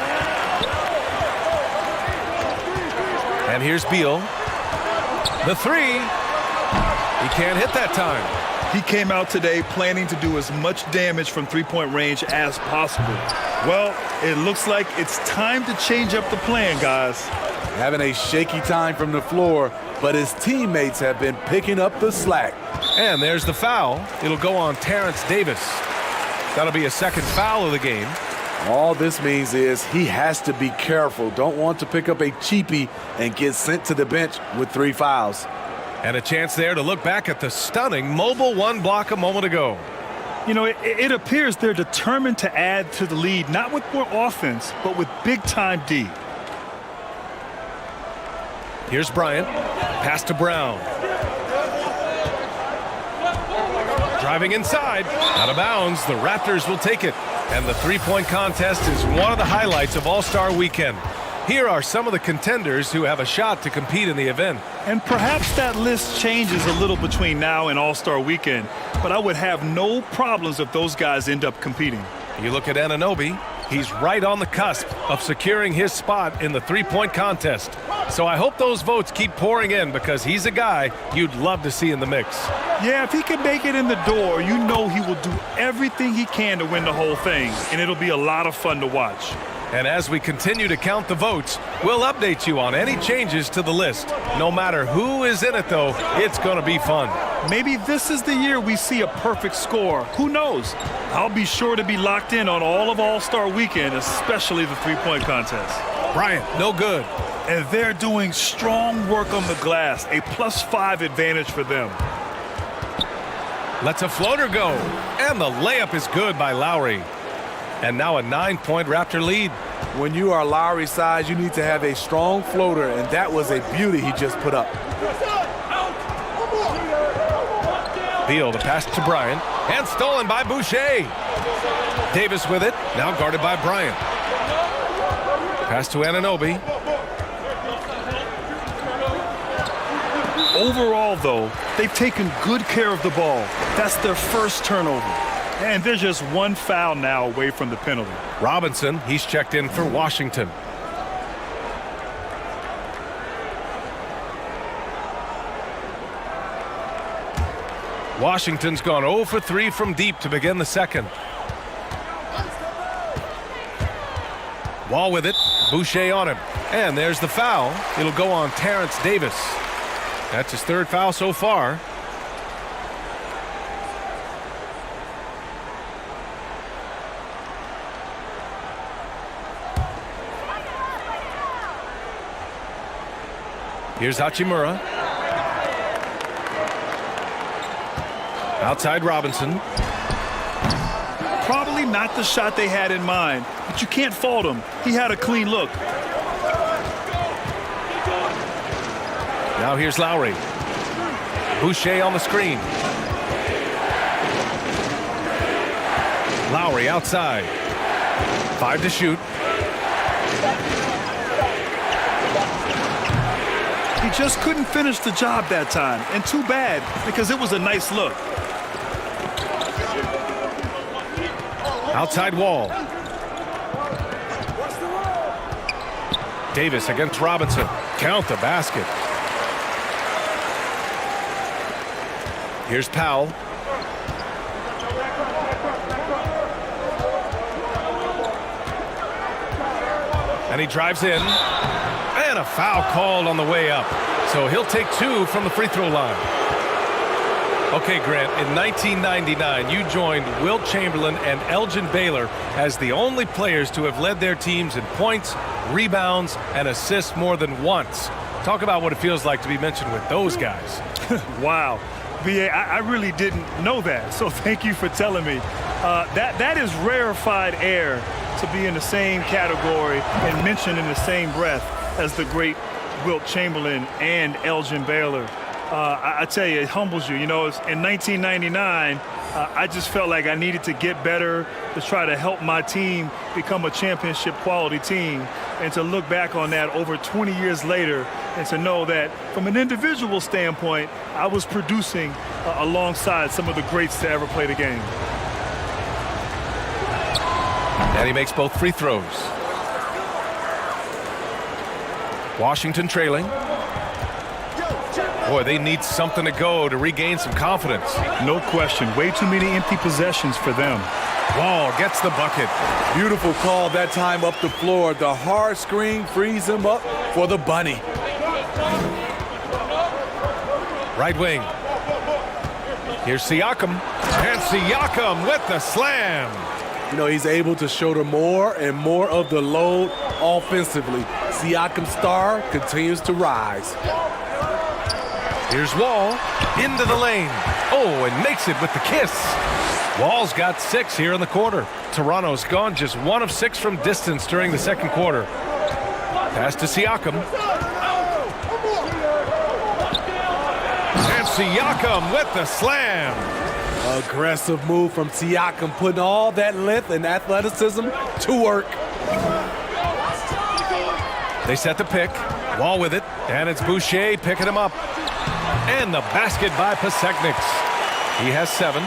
And here's Beal. The three. He can't hit that time. He came out today planning to do as much damage from three-point range as possible. Well, it looks like it's time to change up the plan, guys. Having a shaky time from the floor, but his teammates have been picking up the slack. And there's the foul. It'll go on Terrence Davis. That'll be a second foul of the game. All this means is he has to be careful. Don't want to pick up a cheapie and get sent to the bench with 3 fouls. And a chance there to look back at the stunning mobile 1 block a moment ago. You know, it appears they're determined to add to the lead, not with more offense, but with big-time D. Here's Bryant. Pass to Brown. Driving inside. Out of bounds. The Raptors will take it. And the three-point contest is one of the highlights of All-Star Weekend. Here are some of the contenders who have a shot to compete in the event. And perhaps that list changes a little between now and All-Star Weekend, but I would have no problems if those guys end up competing. You look at Anunoby, he's right on the cusp of securing his spot in the three-point contest. So I hope those votes keep pouring in because he's a guy you'd love to see in the mix. Yeah, if he can make it in the door, you know he will do everything he can to win the whole thing, and it'll be a lot of fun to watch. And as we continue to count the votes, we'll update you on any changes to the list. No matter who is in it, though, it's going to be fun. Maybe this is the year we see a perfect score. Who knows? I'll be sure to be locked in on all of All-Star Weekend, especially the three-point contest. Bryant, no good. And they're doing strong work on the glass, a +5 advantage for them. Lets a floater go, and the layup is good by Lowry. And now a 9-point Raptor lead. When you are Lowry's size, you need to have a strong floater, and that was a beauty he just put up. Beal, the pass to Bryant, and stolen by Boucher. Davis with it, now guarded by Bryant. Pass to Anunoby. Overall, though, they've taken good care of the ball. That's their first turnover. And they're just 1 foul now away from the penalty. Robinson, he's checked in for Washington. Washington's gone 0 for 3 from deep to begin the second. Wall with it. Boucher on him. And there's the foul. It'll go on Terrence Davis. That's his 3rd foul so far. Here's Hachimura. Outside Robinson. Probably not the shot they had in mind, but you can't fault him. He had a clean look. Now here's Lowry. Boucher on the screen. Lowry outside. 5 to shoot. He just couldn't finish the job that time, and too bad, because it was a nice look. Outside Wall. Davis against Robinson. Count the basket. Here's Powell. And he drives in. And a foul called on the way up. So he'll take 2 from the free throw line. Okay, Grant, in 1999, you joined Wilt Chamberlain and Elgin Baylor as the only players to have led their teams in points, rebounds, and assists more than once. Talk about what it feels like to be mentioned with those guys. Wow. VA, I really didn't know that, so thank you for telling me. That is rarefied air to be in the same category and mentioned in the same breath as the great Wilt Chamberlain and Elgin Baylor. I tell you, it humbles you. You know, in 1999, I just felt like I needed to get better to try to help my team become a championship quality team. And to look back on that over 20 years later and to know that from an individual standpoint, I was producing alongside some of the greats to ever play the game. And he makes both free throws. Washington trailing. Boy, they need something to go to regain some confidence. No question. Way too many empty possessions for them. Wall gets the bucket. Beautiful call that time up the floor. The hard screen frees him up for the bunny. Right wing. Here's Siakam. And Siakam with the slam. You know, he's able to shoulder more and more of the load offensively. Siakam's star continues to rise. Here's Wall into the lane. Oh, and makes it with the kiss. Wall's got 6 here in the quarter. Toronto's gone just 1 of 6 from distance during the second quarter. Pass to Siakam. And Siakam with the slam. Aggressive move from Siakam, putting all that length and athleticism to work. They set the pick. Wall with it. And it's Boucher picking him up. And the basket by Pasechniks. He has 7.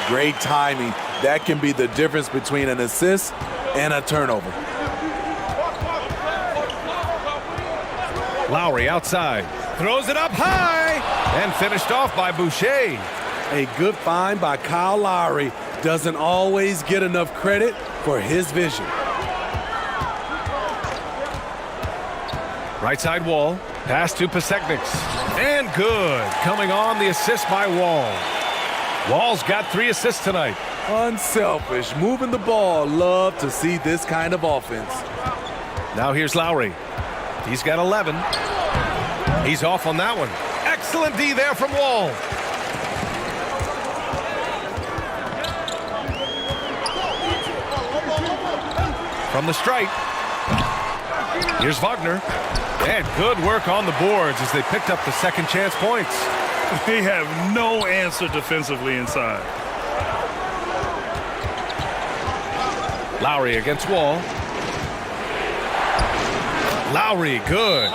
Great timing. That can be the difference between an assist and a turnover. Lowry outside. Throws it up high. And finished off by Boucher. A good find by Kyle Lowry. Doesn't always get enough credit for his vision. Right side Wall. Pass to Pasechniks. And good. Coming on the assist by Wall. Wall's got 3 assists tonight. Unselfish. Moving the ball. Love to see this kind of offense. Now here's Lowry. He's got 11. He's off on that one. Excellent D there from Wall. From the stripe. Here's Wagner. And good work on the boards as they picked up the second chance points. They have no answer defensively inside. Lowry against Wall. Lowry, good.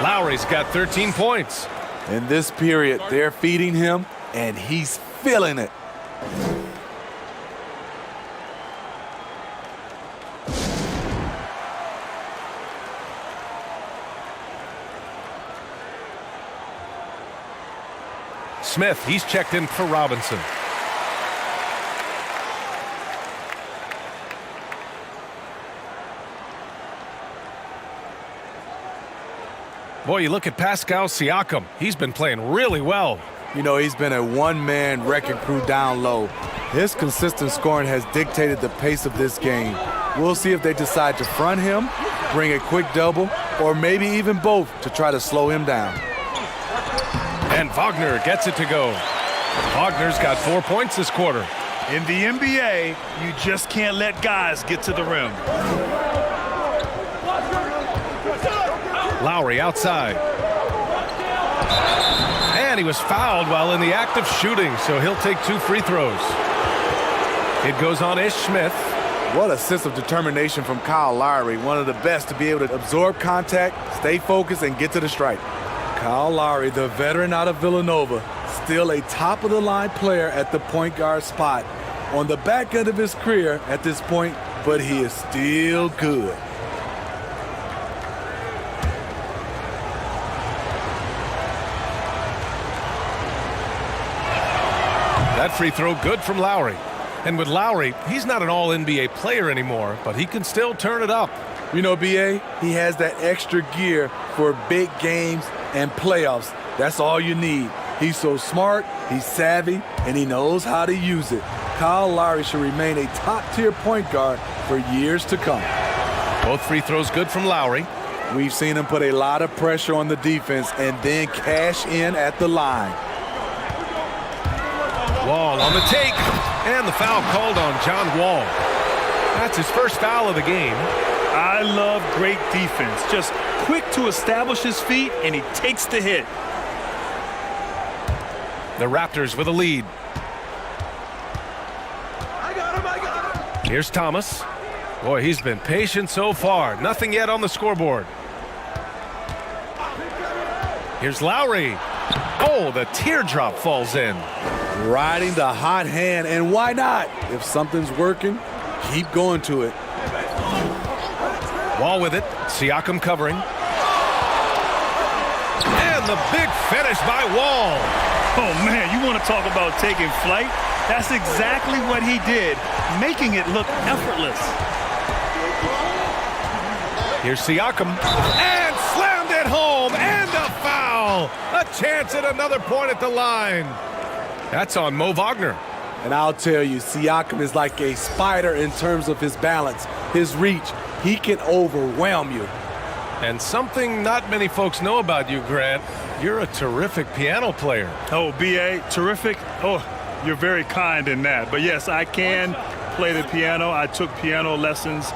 Lowry's got 13 points. In this period, they're feeding him, and he's feeling it. Smith, he's checked in for Robinson. Boy, you look at Pascal Siakam. He's been playing really well. You know, he's been a one-man wrecking crew down low. His consistent scoring has dictated the pace of this game. We'll see if they decide to front him, bring a quick double, or maybe even both to try to slow him down. And Wagner gets it to go. Wagner's got 4 points this quarter. In the NBA, you just can't let guys get to the rim. Lowry outside. And he was fouled while in the act of shooting, so he'll take 2 free throws. It goes on Ish Smith. What a sense of determination from Kyle Lowry, one of the best to be able to absorb contact, stay focused, and get to the stripe. Kyle Lowry, the veteran out of Villanova, still a top-of-the-line player at the point guard spot. On the back end of his career at this point, but he is still good. That free throw good from Lowry. And with Lowry, he's not an all-NBA player anymore, but he can still turn it up. You know, B.A., he has that extra gear for big games and playoffs. That's all you need. He's so smart, he's savvy, and he knows how to use it. Kyle Lowry should remain a top-tier point guard for years to come. Both free throws good from Lowry. We've seen him put a lot of pressure on the defense and then cash in at the line. Wall on the take, and the foul called on John Wall. That's his first foul of the game. I love great defense. Just quick to establish his feet, and he takes the hit. The Raptors with a lead. I got him. Here's Thomas. Boy, he's been patient so far. Nothing yet on the scoreboard. Here's Lowry. Oh, the teardrop falls in. Riding the hot hand, and why not? If something's working, keep going to it. Wall with it. Siakam covering. And the big finish by Wall. Oh, man, you want to talk about taking flight? That's exactly what he did, making it look effortless. Here's Siakam. And slammed it home. And a foul. A chance at another point at the line. That's on Mo Wagner. And I'll tell you, Siakam is like a spider in terms of his balance, his reach. He can overwhelm you. And something not many folks know about you, Grant. You're a terrific piano player. Oh, B.A., terrific. Oh, you're very kind in that. But, yes, I can play the piano. I took piano lessons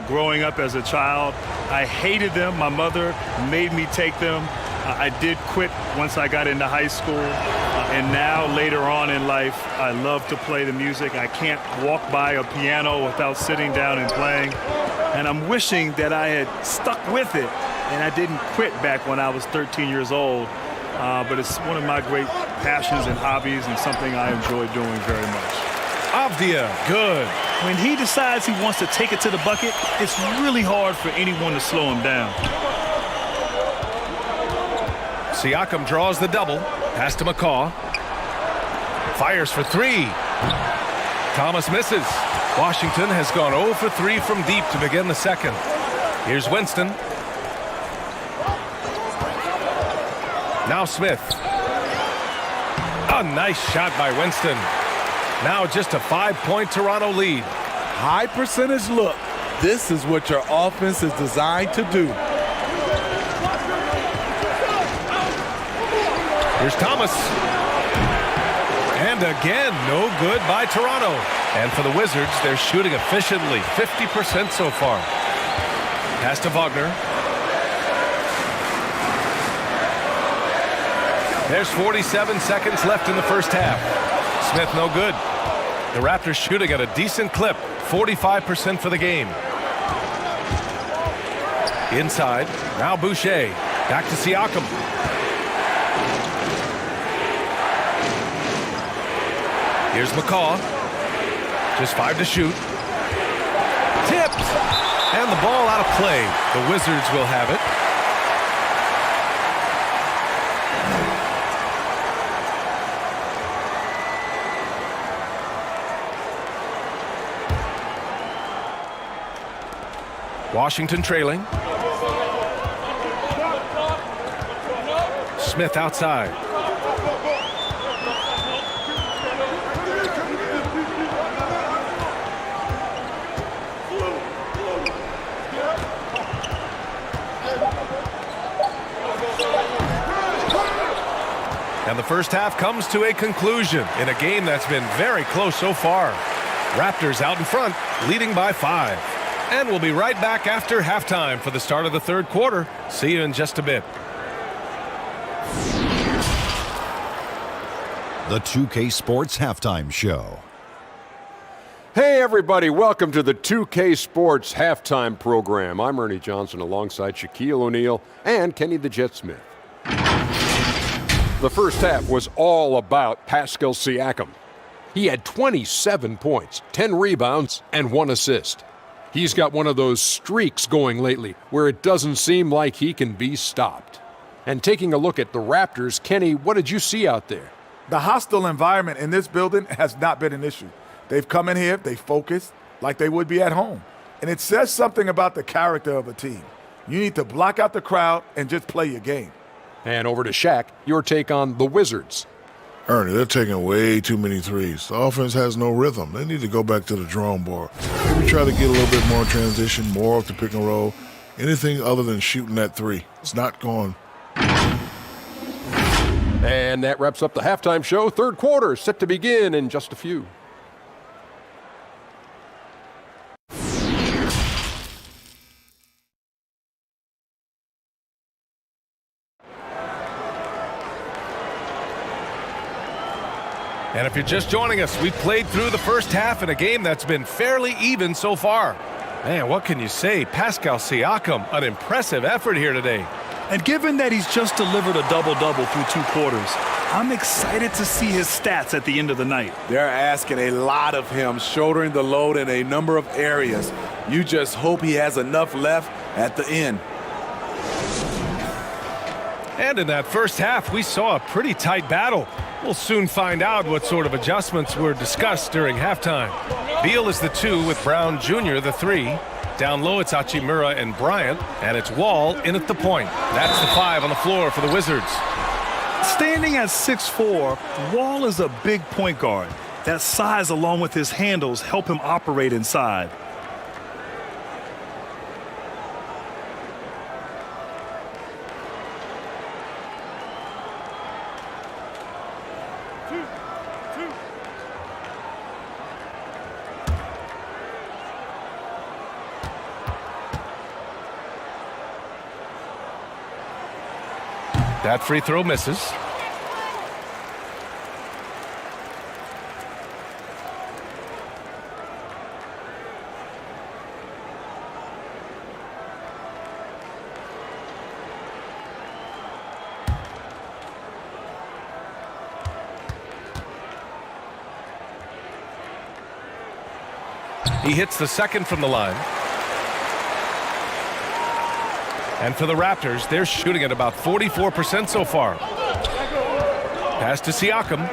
growing up as a child. I hated them. My mother made me take them. I did quit once I got into high school. And now, later on in life, I love to play the music. I can't walk by a piano without sitting down and playing. And I'm wishing that I had stuck with it and I didn't quit back when I was 13 years old. But it's one of my great passions and hobbies and something I enjoy doing very much. Avdia, good. When he decides he wants to take it to the bucket, it's really hard for anyone to slow him down. Siakam draws the double. Pass to McCaw. Fires for 3. Thomas misses. Washington has gone 0 for 3 from deep to begin the second. Here's Winston. Now Smith. A nice shot by Winston. Now just a 5-point Toronto lead. High percentage look. This is what your offense is designed to do. Here's Thomas. And again, no good by Toronto. And for the Wizards, they're shooting efficiently, 50% so far. Pass to Wagner. There's 47 seconds left in the first half. Smith no good. The Raptors shooting at a decent clip, 45% for the game. Inside, now Boucher. Back to Siakam. Here's McCaw. Just 5 to shoot. Tipped! And the ball out of play. The Wizards will have it. Washington trailing. Smith outside. And the first half comes to a conclusion in a game that's been very close so far. Raptors out in front, leading by 5. And we'll be right back after halftime for the start of the third quarter. See you in just a bit. The 2K Sports Halftime Show. Hey everybody, welcome to the 2K Sports Halftime Program. I'm Ernie Johnson alongside Shaquille O'Neal and Kenny the Jet Smith. The first half was all about Pascal Siakam. He had 27 points, 10 rebounds, and 1 assist. He's got one of those streaks going lately where it doesn't seem like he can be stopped. And taking a look at the Raptors, Kenny, what did you see out there? The hostile environment in this building has not been an issue. They've come in here, they focus like they would be at home. And it says something about the character of a team. You need to block out the crowd and just play your game. And over to Shaq, your take on the Wizards. Ernie, they're taking way too many threes. The offense has no rhythm. They need to go back to the drawing board. Maybe try to get a little bit more transition, more off the pick and roll. Anything other than shooting that three. It's not going. And that wraps up the halftime show. Third quarter set to begin in just a few. And if you're just joining us, we've played through the first half in a game that's been fairly even so far. Man, what can you say? Pascal Siakam, an impressive effort here today. And given that he's just delivered a double-double through 2 quarters, I'm excited to see his stats at the end of the night. They're asking a lot of him, shouldering the load in a number of areas. You just hope he has enough left at the end. And in that first half, we saw a pretty tight battle. We'll soon find out what sort of adjustments were discussed during halftime. Beal is the 2 with Brown Jr. the 3. Down low, it's Hachimura and Bryant, and it's Wall in at the point. That's the 5 on the floor for the Wizards. Standing at 6'4", Wall is a big point guard. That size along with his handles help him operate inside. That free throw misses. He hits the second from the line. And for the Raptors, they're shooting at about 44% so far. Pass to Siakam.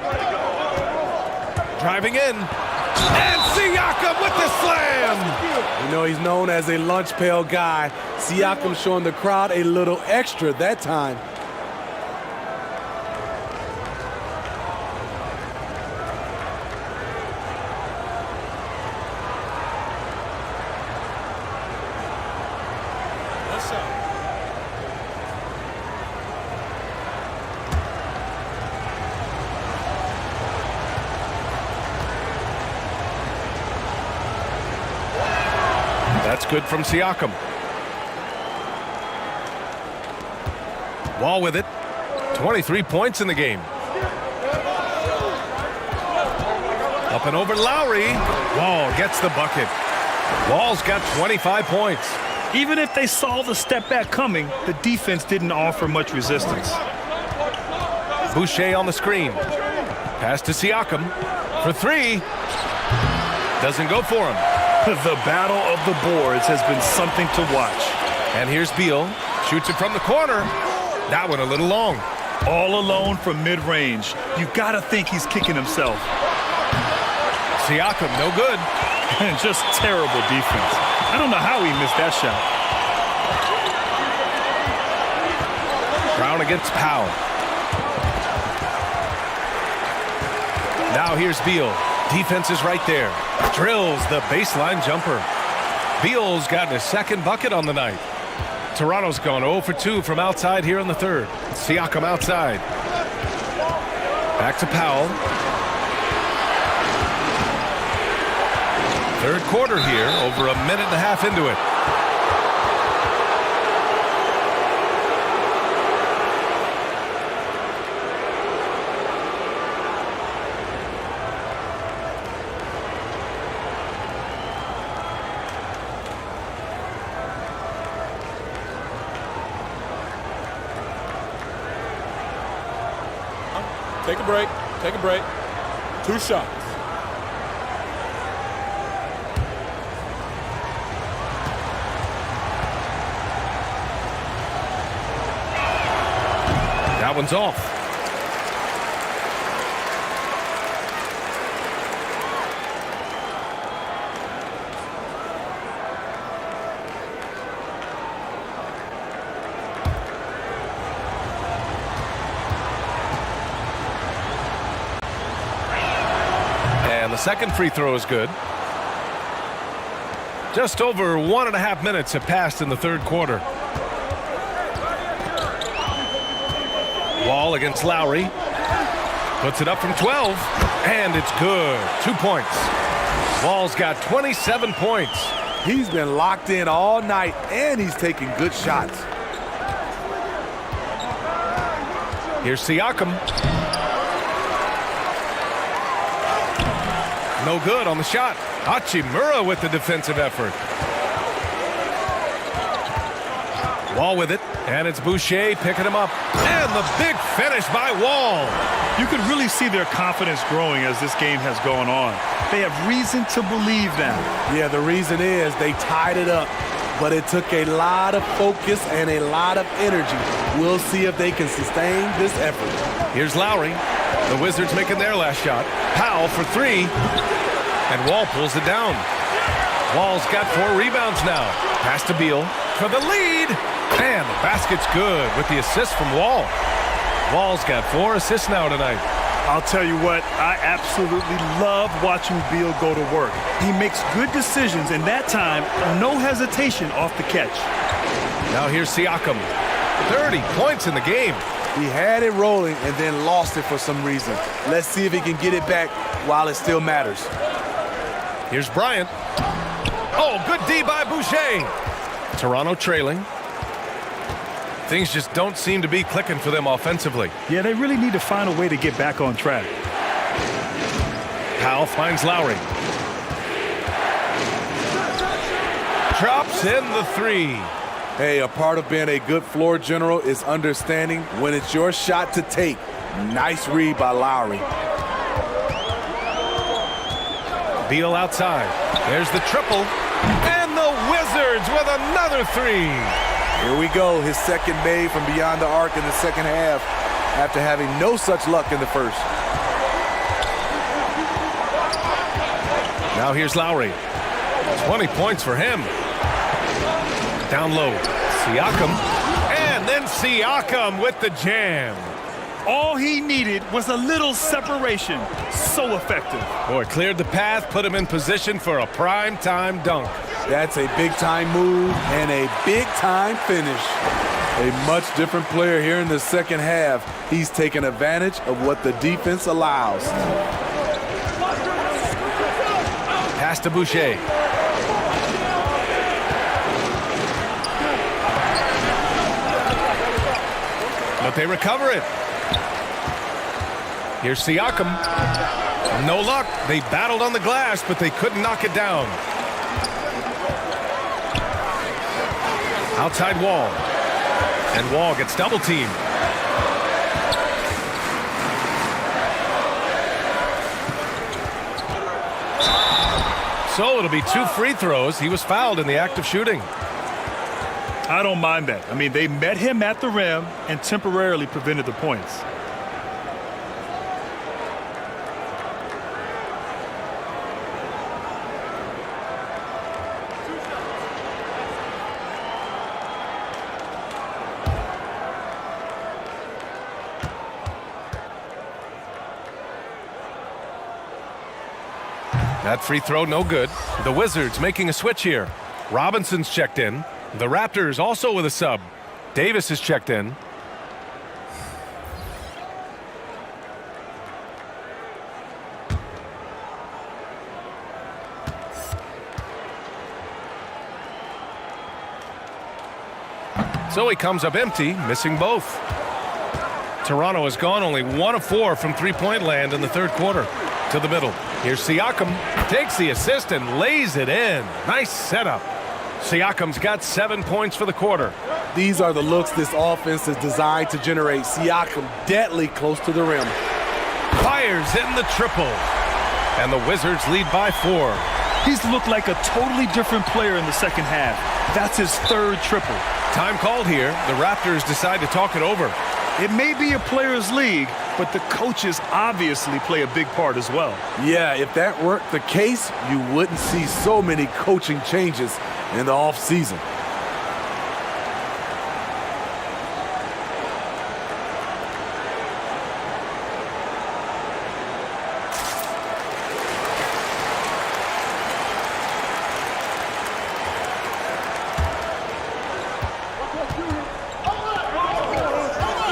Driving in. And Siakam with the slam! You know, he's known as a lunch pail guy. Siakam showing the crowd a little extra that time. That's good from Siakam. Wall with it. 23 points in the game. Up and over Lowry. Wall gets the bucket. Wall's got 25 points. Even if they saw the step back coming, the defense didn't offer much resistance. Boucher on the screen. Pass to Siakam for 3. Doesn't go for him. The battle of the boards has been something to watch. And here's Beal. Shoots it from the corner. That one a little long. All alone from mid-range. You got to think he's kicking himself. Siakam, no good. And just terrible defense. I don't know how he missed that shot. Brown against Powell. Now here's Beal. Defense is right there. Drills the baseline jumper. Beal's gotten his second bucket on the night. Toronto's gone 0 for 2 from outside here in the third. Siakam outside. Back to Powell. Third quarter here, over a minute and a half into it. Take a break. Take a break. 2 shots. That one's off. And the second free throw is good. Just over 1.5 minutes have passed in the third quarter. Wall against Lowry. Puts it up from 12. And it's good. 2 points. Wall's got 27 points. He's been locked in all night, and he's taking good shots. Here's Siakam. No good on the shot. Hachimura with the defensive effort. Wall with it, and it's Boucher picking him up. And the big finish by Wall. You could really see their confidence growing as this game has gone on. They have reason to believe now. Yeah, the reason is they tied it up, but it took a lot of focus and a lot of energy. We'll see if they can sustain this effort. Here's Lowry. The Wizards making their last shot. Powell for 3. And Wall pulls it down. Wall's got 4 rebounds now. Pass to Beal for the lead. And the basket's good with the assist from Wall. Wall's got 4 assists now tonight. I'll tell you what, I absolutely love watching Beal go to work. He makes good decisions, and that time, no hesitation off the catch. Now here's Siakam. 30 points in the game. He had it rolling and then lost it for some reason. Let's see if he can get it back while it still matters. Here's Bryant. Oh, good D by Boucher. Toronto trailing. Things just don't seem to be clicking for them offensively. Yeah, they really need to find a way to get back on track. Powell finds Lowry. Drops in the 3. Hey, a part of being a good floor general is understanding when it's your shot to take. Nice read by Lowry. Beal outside. There's the triple. And the Wizards with another 3. Here we go. His second made from beyond the arc in the second half after having no such luck in the first. Now here's Lowry. 20 points for him. Down low. Siakam. And then Siakam with the jam. All he needed was a little separation. So effective. Boy, cleared the path, put him in position for a prime-time dunk. That's a big-time move and a big-time finish. A much different player here in the second half. He's taking advantage of what the defense allows. Pass to Boucher. But they recover it. Here's Siakam. No luck. They battled on the glass, but they couldn't knock it down. Outside Wall. And Wall gets double teamed. So it'll be 2 free throws. He was fouled in the act of shooting. I don't mind that. I mean, they met him at the rim and temporarily prevented the points. That free throw, no good. The Wizards making a switch here. Robinson's checked in. The Raptors also with a sub. Davis is checked in. So he comes up empty, missing both. Toronto has gone only 1 of 4 from three-point land in the third quarter. To the middle. Here's Siakam. Takes the assist and lays it in. Nice setup. Siakam's got 7 points for the quarter. These are the looks this offense is designed to generate. Siakam deadly close to the rim. Fires in the triple. And the Wizards lead by 4. He's looked like a totally different player in the second half. That's his third triple. Time called here. The Raptors decide to talk it over. It may be a players' league, but the coaches obviously play a big part as well. Yeah, if that weren't the case, you wouldn't see so many coaching changes in the offseason.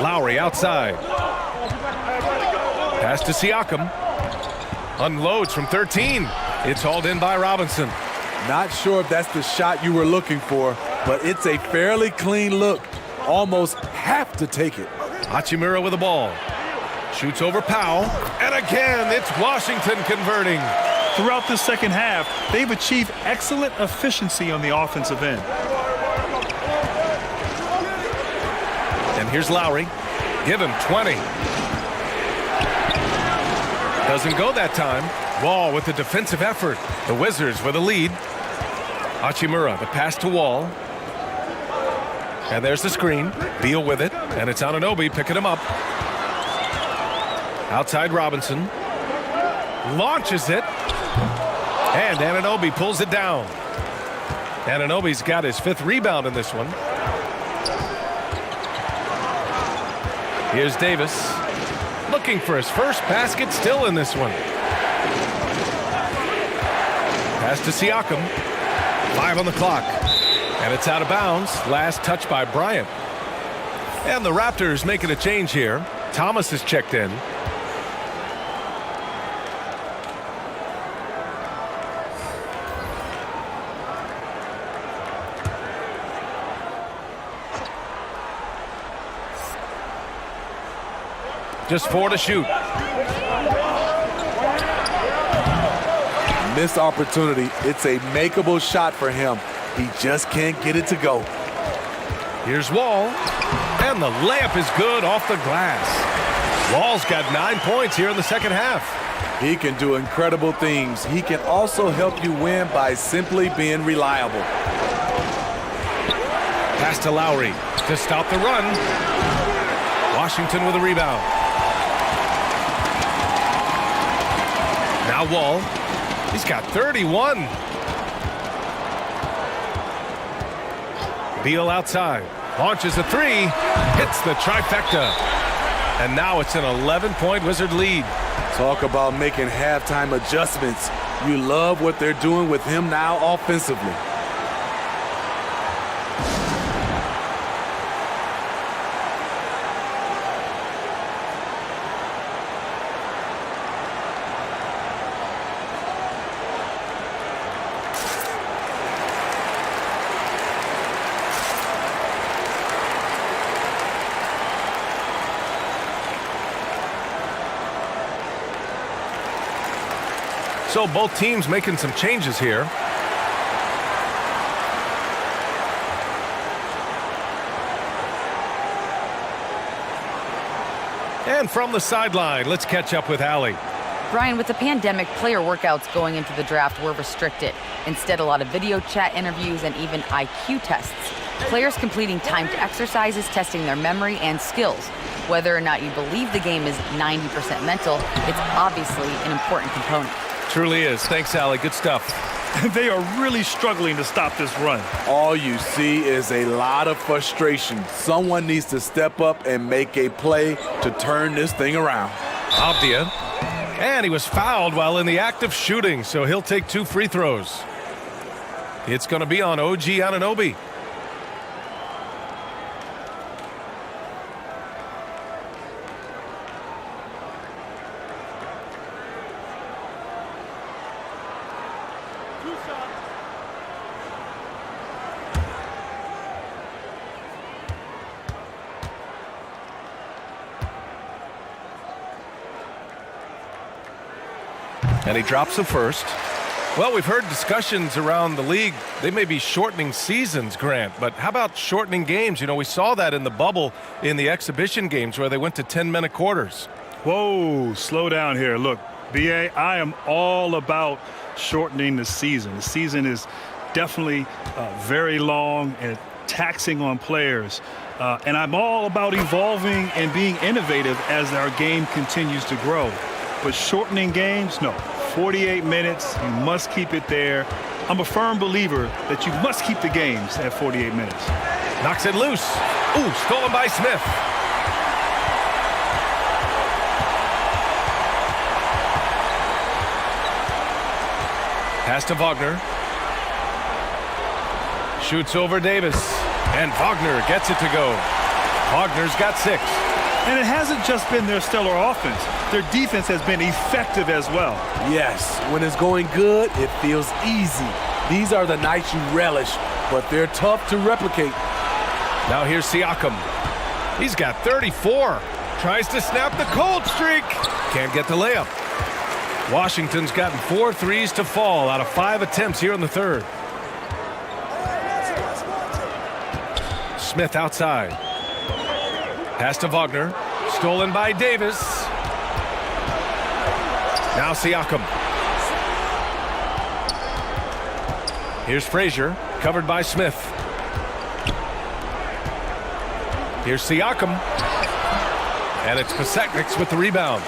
Lowry outside. Pass to Siakam. Unloads from 13. It's hauled in by Robinson. Not sure if that's the shot you were looking for, but it's a fairly clean look. Almost have to take it. Hachimura with the ball. Shoots over Powell. And again, it's Washington converting. Throughout the second half, they've achieved excellent efficiency on the offensive end. And here's Lowry. Give him 20. Doesn't go that time. Wall with the defensive effort. The Wizards with a lead. Hachimura, the pass to Wall. And there's the screen. Beal with it. And it's Anunoby picking him up. Outside Robinson. Launches it. And Anunoby pulls it down. Anunoby's got his 5th rebound in this one. Here's Davis. Looking for his first basket still in this one. Pass to Siakam. 5 on the clock. And it's out of bounds. Last touch by Bryant. And the Raptors making a change here. Thomas is checked in. Just 4 to shoot. Missed opportunity. It's a makeable shot for him. He just can't get it to go. Here's Wall. And the layup is good off the glass. Wall's got 9 points here in the second half. He can do incredible things. He can also help you win by simply being reliable. Pass to Lowry to stop the run. Washington with a rebound. Now Wall. He's got 31. Beal outside. Launches a 3. Hits the trifecta. And now it's an 11-point Wizard lead. Talk about making halftime adjustments. You love what they're doing with him now offensively. So both teams making some changes here. And from the sideline, let's catch up with Allie. Brian, with the pandemic, player workouts going into the draft were restricted. Instead, a lot of video chat interviews and even IQ tests. Players completing timed exercises, testing their memory and skills. Whether or not you believe the game is 90% mental, it's obviously an important component. Truly is. Thanks, Allie. Good stuff. They are really struggling to stop this run. All you see is a lot of frustration. Someone needs to step up and make a play to turn this thing around. Avdia. And he was fouled while in the act of shooting, so he'll take 2 free throws. It's going to be on OG Anunoby. And he drops the first. Well, we've heard discussions around the league. They may be shortening seasons, Grant, but how about shortening games? You know, we saw that in the bubble in the exhibition games where they went to 10-minute quarters. Whoa, slow down here. Look, BA, I am all about shortening the season. The season is definitely very long and taxing on players. And I'm all about evolving and being innovative as our game continues to grow. But shortening games, no. 48 minutes, you must keep it there. I'm a firm believer that you must keep the games at 48 minutes. Knocks it loose. Ooh, stolen by Smith. Pass to Wagner. Shoots over Davis. And Wagner gets it to go. Wagner's got 6. And it hasn't just been their stellar offense. Their defense has been effective as well. Yes, when it's going good, it feels easy. These are the nights you relish, but they're tough to replicate. Now here's Siakam. He's got 34. Tries to snap the cold streak. Can't get the layup. Washington's gotten 4 threes to fall out of 5 attempts here in the third. Smith outside. Pass to Wagner. Stolen by Davis. Now Siakam. Here's Frazier, covered by Smith. Here's Siakam. And it's Pasechniks with the rebound.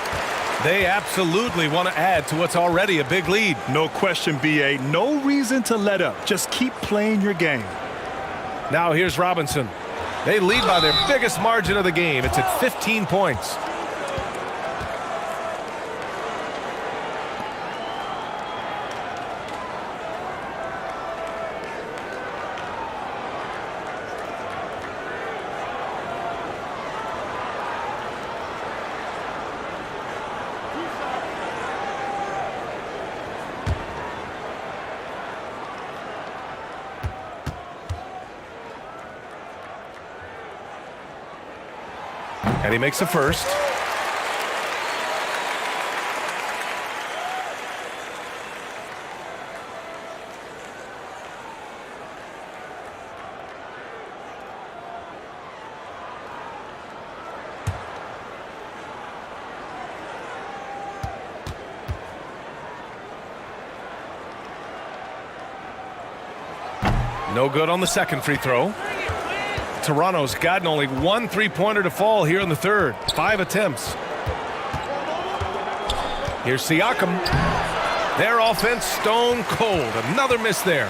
They absolutely want to add to what's already a big lead. No question, BA. No reason to let up. Just keep playing your game. Now here's Robinson. They lead by their biggest margin of the game. It's at 15 points. And he makes the first. No good on the second free throw. Toronto's gotten only 1 3-pointer to fall here in the third. 5 attempts. Here's Siakam. Their offense stone cold. Another miss there.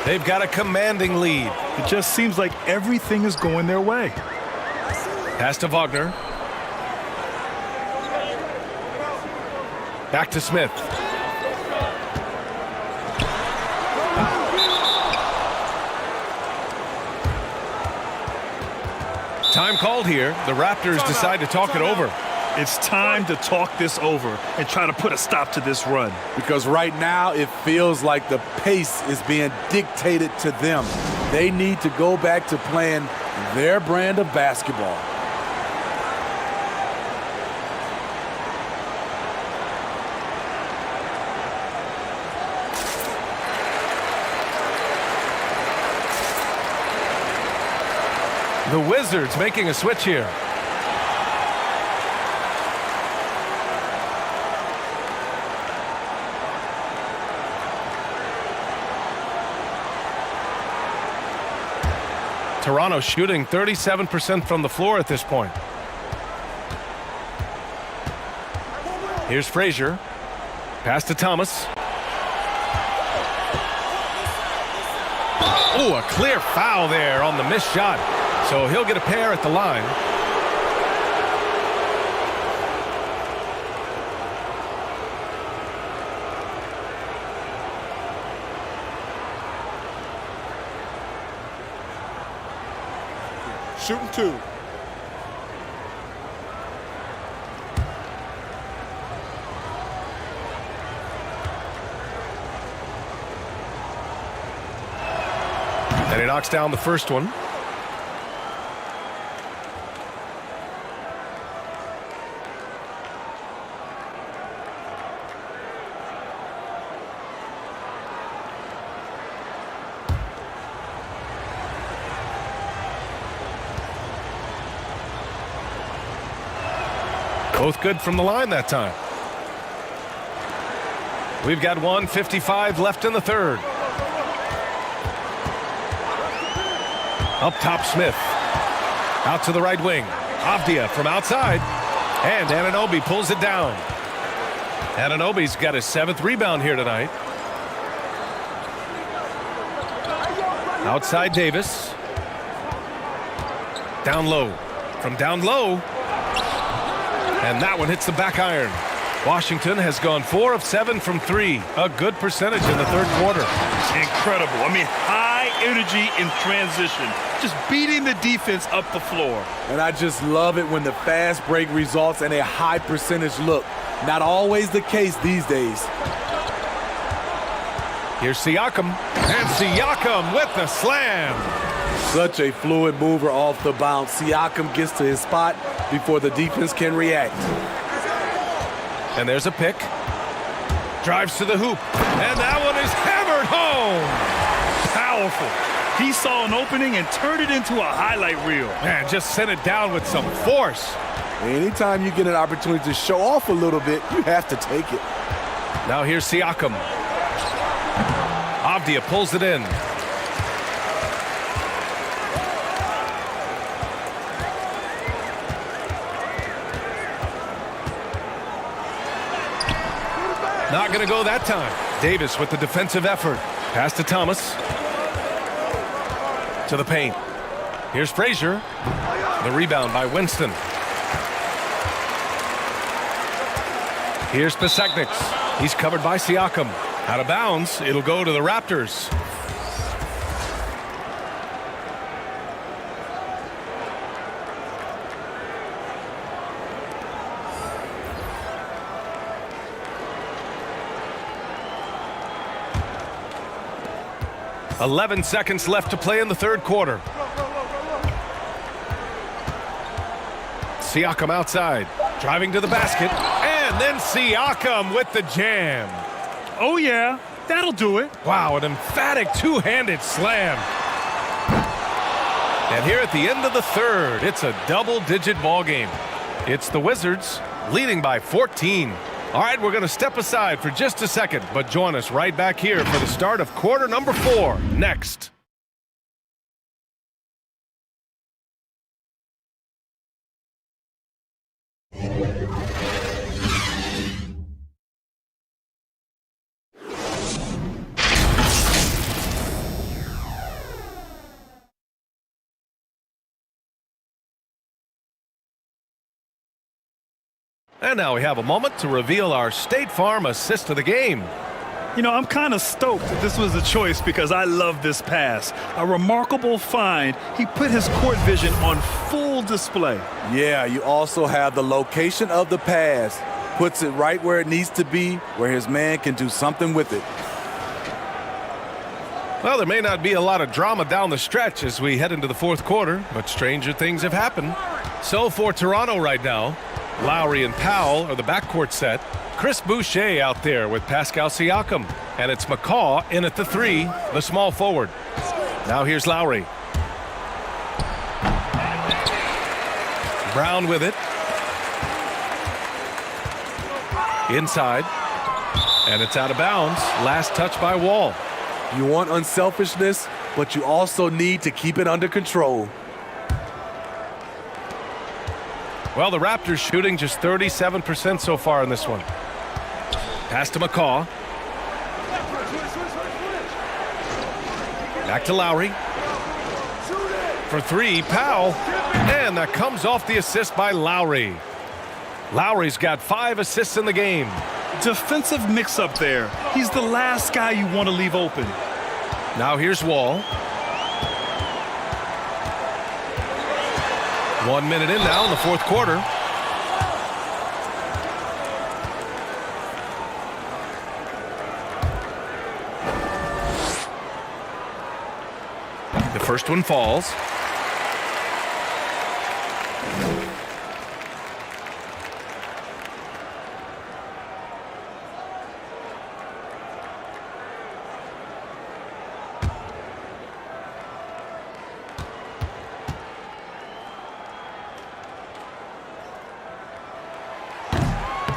They've got a commanding lead. It just seems like everything is going their way. Pass to Wagner. Back to Smith. Time called here. The Raptors decide to talk it over. It's time to talk this over and try to put a stop to this run. Because right now it feels like the pace is being dictated to them. They need to go back to playing their brand of basketball. The Wizards making a switch here. Toronto shooting 37% from the floor at this point. Here's Frazier. Pass to Thomas. Oh, a clear foul there on the missed shot. So he'll get a pair at the line. Shooting 2. And he knocks down the first one. Both good from the line that time. We've got 1:55 left in the third. Up top, Smith. Out to the right wing. Avdia from outside. And Anunoby pulls it down. Anunoby's got his 7th rebound here tonight. Outside Davis. Down low. From down low. And that one hits the back iron. Washington has gone 4 of 7 from 3. A good percentage in the third quarter. Incredible. I mean, high energy in transition. Just beating the defense up the floor. And I just love it when the fast break results in a high percentage look. Not always the case these days. Here's Siakam. And Siakam with the slam. Such a fluid mover off the bounce. Siakam gets to his spot before the defense can react. And there's a pick. Drives to the hoop. And that one is hammered home. Powerful. He saw an opening and turned it into a highlight reel. Man, just sent it down with some force. Anytime you get an opportunity to show off a little bit, you have to take it. Now here's Siakam. Avdia pulls it in. Not going to go that time. Davis with the defensive effort. Pass to Thomas. To the paint. Here's Frazier. The rebound by Winston. Here's Pasecniks. He's covered by Siakam. Out of bounds. It'll go to the Raptors. .11 seconds left to play in the third quarter. Siakam outside, driving to the basket, and then Siakam with the jam. Oh yeah, that'll do it. Wow, an emphatic two-handed slam. And here at the end of the third, it's a double-digit ball game. It's the Wizards leading by 14. All right, we're going to step aside for just a second, but join us right back here for the start of quarter number 4 next. And now we have a moment to reveal our State Farm assist of the game. You know, I'm kind of stoked that this was a choice because I love this pass. A remarkable find. He put his court vision on full display. Yeah, you also have the location of the pass. Puts it right where it needs to be, where his man can do something with it. Well, there may not be a lot of drama down the stretch as we head into the fourth quarter, but stranger things have happened. So for Toronto right now, Lowry and Powell are the backcourt set. Chris Boucher out there with Pascal Siakam. And it's McCaw in at the 3, the small forward. Now here's Lowry. Brown with it. Inside. And it's out of bounds. Last touch by Wall. You want unselfishness, but you also need to keep it under control. Well, the Raptors shooting just 37% so far in this one. Pass to McCaw. Back to Lowry. For 3, Powell. And that comes off the assist by Lowry. Lowry's got 5 assists in the game. Defensive mix-up there. He's the last guy you want to leave open. Now here's Wall. 1 minute in now in the fourth quarter. The first one falls.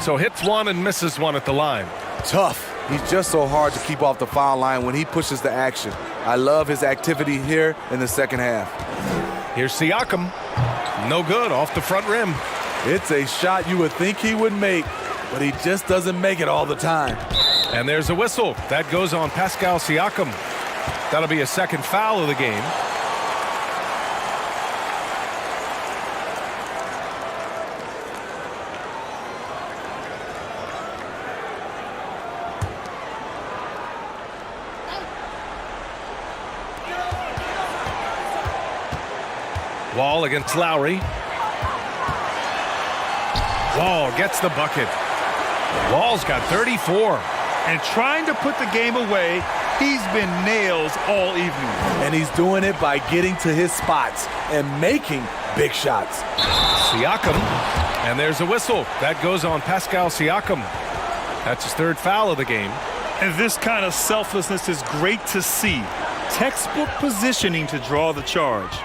So hits one and misses one at the line. Tough. He's just so hard to keep off the foul line when he pushes the action. I love his activity here in the second half. Here's Siakam. No good, off the front rim. It's a shot you would think he would make, but he just doesn't make it all the time. And there's a whistle. That goes on Pascal Siakam. That'll be a second foul of the game. Wall against Lowry. Wall gets the bucket. Wall's got 34. And trying to put the game away, he's been nails all evening. And he's doing it by getting to his spots and making big shots. Siakam, and there's a whistle. That goes on Pascal Siakam. That's his third foul of the game. And this kind of selflessness is great to see. Textbook positioning to draw the charge.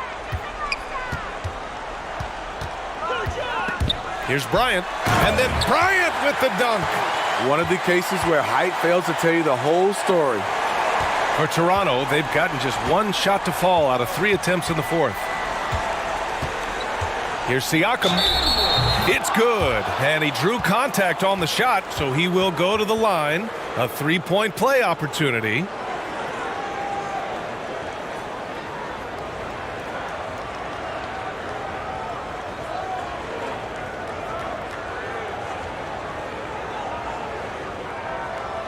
Here's Bryant, and then Bryant with the dunk. One of the cases where height fails to tell you the whole story. For Toronto, they've gotten just one shot to fall out of 3 attempts in the fourth. Here's Siakam. It's good, and he drew contact on the shot, so he will go to the line. A 3-point play opportunity.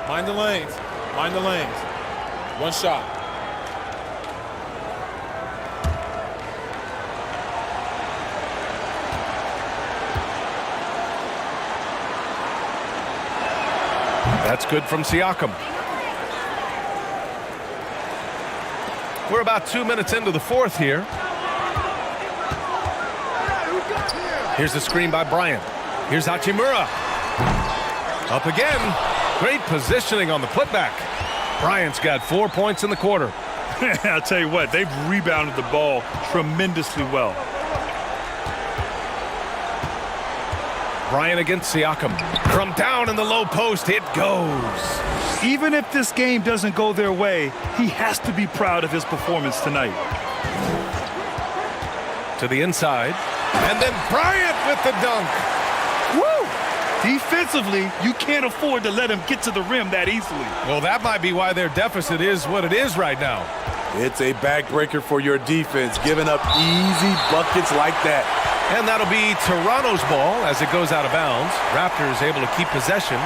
Mind the lanes. Mind the lanes. One shot. That's good from Siakam. We're about 2 minutes into the fourth here. Here's the screen by Bryant. Here's Hachimura. Up again. Great positioning on the putback. Bryant's got 4 points in the quarter. I'll tell you what, they've rebounded the ball tremendously well. Bryant against Siakam. From down in the low post, it goes. Even if this game doesn't go their way, he has to be proud of his performance tonight. To the inside. And then Bryant with the dunk. Woo! Defensively, you can't afford to let him get to the rim that easily. Well, that might be why their deficit is what it is right now. It's a backbreaker for your defense, giving up easy buckets like that. And that'll be Toronto's ball as it goes out of bounds. Raptors able to keep possession.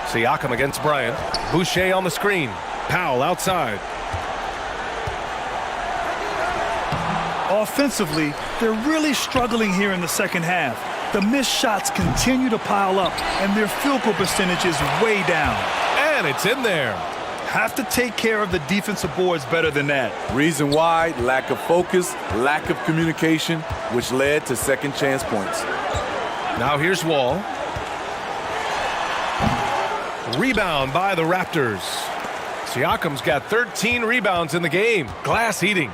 Siakam against Bryant. Boucher on the screen. Powell outside. Offensively, they're really struggling here in the second half. The missed shots continue to pile up, and their field goal percentage is way down. And it's in there. Have to take care of the defensive boards better than that. Reason why, lack of focus, lack of communication, which led to second chance points. Now here's Wall. Rebound by the Raptors. Siakam's got 13 rebounds in the game. Glass eating.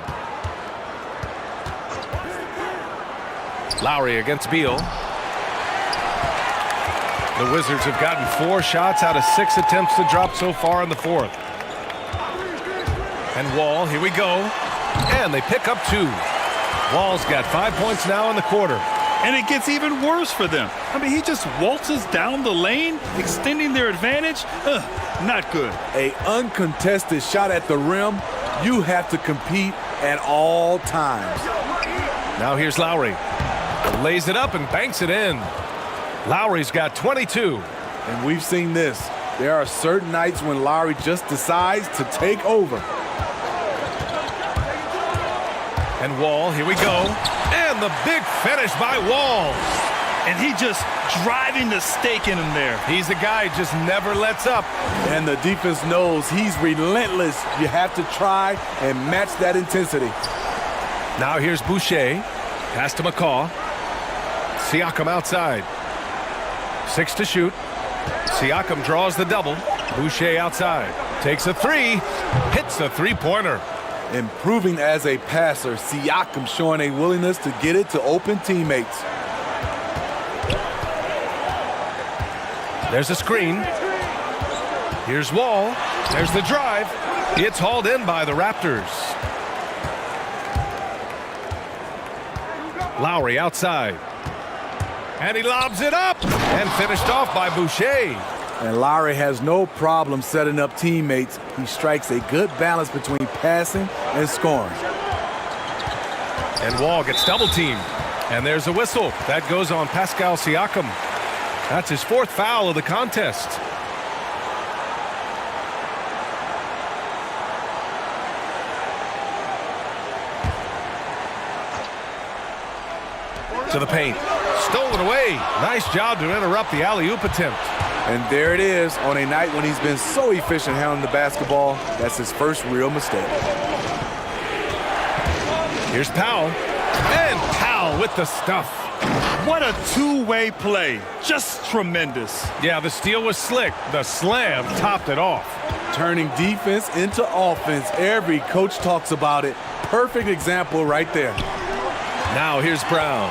Lowry against Beal. The Wizards have gotten 4 shots out of 6 attempts to drop so far in the fourth. And Wall, here we go. And they pick up 2. Wall's got 5 points now in the quarter. And it gets even worse for them. I mean, he just waltzes down the lane, extending their advantage. Not good. An uncontested shot at the rim. You have to compete at all times. Now here's Lowry. Lays it up and banks it in. Lowry's got 22. And we've seen this. There are certain nights when Lowry just decides to take over. And Wall, here we go. And the big finish by Wall. And he just driving the stake in him there. He's the guy who just never lets up. And the defense knows he's relentless. You have to try and match that intensity. Now here's Boucher. Pass to McCaw. Siakam outside. 6 to shoot. Siakam draws the double. Boucher outside. Takes a three. Hits a three-pointer. Improving as a passer, Siakam showing a willingness to get it to open teammates. There's a screen. Here's Wall. There's the drive. It's hauled in by the Raptors. Lowry outside. And he lobs it up. And finished off by Boucher. And Lowry has no problem setting up teammates. He strikes a good balance between passing and scoring. And Wall gets double teamed. And there's a whistle. That goes on Pascal Siakam. That's his 4th foul of the contest. To the paint. Stolen away. Nice job to interrupt the alley-oop attempt. And there it is on a night when he's been so efficient handling the basketball. That's his first real mistake. Here's Powell. And Powell with the stuff. What a two-way play. Just tremendous. Yeah, the steal was slick. The slam topped it off. Turning defense into offense. Every coach talks about it. Perfect example right there. Now here's Brown.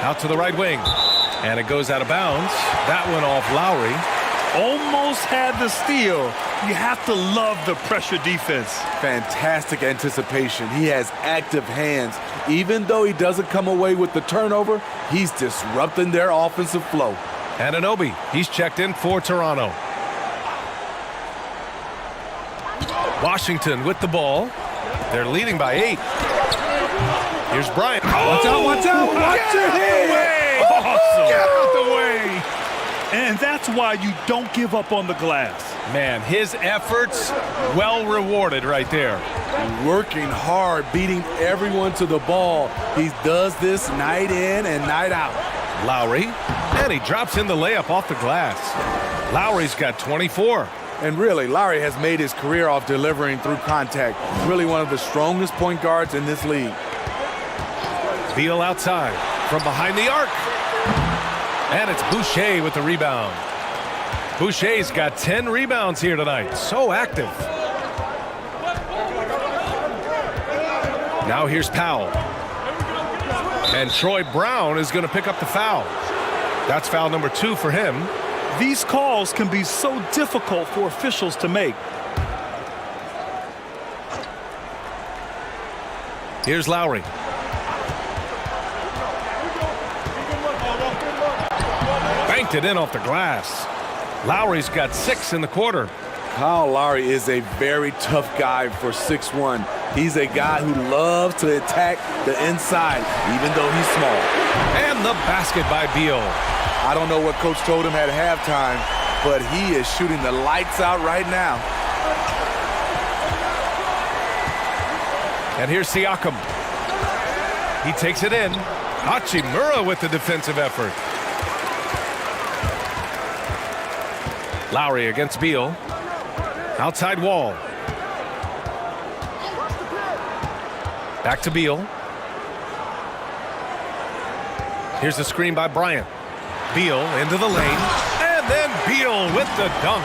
Out to the right wing. And it goes out of bounds. That went off Lowry. Almost had the steal. You have to love the pressure defense. Fantastic anticipation. He has active hands. Even though he doesn't come away with the turnover, he's disrupting their offensive flow. Anunoby, he's checked in for Toronto. Washington with the ball. They're leading by 8. Here's Bryant. Watch out, watch out, watch your head. Awesome. Get out the way. And that's why you don't give up on the glass. Man, his efforts well rewarded right there. Working hard, beating everyone to the ball. He does this night in and night out. Lowry, and he drops in the layup off the glass. Lowry's got 24. And really, Lowry has made his career off delivering through contact. Really one of the strongest point guards in this league. Beal outside from behind the arc. And it's Boucher with the rebound. Boucher's got 10 rebounds here tonight. So active. Now here's Powell. And Troy Brown is going to pick up the foul. That's foul number 2 for him. These calls can be so difficult for officials to make. Here's Lowry. Banked it in off the glass. Lowry's got 6 in the quarter. Kyle Lowry is a very tough guy for 6'1". He's a guy who loves to attack the inside, even though he's small. And the basket by Beal. I don't know what coach told him at halftime, but he is shooting the lights out right now. And here's Siakam. He takes it in. Hachimura with the defensive effort. Lowry against Beal. Outside Wall. Back to Beal. Here's the screen by Bryant. Beal into the lane. And then Beal with the dunk.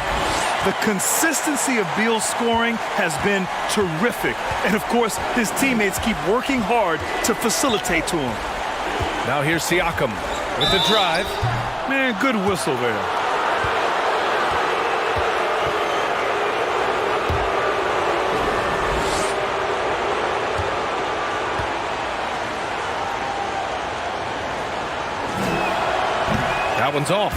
The consistency of Beal's scoring has been terrific. And, of course, his teammates keep working hard to facilitate to him. Now here's Siakam with the drive. Man, good whistle there. That one's off.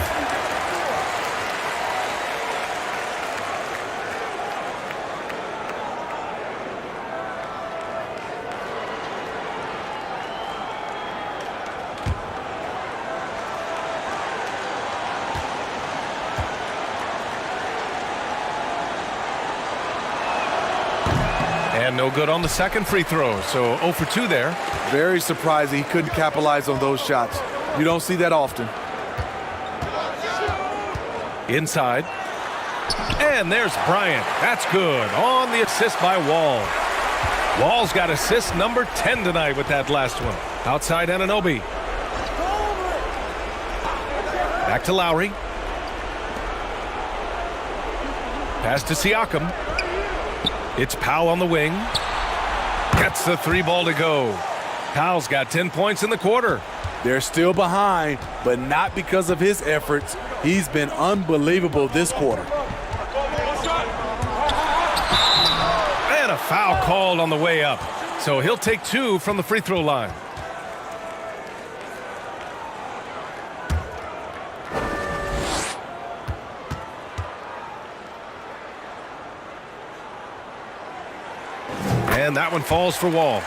And no good on the second free throw, so 0 for 2 there. Very surprised he couldn't capitalize on those shots. You don't see that often. Inside. And there's Bryant. That's good. On the assist by Wall. Wall's got assist number 10 tonight with that last one. Outside Anunoby. Back to Lowry. Pass to Siakam. It's Powell on the wing. Gets the 3 ball to go. Powell's got 10 points in the quarter. They're still behind, but not because of his efforts. He's been unbelievable this quarter. And a foul called on the way up. So he'll take 2 from the free throw line. And that one falls for Wall.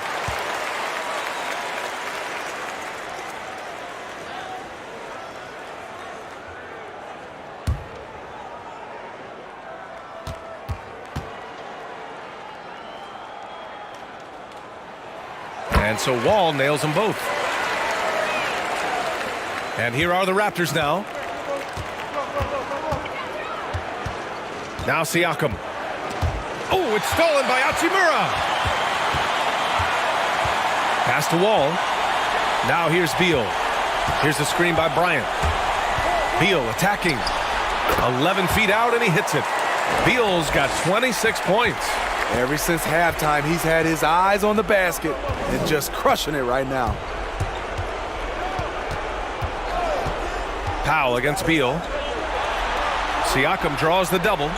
And so Wall nails them both. And here are the Raptors now. Now Siakam. Oh, it's stolen by Hachimura. Pass to Wall. Now here's Beal. Here's the screen by Bryant. Beal attacking. 11 feet out, and he hits it. Beal's got 26 points. Ever since halftime, he's had his eyes on the basket and just crushing it right now. Powell against Beal. Siakam draws the double.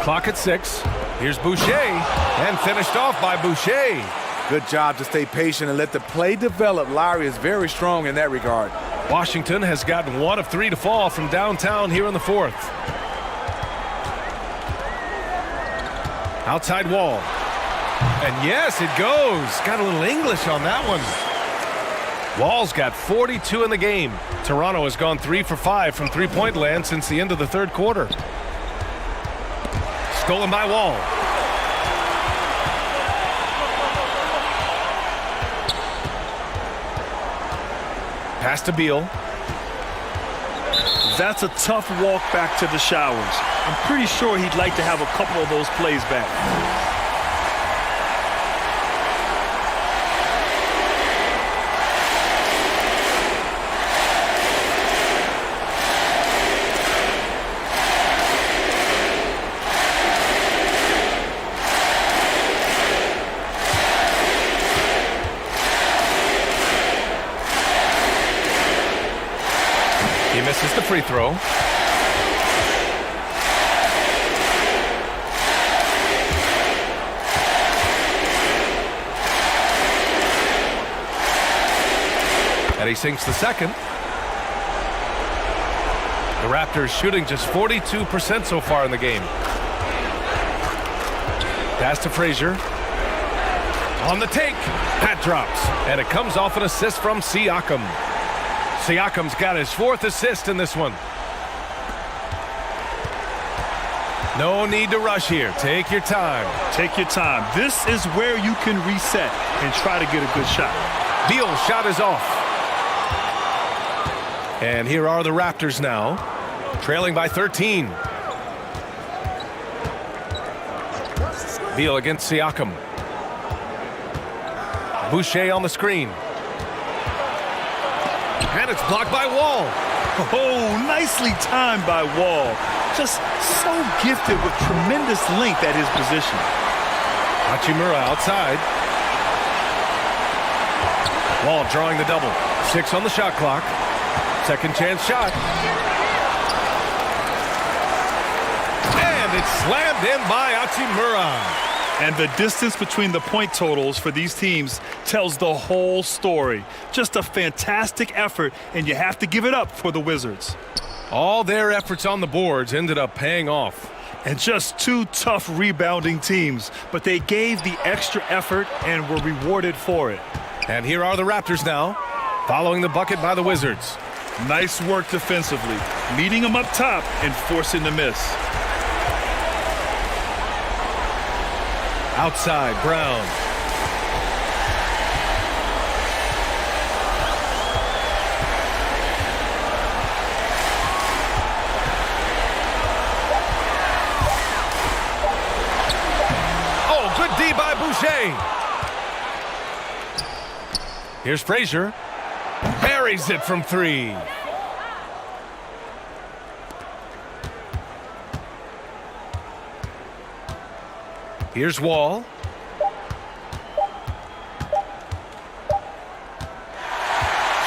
Clock at 6. Here's Boucher, and finished off by Boucher. Good job to stay patient and let the play develop. Lowry is very strong in that regard. Washington has gotten 1 of 3 to fall from downtown here in the 4th. Outside Wall. And yes, it goes. Got a little English on that one. Wall's got 42 in the game. Toronto has gone 3 for 5 from three-point land since the end of the 3rd quarter. Stolen by Wall. Pass to Beal. That's a tough walk back to the showers. I'm pretty sure he'd like to have a couple of those plays back. He misses the free throw. And he sinks the second. The Raptors shooting just 42% so far in the game. Pass to Frazier. On the take. That drops. And it comes off an assist from Siakam. Siakam's got his 4th assist in this one. No need to rush here. Take your time. Take your time. This is where you can reset and try to get a good shot. Beal's shot is off. And here are the Raptors now, trailing by 13. Beal against Siakam. Boucher on the screen. And it's blocked by Wall. Oh, nicely timed by Wall. Just so gifted with tremendous length at his position. Hachimura outside. Wall drawing the double. 6 on the shot clock. Second chance shot. And it's slammed in by Hachimura. And the distance between the point totals for these teams tells the whole story. Just a fantastic effort, and you have to give it up for the Wizards. All their efforts on the boards ended up paying off. And just 2 tough rebounding teams, but they gave the extra effort and were rewarded for it. And here are the Raptors now, following the bucket by the Wizards. Nice work defensively, meeting them up top and forcing the miss. Outside, Brown. Oh, good D by Boucher. Here's Frazier. Buries it from 3. Here's Wall.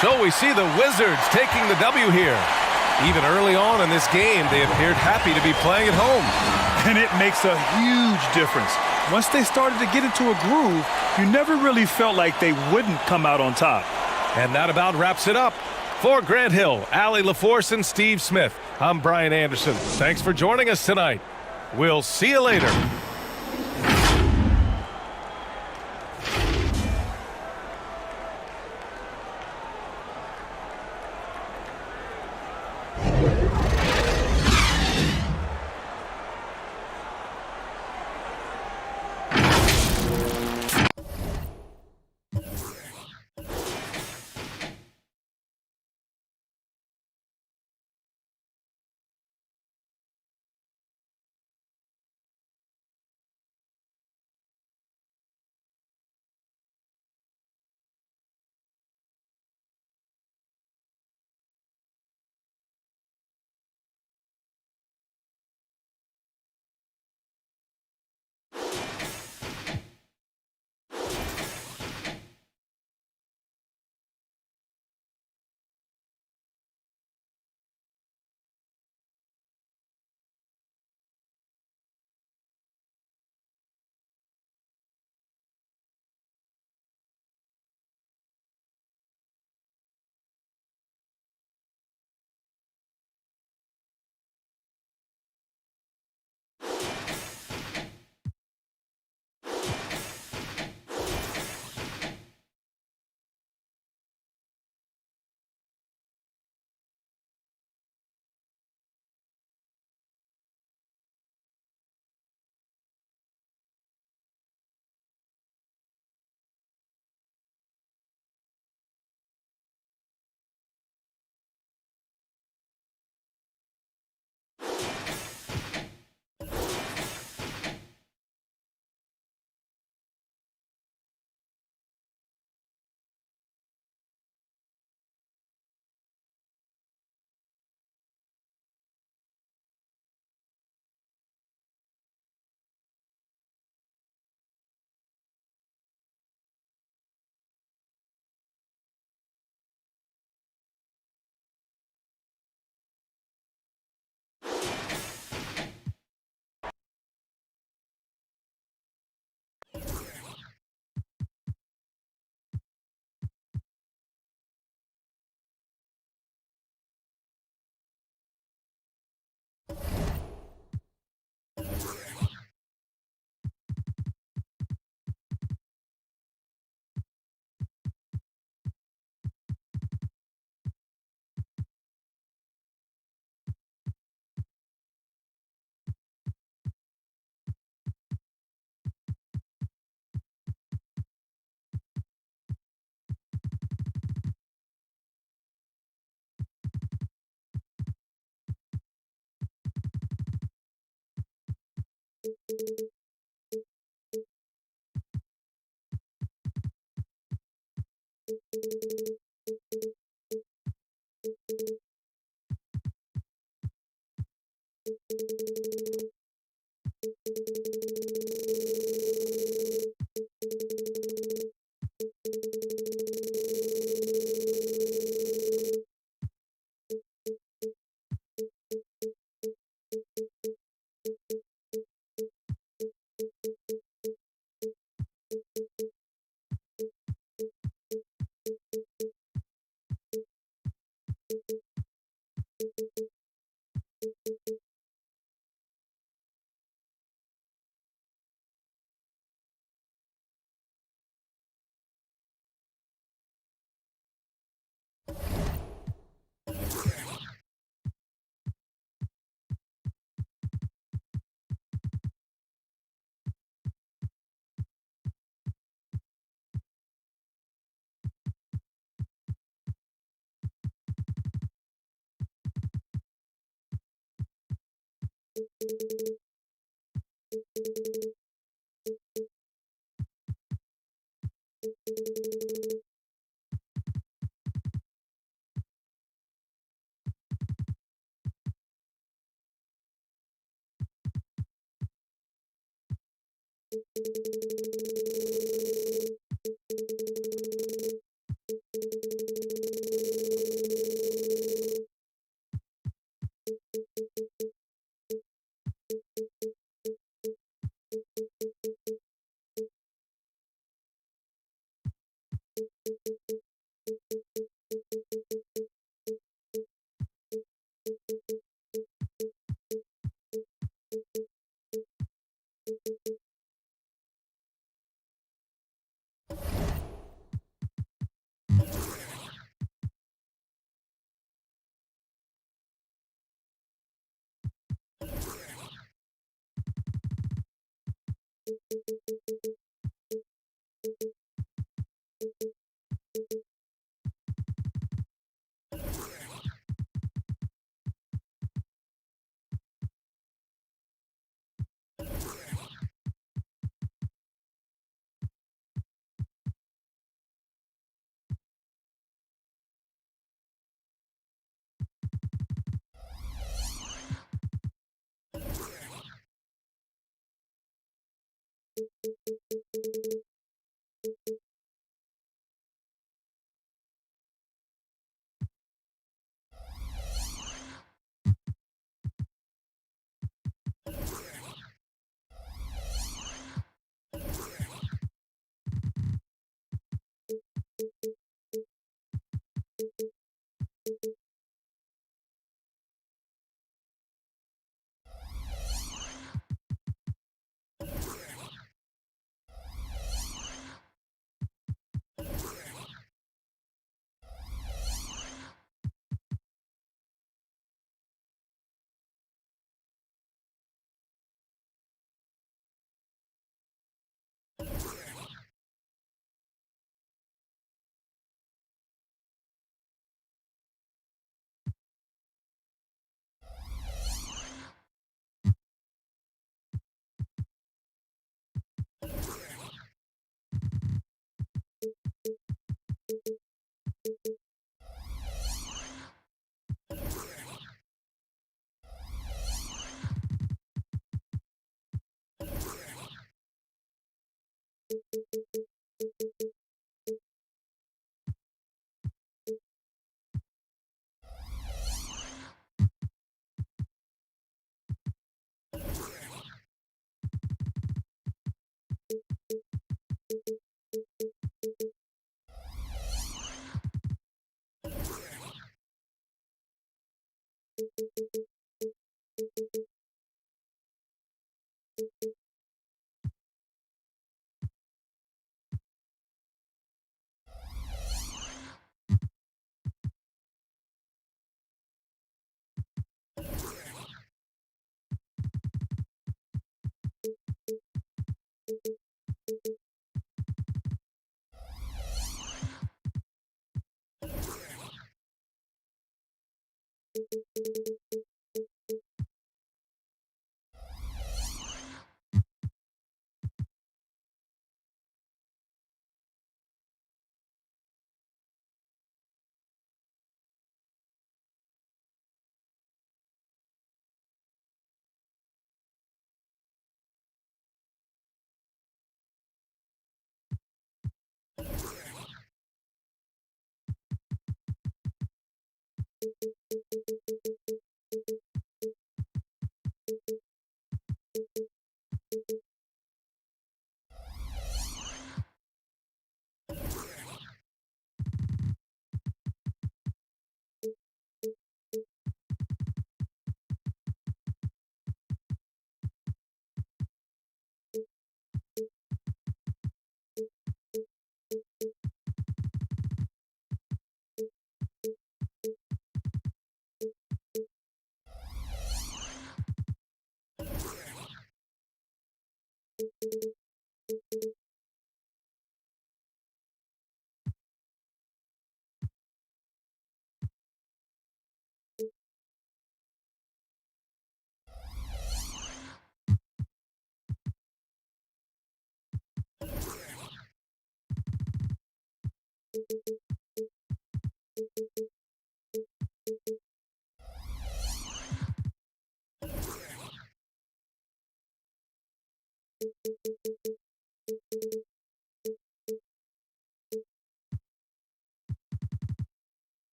So we see the Wizards taking the W here. Even early on in this game, they appeared happy to be playing at home. And it makes a huge difference. Once they started to get into a groove, you never really felt like they wouldn't come out on top. And that about wraps it up. For Grant Hill, Allie LaForce, and Steve Smith, I'm Brian Anderson. Thanks for joining us tonight. We'll see you later.